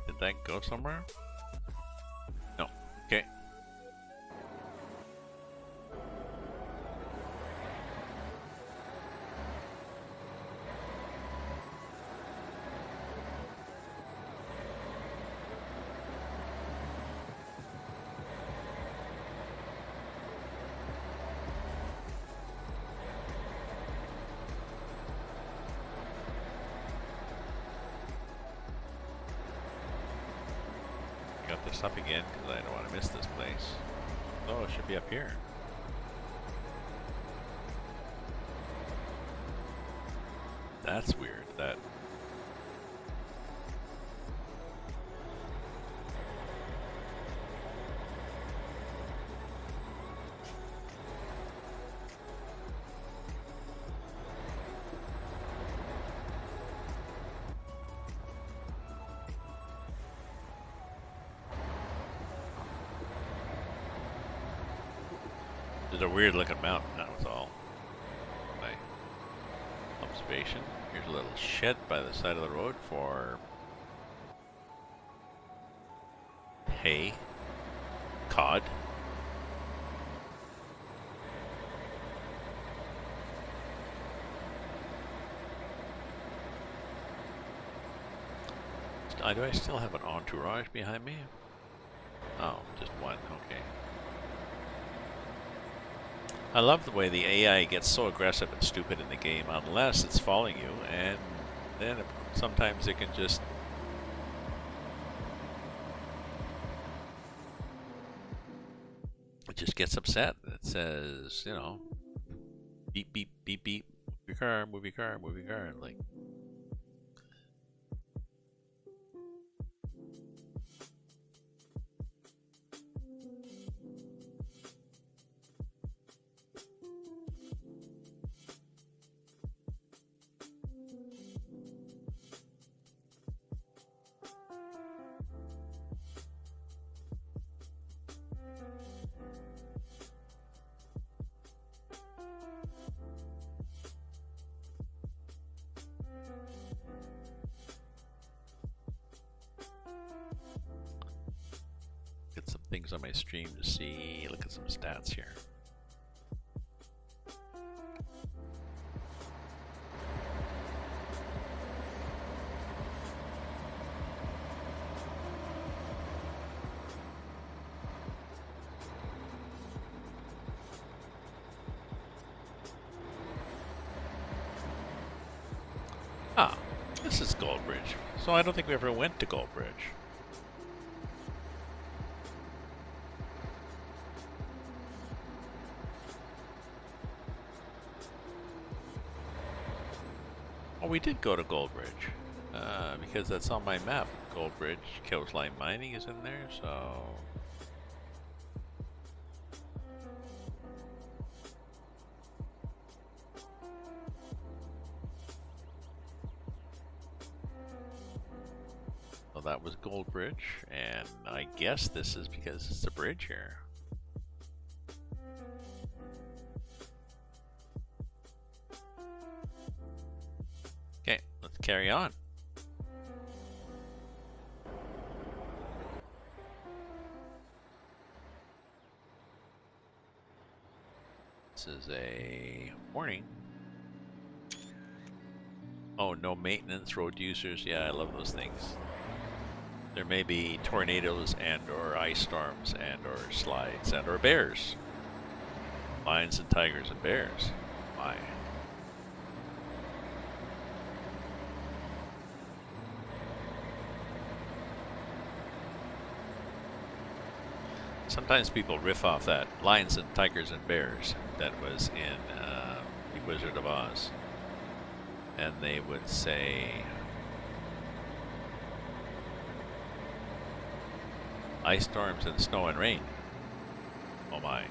Did that go somewhere? No. Okay. This up again because I don't want to miss this place. Oh, it should be up here. That's weird. That is a weird looking mountain, that was all. My observation. Here's a little shed by the side of the road for hay, cod. Do I still have an entourage behind me? Oh, just one, okay. I love the way the AI gets so aggressive and stupid in the game unless it's following you, and then sometimes it can just gets upset. It says, you know, beep beep beep beep, move your car, move your car, move your car, like. Get some things on my stream to see. Look at some stats here. Ah, this is Goldbridge. So I don't think we ever went to Goldbridge. Oh, we did go to Goldbridge. Because that's on my map. Goldbridge Coastline Mining is in there, so... So that was Goldbridge, and I guess this is because it's a bridge here. Okay, let's carry on. This is a warning. Oh, no maintenance, road users. Yeah, I love those things. There may be tornadoes and or ice storms and or slides and or bears. Lions and tigers and bears. My. Sometimes people riff off that lions and tigers and bears that was in The Wizard of Oz. And they would say, ice storms and snow and rain. Oh my.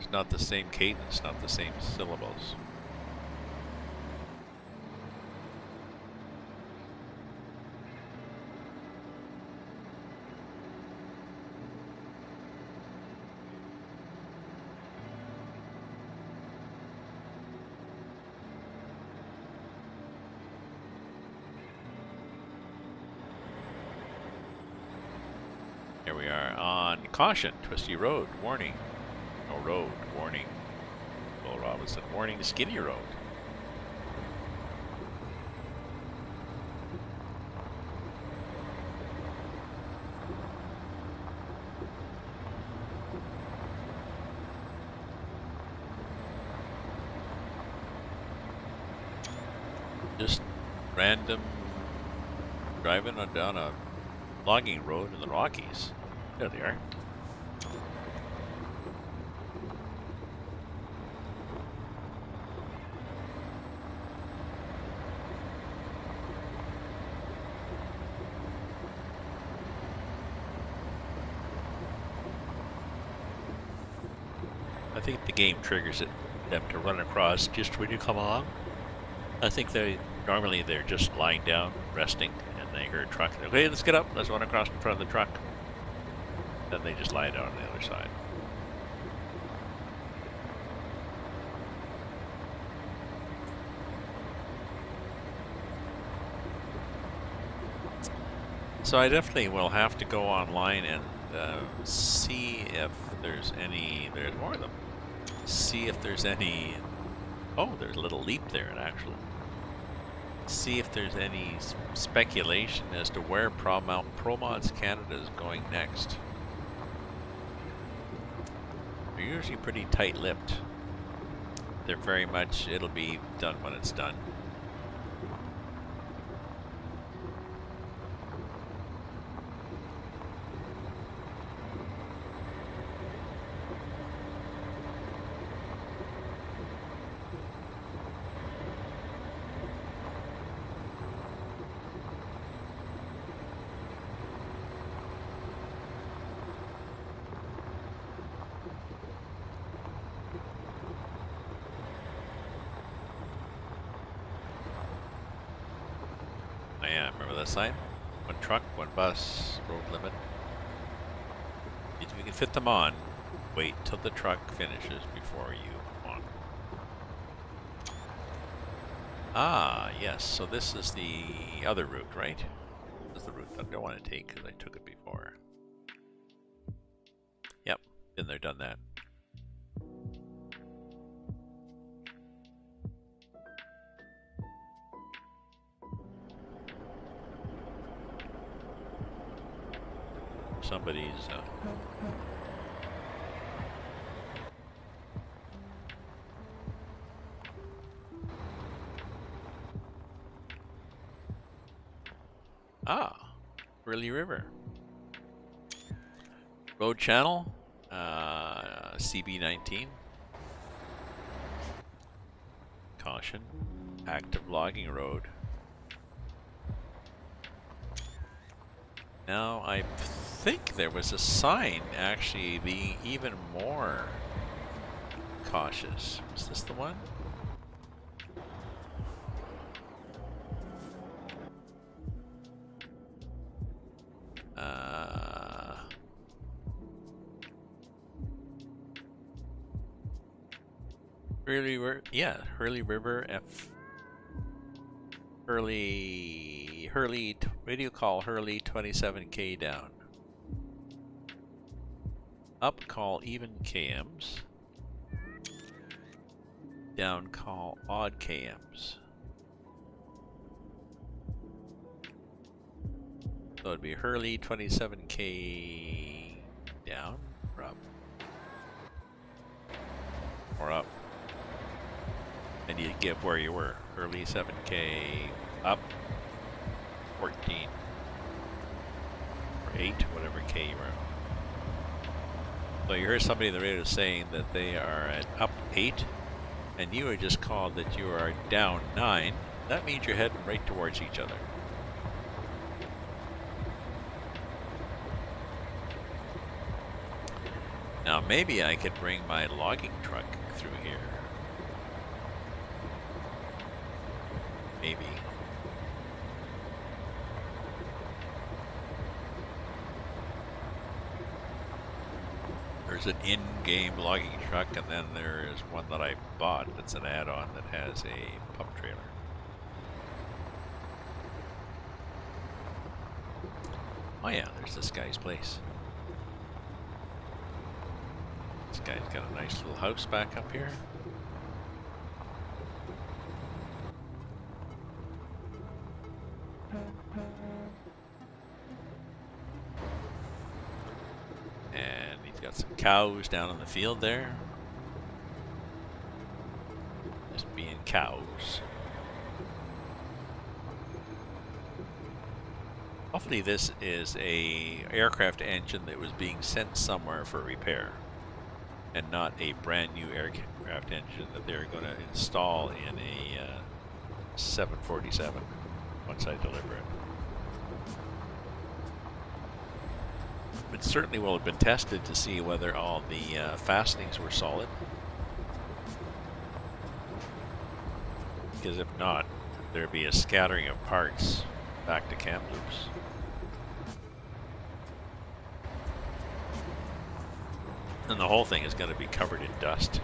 It's not the same cadence, not the same syllables. Here we are on caution, Twisty Road, warning. No road, warning. Will Robinson, warning, Skinny Road. Just random driving on down a logging road in the Rockies. There they are. I think the game triggers them to run across just when you come along. I think normally they're just lying down, resting, and they hear a truck. Okay, let's get up. Let's run across in front of the truck. Then they just lie down on the other side. So I definitely will have to go online and see if there's any. There's more of them. See if there's any. Oh, there's a little leap there, actually. See if there's any speculation as to where Promods Canada is going next. They're usually pretty tight-lipped. They're very much, it'll be done when it's done. Remember that sign? One truck, one bus, road limit. If you can fit them on, wait till the truck finishes before you come on. Ah, yes, so this is the other route, right? This is the route that I don't want to take because I took it before. Yep, been there, done that. Somebody's Riley River road channel, CB19. Caution. Active logging road. Now, I think there was a sign actually being even more cautious. Was this the one? Hurley River radio call Hurley 27K down. Up call even KMs. Down call odd KMs. So it'd be Hurley 27K down or up? Or up. And you give where you were. Hurley 7K up 14 or 8, whatever K you were. So you heard somebody in the radio saying that they are at up 8 and you were just called that you are down 9. That means you're heading right towards each other. Now maybe I could bring my logging truck through here. Maybe. There's an in-game logging truck, and then there is one that I bought that's an add-on that has a pump trailer. Oh yeah, there's this guy's place. This guy's got a nice little house back up here. And he's got some cows down in the field there. Just being cows. Hopefully this is a aircraft engine that was being sent somewhere for repair, and not a brand new aircraft engine that they're going to install in a 747 once I deliver it. It certainly will have been tested to see whether all the fastenings were solid. Because if not, there'd be a scattering of parts back to Kamloops. And the whole thing is going to be covered in dust.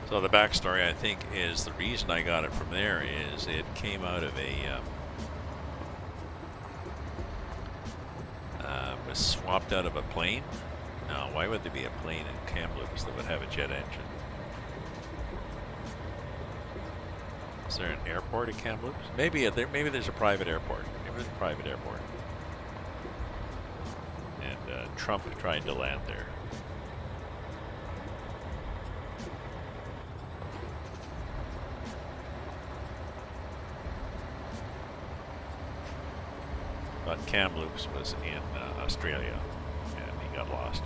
So the backstory, I think, is the reason I got it from there is it came out of a was swapped out of a plane. Now, why would there be a plane in Kamloops that would have a jet engine? Is there an airport at Kamloops? Maybe maybe there's a private airport. Maybe there's a private airport. And Trump tried to land there. But Kamloops was in Australia, and he got lost.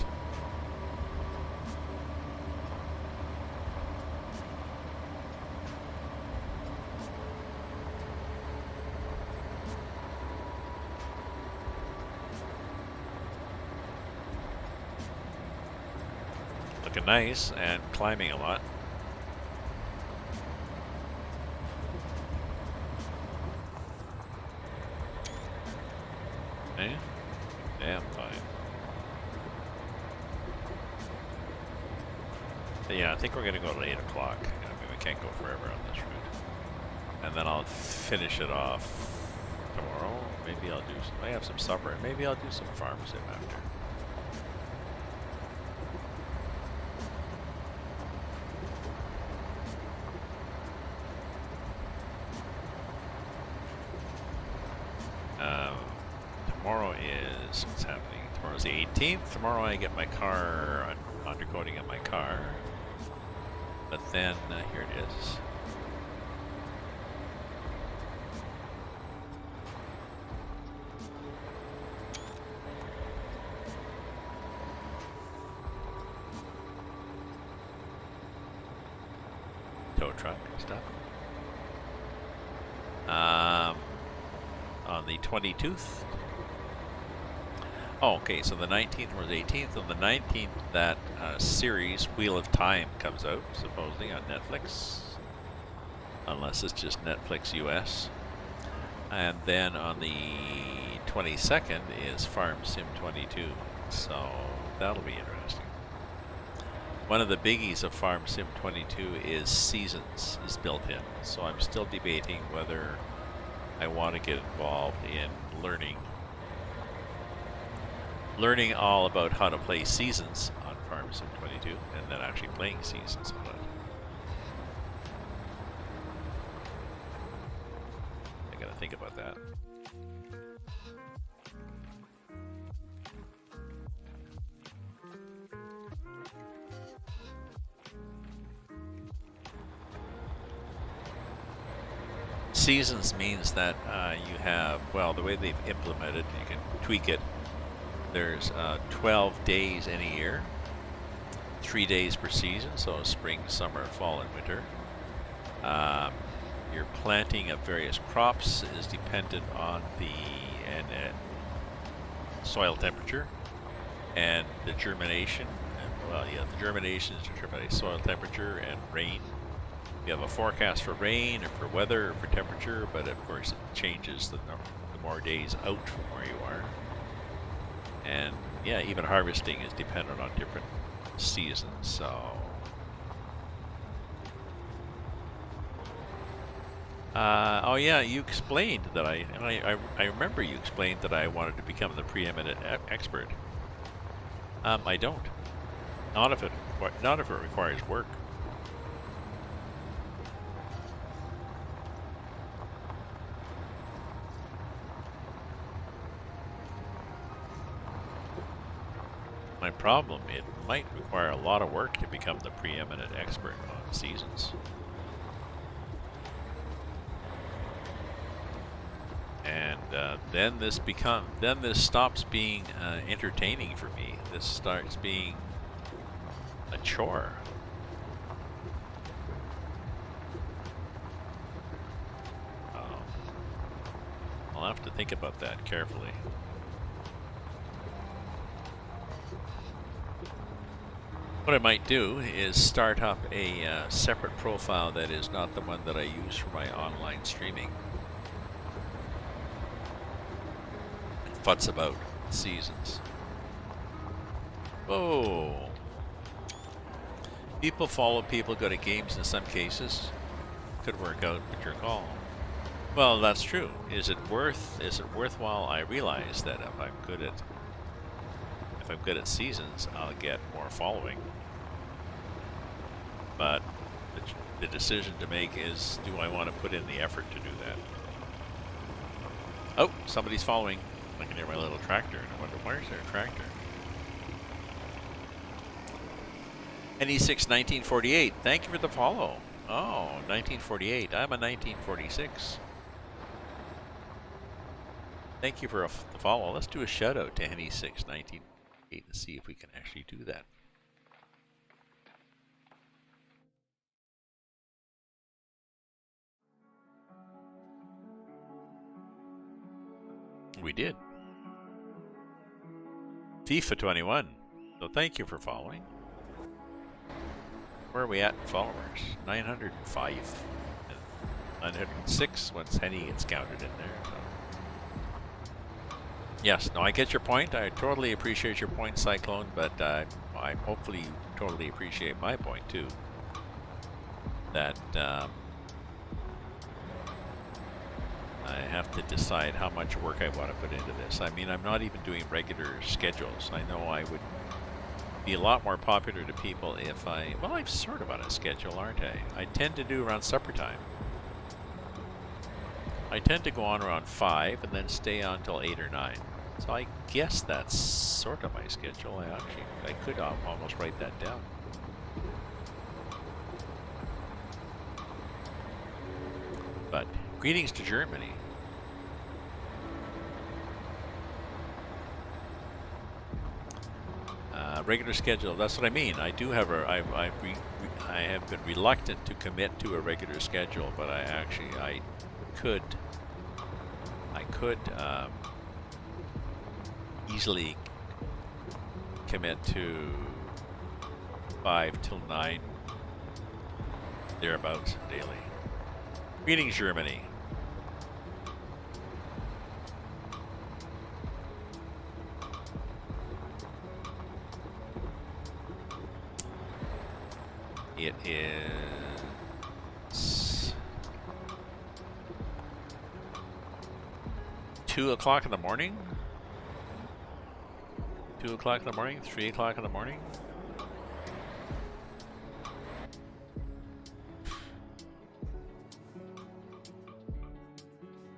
Looking nice and climbing a lot. Okay. Damn fine. So yeah, I think we're gonna go at 8 o'clock. I mean, we can't go forever on this route. And then I'll finish it off tomorrow. Maybe I'll do I have some supper, and maybe I'll do some farm sim after. Tomorrow is, what's happening? Tomorrow's the 18th. Tomorrow I get my car, undercoating on my car. But then, here it is. truck and stuff. On the 22th. Oh, okay, so the 19th or the 18th. On the 19th, that series, Wheel of Time, comes out, supposedly, on Netflix. Unless it's just Netflix US. And then on the 22nd is Farm Sim 22. So that'll be interesting. One of the biggies of Farm Sim 22 is seasons is built in. So I'm still debating whether I want to get involved in learning all about how to play seasons on Farm Sim 22 and then actually playing seasons on it. I gotta think about that. Seasons means that you have, well, the way they've implemented, you can tweak it. There's 12 days in a year, 3 days per season, so spring, summer, fall, and winter. Your planting of various crops is dependent on the soil temperature and the germination. Well, yeah, the germination is determined by soil temperature and rain. You have a forecast for rain or for weather or for temperature, but of course it changes the more days out from where you are. And yeah, even harvesting is dependent on different seasons, so. Oh yeah, you explained that I remember you explained that I wanted to become the preeminent expert. I don't. Not if it requires work. My problem, it might require a lot of work to become the preeminent expert on seasons. And then this stops being entertaining for me. This starts being a chore. I'll have to think about that carefully. What I might do is start up a separate profile that is not the one that I use for my online streaming. Futz about seasons. Whoa. People follow people, go to games in some cases. Could work out, but your call. Well, that's true. Is it worthwhile? I realize that if I'm good at seasons, I'll get more following. But the decision to make is, do I want to put in the effort to do that? Oh, somebody's following. I can hear my little tractor, and I wonder, why is there a tractor? NE6 1948, thank you for the follow. Oh, 1948. I'm a 1946. Thank you for the follow. Let's do a shout out to NE6 1948 and see if we can actually do that. We did. FIFA 21. So thank you for following. Where are we at in followers? 905. 906 once Henny gets counted in there. So. Yes, no, I get your point. I totally appreciate your point, Cyclone, but I hopefully you totally appreciate my point too. That I have to decide how much work I want to put into this. I mean, I'm not even doing regular schedules. I know I would be a lot more popular to people if well, I'm sort of on a schedule, aren't I? I tend to do around supper time. I tend to go on around 5 and then stay on till 8 or 9. So I guess that's sort of my schedule. I could almost write that down. But greetings to Germany. Regular schedule. That's what I mean. I do have I have been reluctant to commit to a regular schedule, but I could easily commit to 5 till 9 thereabouts daily. Greetings, Germany. It is 2 o'clock in the morning. 2 o'clock in the morning, 3 o'clock in the morning.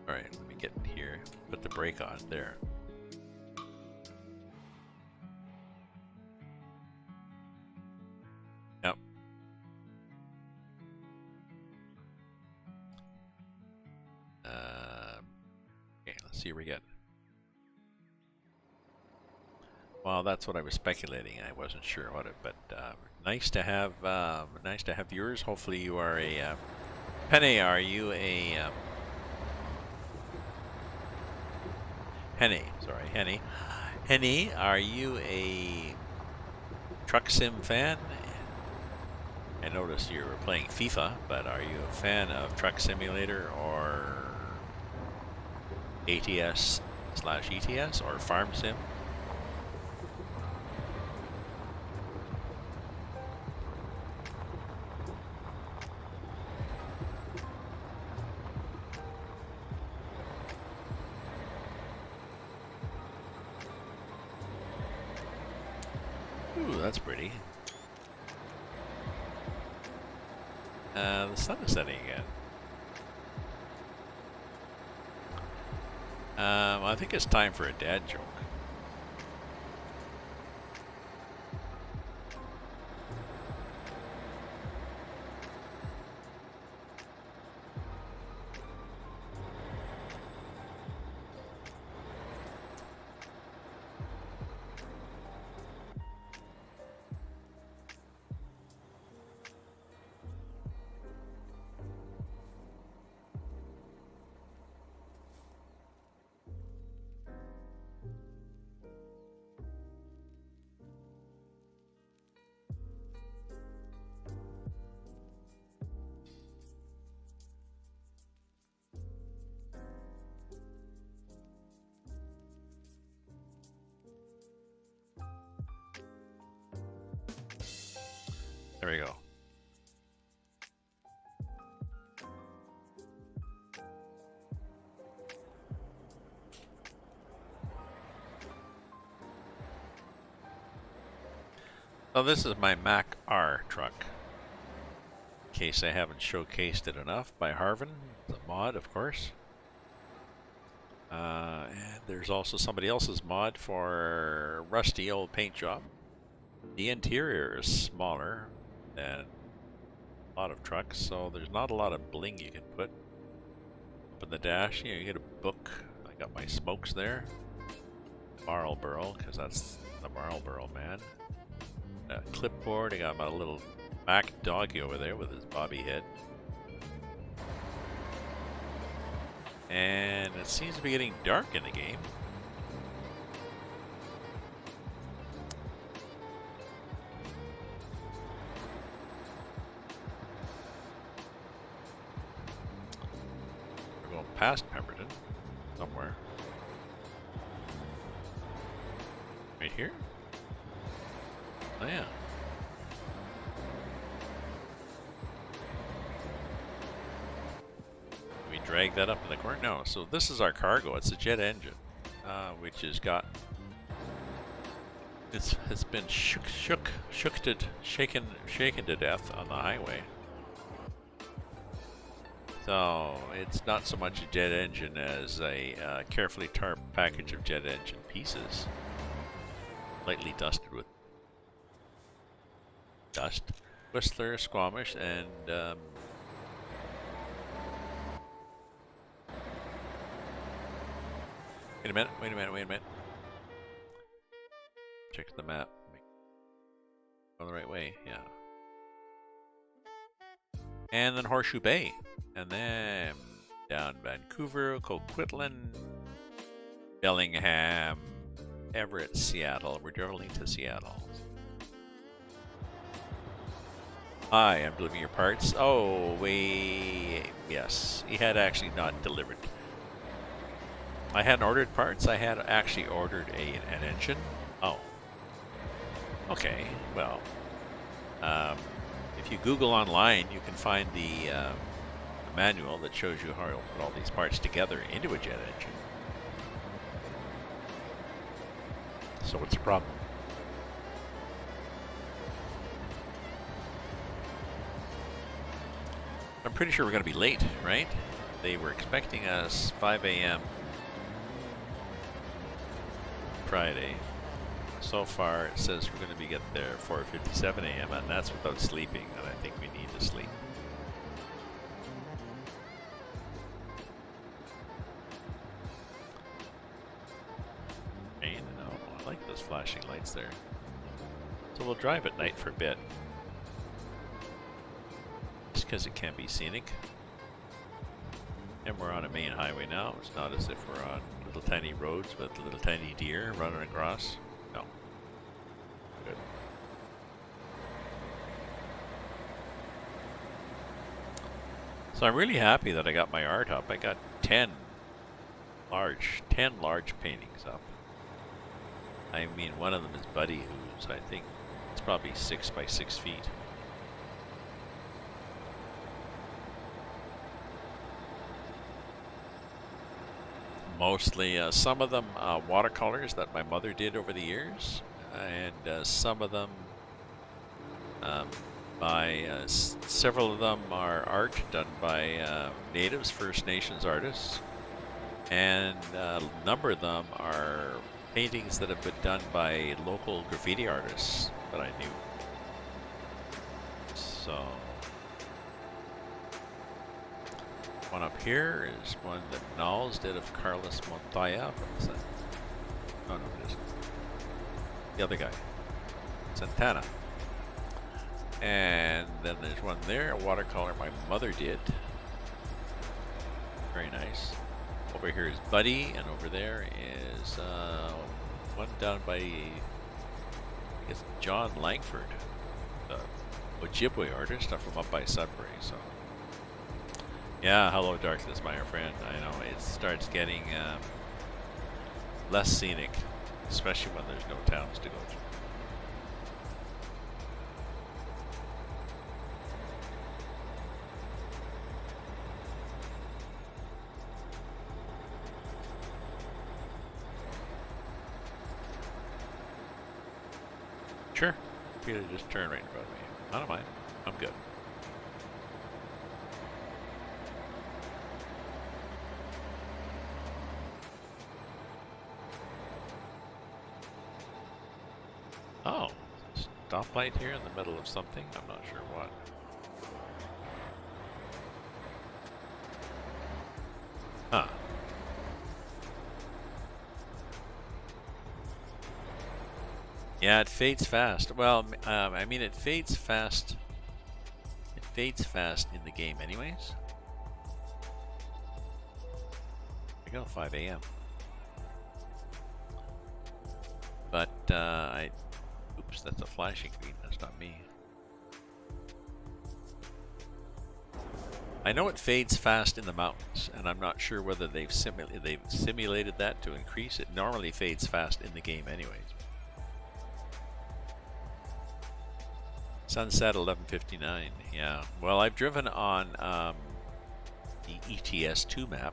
Alright, let me get here. Put the brake on there. Yep. Okay, let's see what we get. Well, that's what I was speculating. I wasn't sure what it, but nice to have viewers. Hopefully, you are a Penny. Are you a Henny? Sorry, Henny. Henny, are you a truck sim fan? I noticed you were playing FIFA, but are you a fan of Truck Simulator or ATS/ETS or Farm Sim? Ooh, that's pretty. The sun is setting again. I think it's time for a dad joke. There we go. So this is my Mack R truck. In case I haven't showcased it enough, by Harvin, the mod, of course. And there's also somebody else's mod for rusty old paint job. The interior is smaller than a lot of trucks, so there's not a lot of bling you can put up in the dash. You know, you get a book. I got my smokes there. Marlboro, because that's the Marlboro man. A clipboard. I got my little Mac doggy over there with his bobby head. And it seems to be getting dark in the game. We're going past Pemberton somewhere. Right here? Oh yeah. We drag that up in the corner? No, so this is our cargo. It's a jet engine, which has got... It's been shaken to death on the highway. So it's not so much a jet engine as a carefully tarped package of jet engine pieces, lightly dusted with dust, Whistler, Squamish, and wait a minute. Check the map. Going the right way, yeah. and then Horseshoe Bay, and then down Vancouver, Coquitlam, Bellingham, Everett, Seattle. We're traveling to Seattle. Hi, I'm delivering your parts. Oh, yes, he had actually not delivered. I hadn't ordered parts. I had actually ordered an engine. Oh. Okay, well, if you Google online, you can find the manual that shows you how to put all these parts together into a jet engine. So what's the problem? I'm pretty sure we're going to be late, right? They were expecting us 5 a.m. Friday. So far, it says we're going to be getting there 4:57 a.m. and that's without sleeping, and I think we need to sleep. And I like those flashing lights there. So we'll drive at night for a bit. Just because it can be scenic. And we're on a main highway now. It's not as if we're on little tiny roads with little tiny deer running across. No. Good. So I'm really happy that I got my art up. I got 10 large paintings up. I mean, one of them is Buddy, who's, I think, it's probably 6 by 6 feet. Mostly, some of them watercolors that my mother did over the years, and some of them by several of them are art done by natives, First Nations artists, and a number of them are paintings that have been done by local graffiti artists that I knew. So one up here is one that Knowles did of Carlos Montoya. What's that? Oh no, it isn't. The other guy, Santana. And then there's one there, a watercolor my mother did. Very nice. Over here is Buddy, and over there is one down by, I guess, John Langford, the Ojibwe artist from up by Sudbury. So, yeah, hello darkness, my friend. I know it starts getting less scenic, especially when there's no towns to go through. Sure. You could just turn right in front of me. I don't mind. I'm good. Oh, stoplight here in the middle of something. I'm not sure what. Huh. Yeah, it fades fast. Well, I mean, it fades fast. It fades fast in the game, anyways. I go 5 a.m. But oops, that's a flashing green. That's not me. I know it fades fast in the mountains, and I'm not sure whether they've simulated that to increase it. Normally fades fast in the game, anyways. Sunset 11:59. Yeah. Well, I've driven on the ETS 2 map,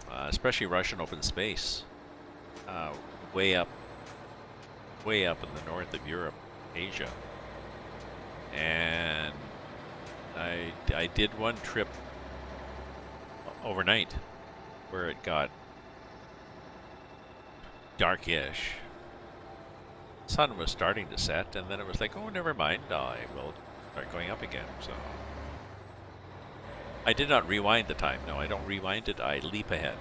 especially Russian open space, way up in the north of Europe, Asia, and I did one trip overnight where it got darkish. Sun was starting to set, and then it was like, oh, never mind, I will start going up again. So I did not rewind the time. No, I don't rewind it. I leap ahead.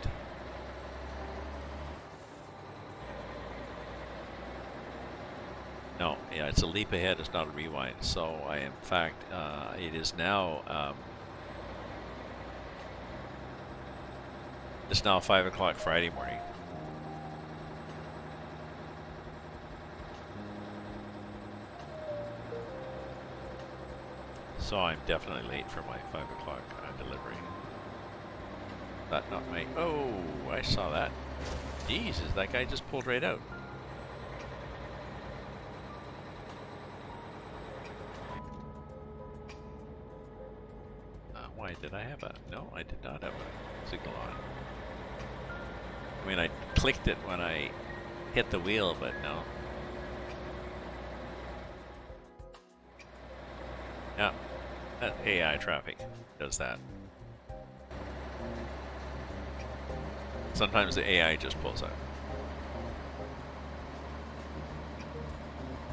No, yeah, it's a leap ahead. It's not a rewind. So I, in fact, it is now. It's now 5 o'clock Friday morning. So I'm definitely late for my 5 o'clock delivery. That not my... Oh, I saw that. Jesus, that guy just pulled right out. Why did I have a... No, I did not have a signal on. I mean, I clicked it when I hit the wheel, but no. Yeah, that AI traffic does that. Sometimes the AI just pulls out.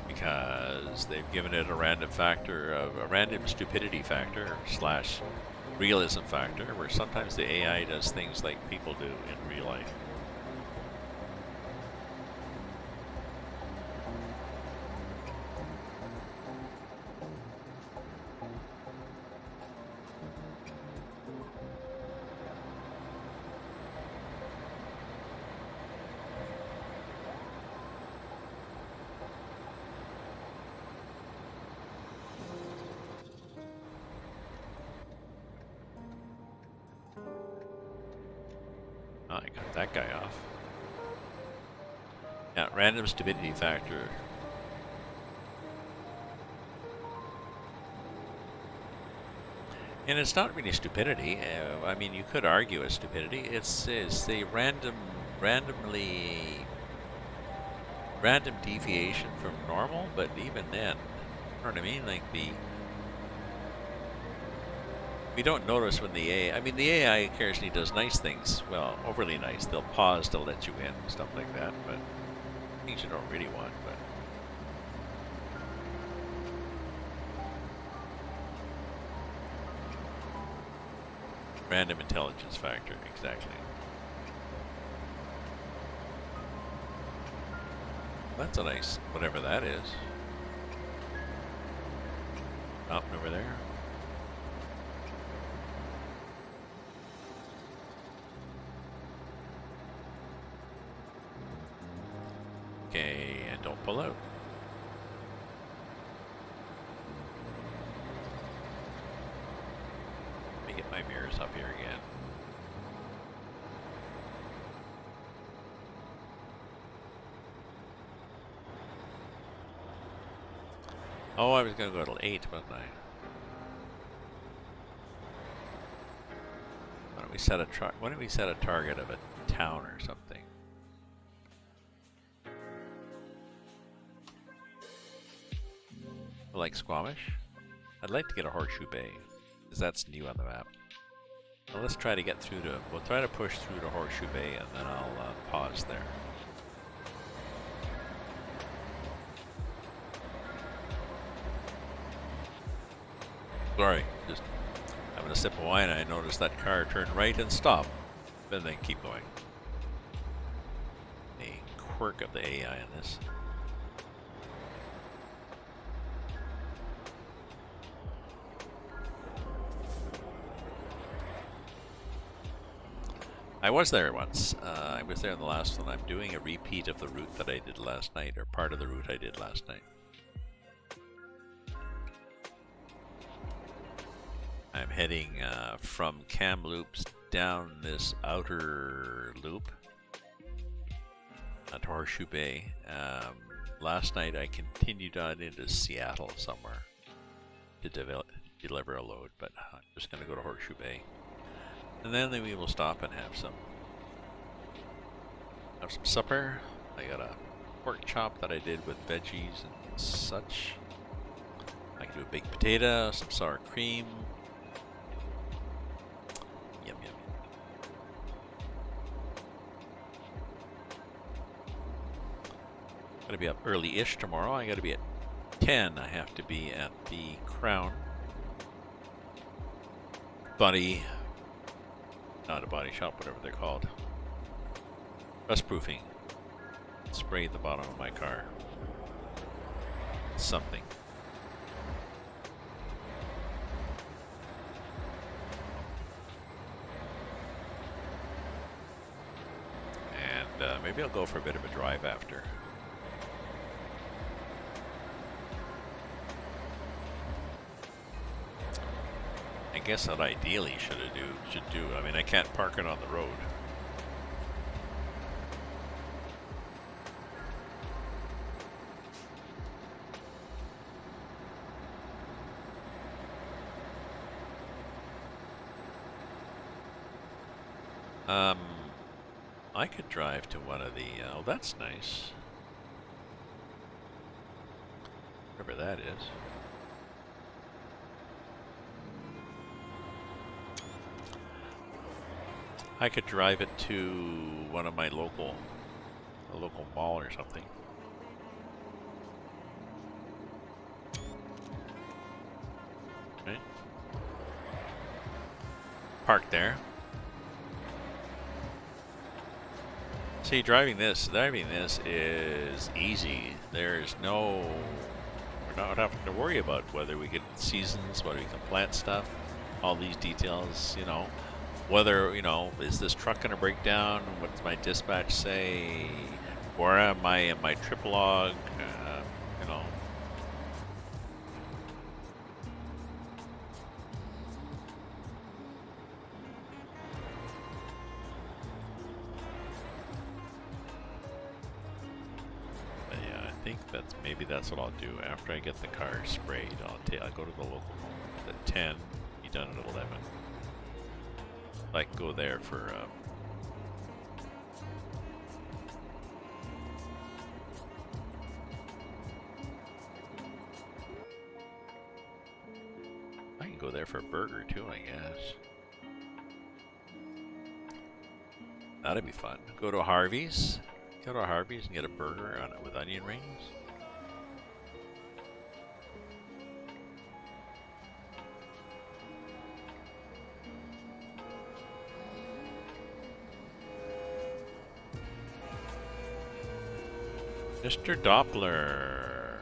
Because they've given it a random factor of a random stupidity factor slash realism factor, where sometimes the AI does things like people do in real life. Oh, I got that guy off. Yeah, random stupidity factor. And it's not really stupidity. I mean, you could argue it's stupidity. It's the random deviation from normal. But even then, you know what I mean? Like we don't notice when the AI. I mean, the AI occasionally does nice things. Well, overly nice. They'll pause to let you in, stuff like that. But things you don't really want. But random intelligence factor, exactly. That's a nice, whatever that is. Up over there. Okay, and don't pull out. Let me get my mirrors up here again. Oh, I was gonna go till 8, wasn't I? Why don't we set a target of a town or something? Like Squamish? I'd like to get a Horseshoe Bay, because that's new on the map. Well, let's try to get through to... We'll try to push through to Horseshoe Bay, and then I'll pause there. Sorry, just having a sip of wine, I noticed that car turn right and stop, and then keep going. A quirk of the AI in this. I was there once. I was there in the last one. I'm doing a repeat of the route that I did last night, or part of the route I did last night. I'm heading from Kamloops down this outer loop to Horseshoe Bay. Last night I continued on into Seattle somewhere to deliver a load, but I'm just going to go to Horseshoe Bay. And then we will stop and have some supper. I got a pork chop that I did with veggies and such. I can do a baked potato, some sour cream. Yum yum. Gotta be up early-ish tomorrow. I gotta be at 10. I have to be at the Crown. Not a body shop, whatever they're called. Rust proofing. Sprayed the bottom of my car. something. And maybe I'll go for a bit of a drive after. I guess that ideally should do. I mean, I can't park it on the road. I could drive to one of the. Oh, that's nice. Wherever that is. I could drive it to one of my a local mall or something. Right? Park there. See, driving this is easy. There's no, we're not having to worry about whether we get seasons, whether we can plant stuff, all these details, you know. Whether, you know, is this truck going to break down? What does my dispatch say? Where am I in my trip log? You know. But yeah, I think maybe that's what I'll do. After I get the car sprayed, I'll go to the local home at 10, be done at 11. I can go there for I can go there for a burger too, I guess. That'd be fun. Go to Harvey's. Go to Harvey's and get a burger on it with onion rings. Mr. Doppler.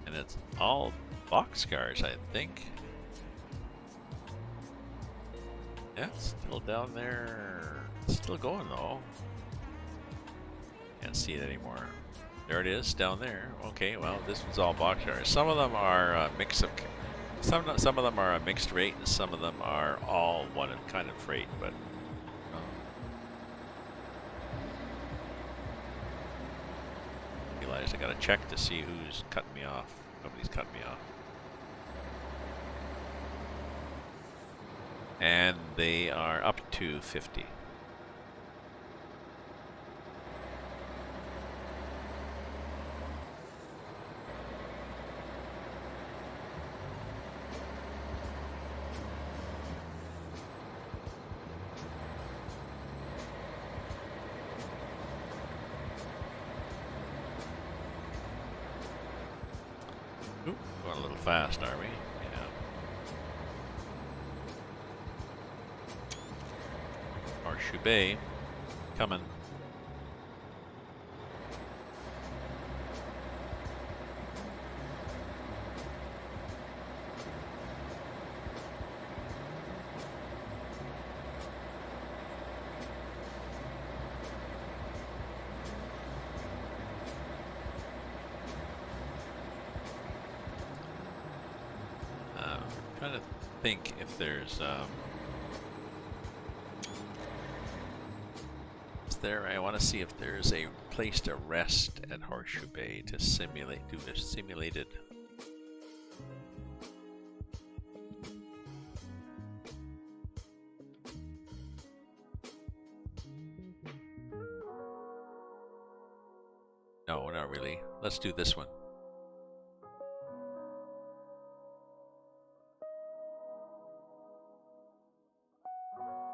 And it's all boxcars, I think. Yeah, it's still down there. It's still going though. Can't see it anymore. There it is, down there. Okay, well, this one's all boxcars. Some of them are a mix of. Some of them are a mixed rate, and some of them are all one kind of freight, but. I gotta check to see who's cutting me off. Nobody's cutting me off. And they are up to 50. Oop, going a little fast, are we? Yeah. Horseshoe Bay, coming. Trying to think if there's I want to see if there's a place to rest at Horseshoe Bay to do a simulated. No, not really. Let's do this one.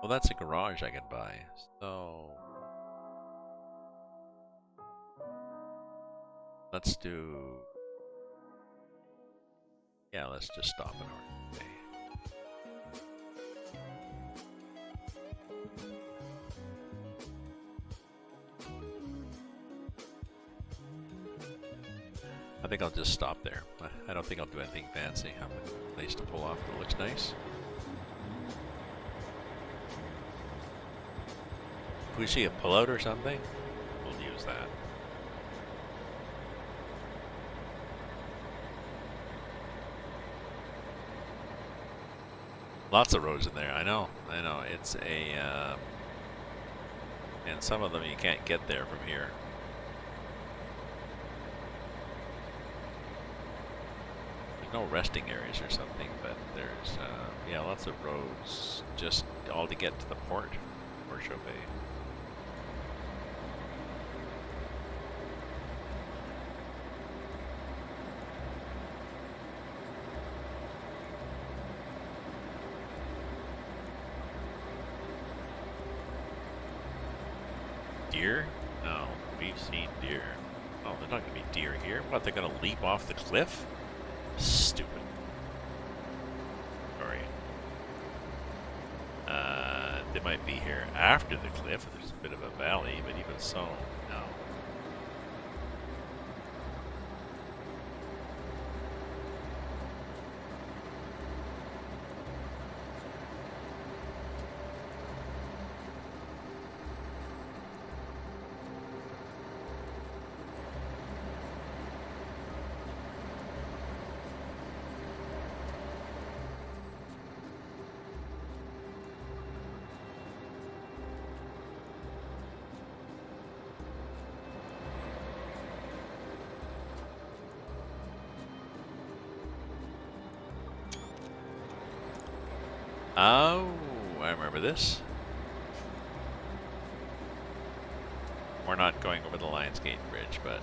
Well, that's a garage I can buy, so let's do. Yeah, let's just stop in Horseshoe Bay. I think I'll just stop there. I don't think I'll do anything fancy. I'm looking for a place to pull off that looks nice. If we see a pullout or something, we'll use that. Lots of roads in there. I know. It's a, and some of them you can't get there from here. There's no resting areas or something, but there's, yeah, lots of roads just all to get to the port, or Bay. Deer? No, we've seen deer. Oh, there's not going to be deer here. What, they're going to leap off the cliff? Stupid. Sorry. They might be here after the cliff. There's a bit of a valley, but even so, no. Oh, I remember this. We're not going over the Lionsgate Bridge, but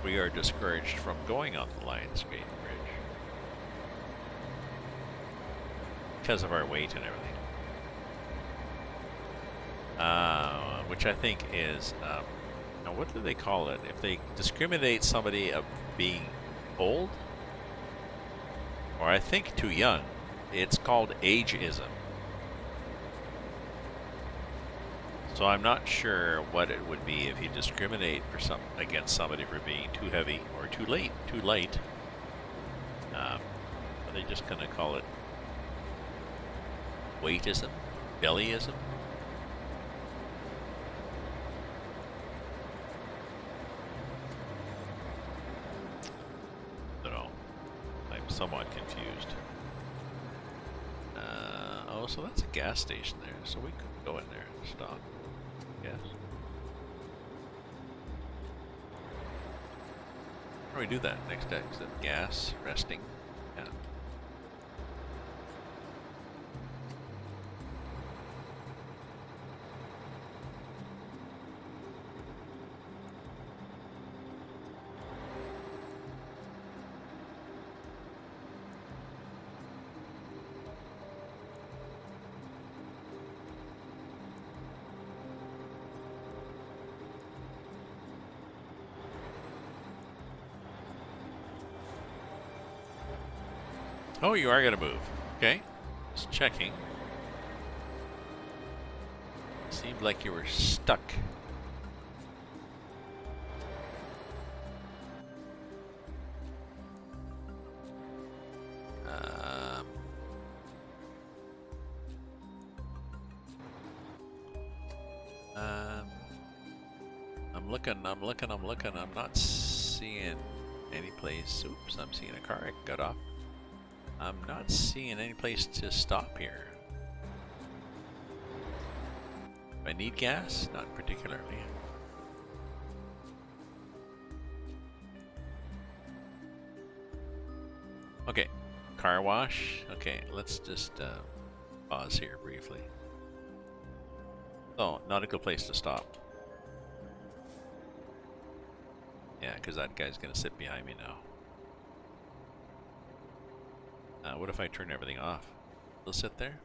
we are discouraged from going on the Lionsgate Bridge because of our weight and everything. Which I think is, now what do they call it? If they discriminate somebody of being old, or I think too young, it's called ageism. So I'm not sure what it would be if you discriminate against somebody for being too heavy or too light. Are they just gonna call it weightism, bellyism? Somewhat confused. Oh, so that's a gas station there, so we could go in there and stop. Yes. How do we do that? Next exit. Gas, resting. Yeah. Oh, you are going to move. Okay. Just checking. Seemed like you were stuck. I'm looking. I'm not seeing any place. Oops, I'm seeing a car I got off. I'm not seeing any place to stop here. Do I need gas? Not particularly. Okay, car wash. Okay, let's just pause here briefly. Oh, not a good place to stop. Yeah, because that guy's going to sit behind me now. What if I turn everything off? He'll sit there?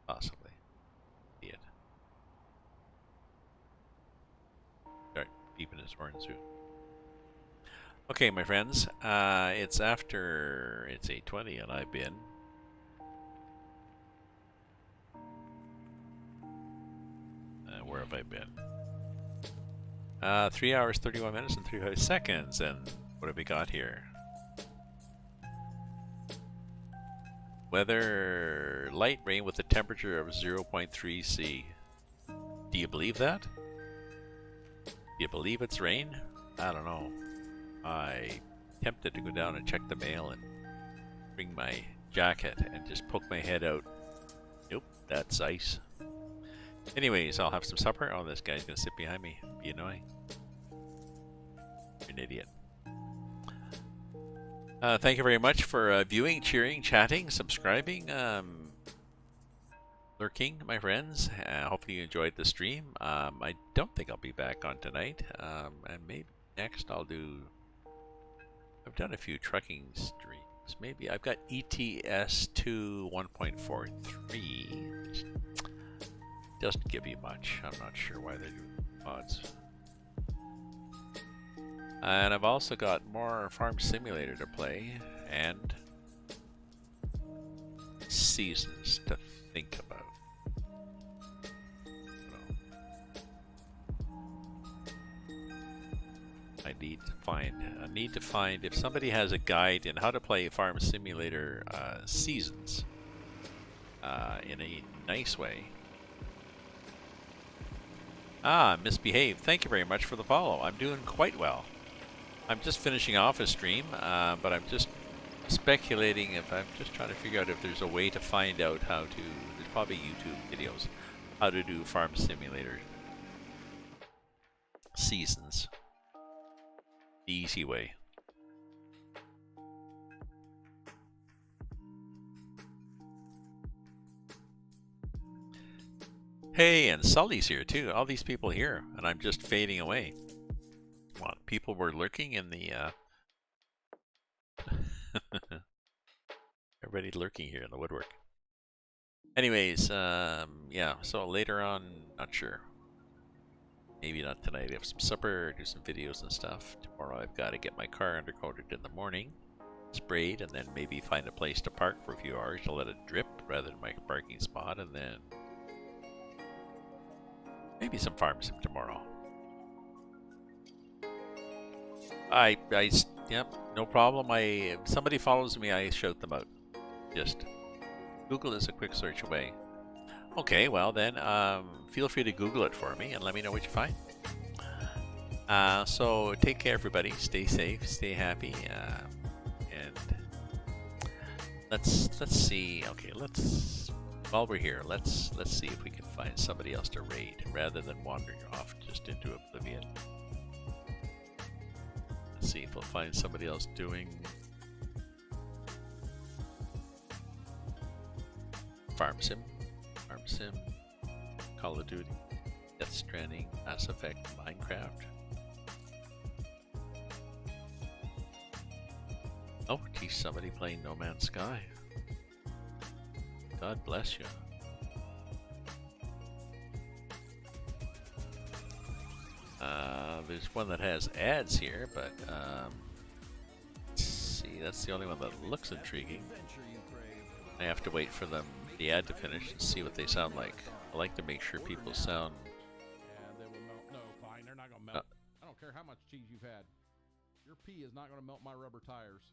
Possibly. Be it. Start beeping his horn soon. Okay, my friends. It's 8:20 and I've been we're have I been? 3 hours, 31 minutes, and 35 seconds. And what have we got here? Weather, light rain with a temperature of 0.3 C. Do you believe that? Do you believe it's rain? I don't know. I tempted to go down and check the mail and bring my jacket and just poke my head out. Nope, that's ice. Anyways, I'll have some supper. Oh, this guy's gonna sit behind me. Be annoying. You're an idiot. Thank you very much for viewing, cheering, chatting, subscribing, lurking, my friends. Hopefully you enjoyed the stream. I don't think I'll be back on tonight. And maybe next I'll do... I've done a few trucking streams. Maybe I've got ATS 2 1.43. Doesn't give you much. I'm not sure why they're doing mods. And I've also got more Farm Simulator to play and seasons to think about. I need to find if somebody has a guide in how to play Farm Simulator seasons in a nice way. Misbehave. Thank you very much for the follow. I'm doing quite well. I'm just finishing off a stream, but I'm just speculating if I'm just trying to figure out if there's a way to find out how to, there's probably YouTube videos, how to do Farm Simulator seasons. The easy way. Hey, and Sully's here too. All these people here, and I'm just fading away. Well, people were lurking in the everybody lurking here in the woodwork. Anyways, yeah, so later on, not sure. Maybe not tonight. I have some supper, do some videos and stuff. Tomorrow I've got to get my car undercoated in the morning, sprayed, and then maybe find a place to park for a few hours to let it drip rather than my parking spot, and then maybe some farm sim tomorrow. Yep, no problem. If somebody follows me, I shout them out. Just Google is a quick search away. Okay, well then, feel free to Google it for me and let me know what you find. So take care, everybody. Stay safe, stay happy, and let's see. Okay, while we're here, let's see if we can find somebody else to raid rather than wandering off just into oblivion. Let's see if we'll find somebody else doing Farm Sim, Call of Duty, Death Stranding, Mass Effect, Minecraft. Oh, geez, somebody playing No Man's Sky. God bless you. There's one that has ads here, but let's see, that's the only one that looks intriguing. I have to wait for the ad to finish and see what they sound like. I like to make sure people sound... Yeah, they will melt. No, fine, they're not going to melt. I don't care how much cheese you've had. Your pee is not going to melt my rubber tires.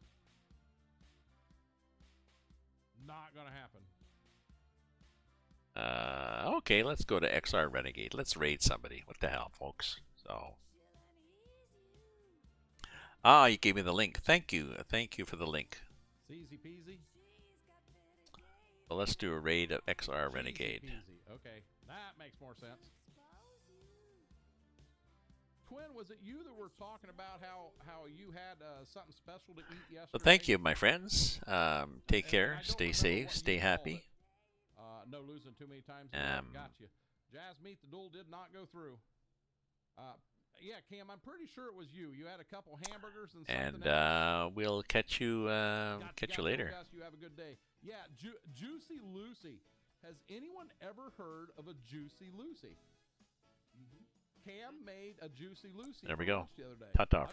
Not going to happen. Okay, let's go to XR Renegade. Let's raid somebody. What the hell, folks? So... you gave me the link. Thank you. Thank you for the link. Easy peasy. So let's do a raid of XR Renegade. Easy. Okay, that makes more sense. Quinn, was it you that were talking about how you had something special to eat yesterday? So thank you, my friends. Take care. Stay safe. Stay happy. No losing too many times. Got you. Jazz Meat the Duel did not go through. Yeah, Cam, I'm pretty sure it was you. You had a couple hamburgers and something else. We'll catch you later. You have a good day. Yeah, Juicy Lucy. Has anyone ever heard of a Juicy Lucy? Cam made a Juicy Lucy. There we go. The other day. Ta-ta.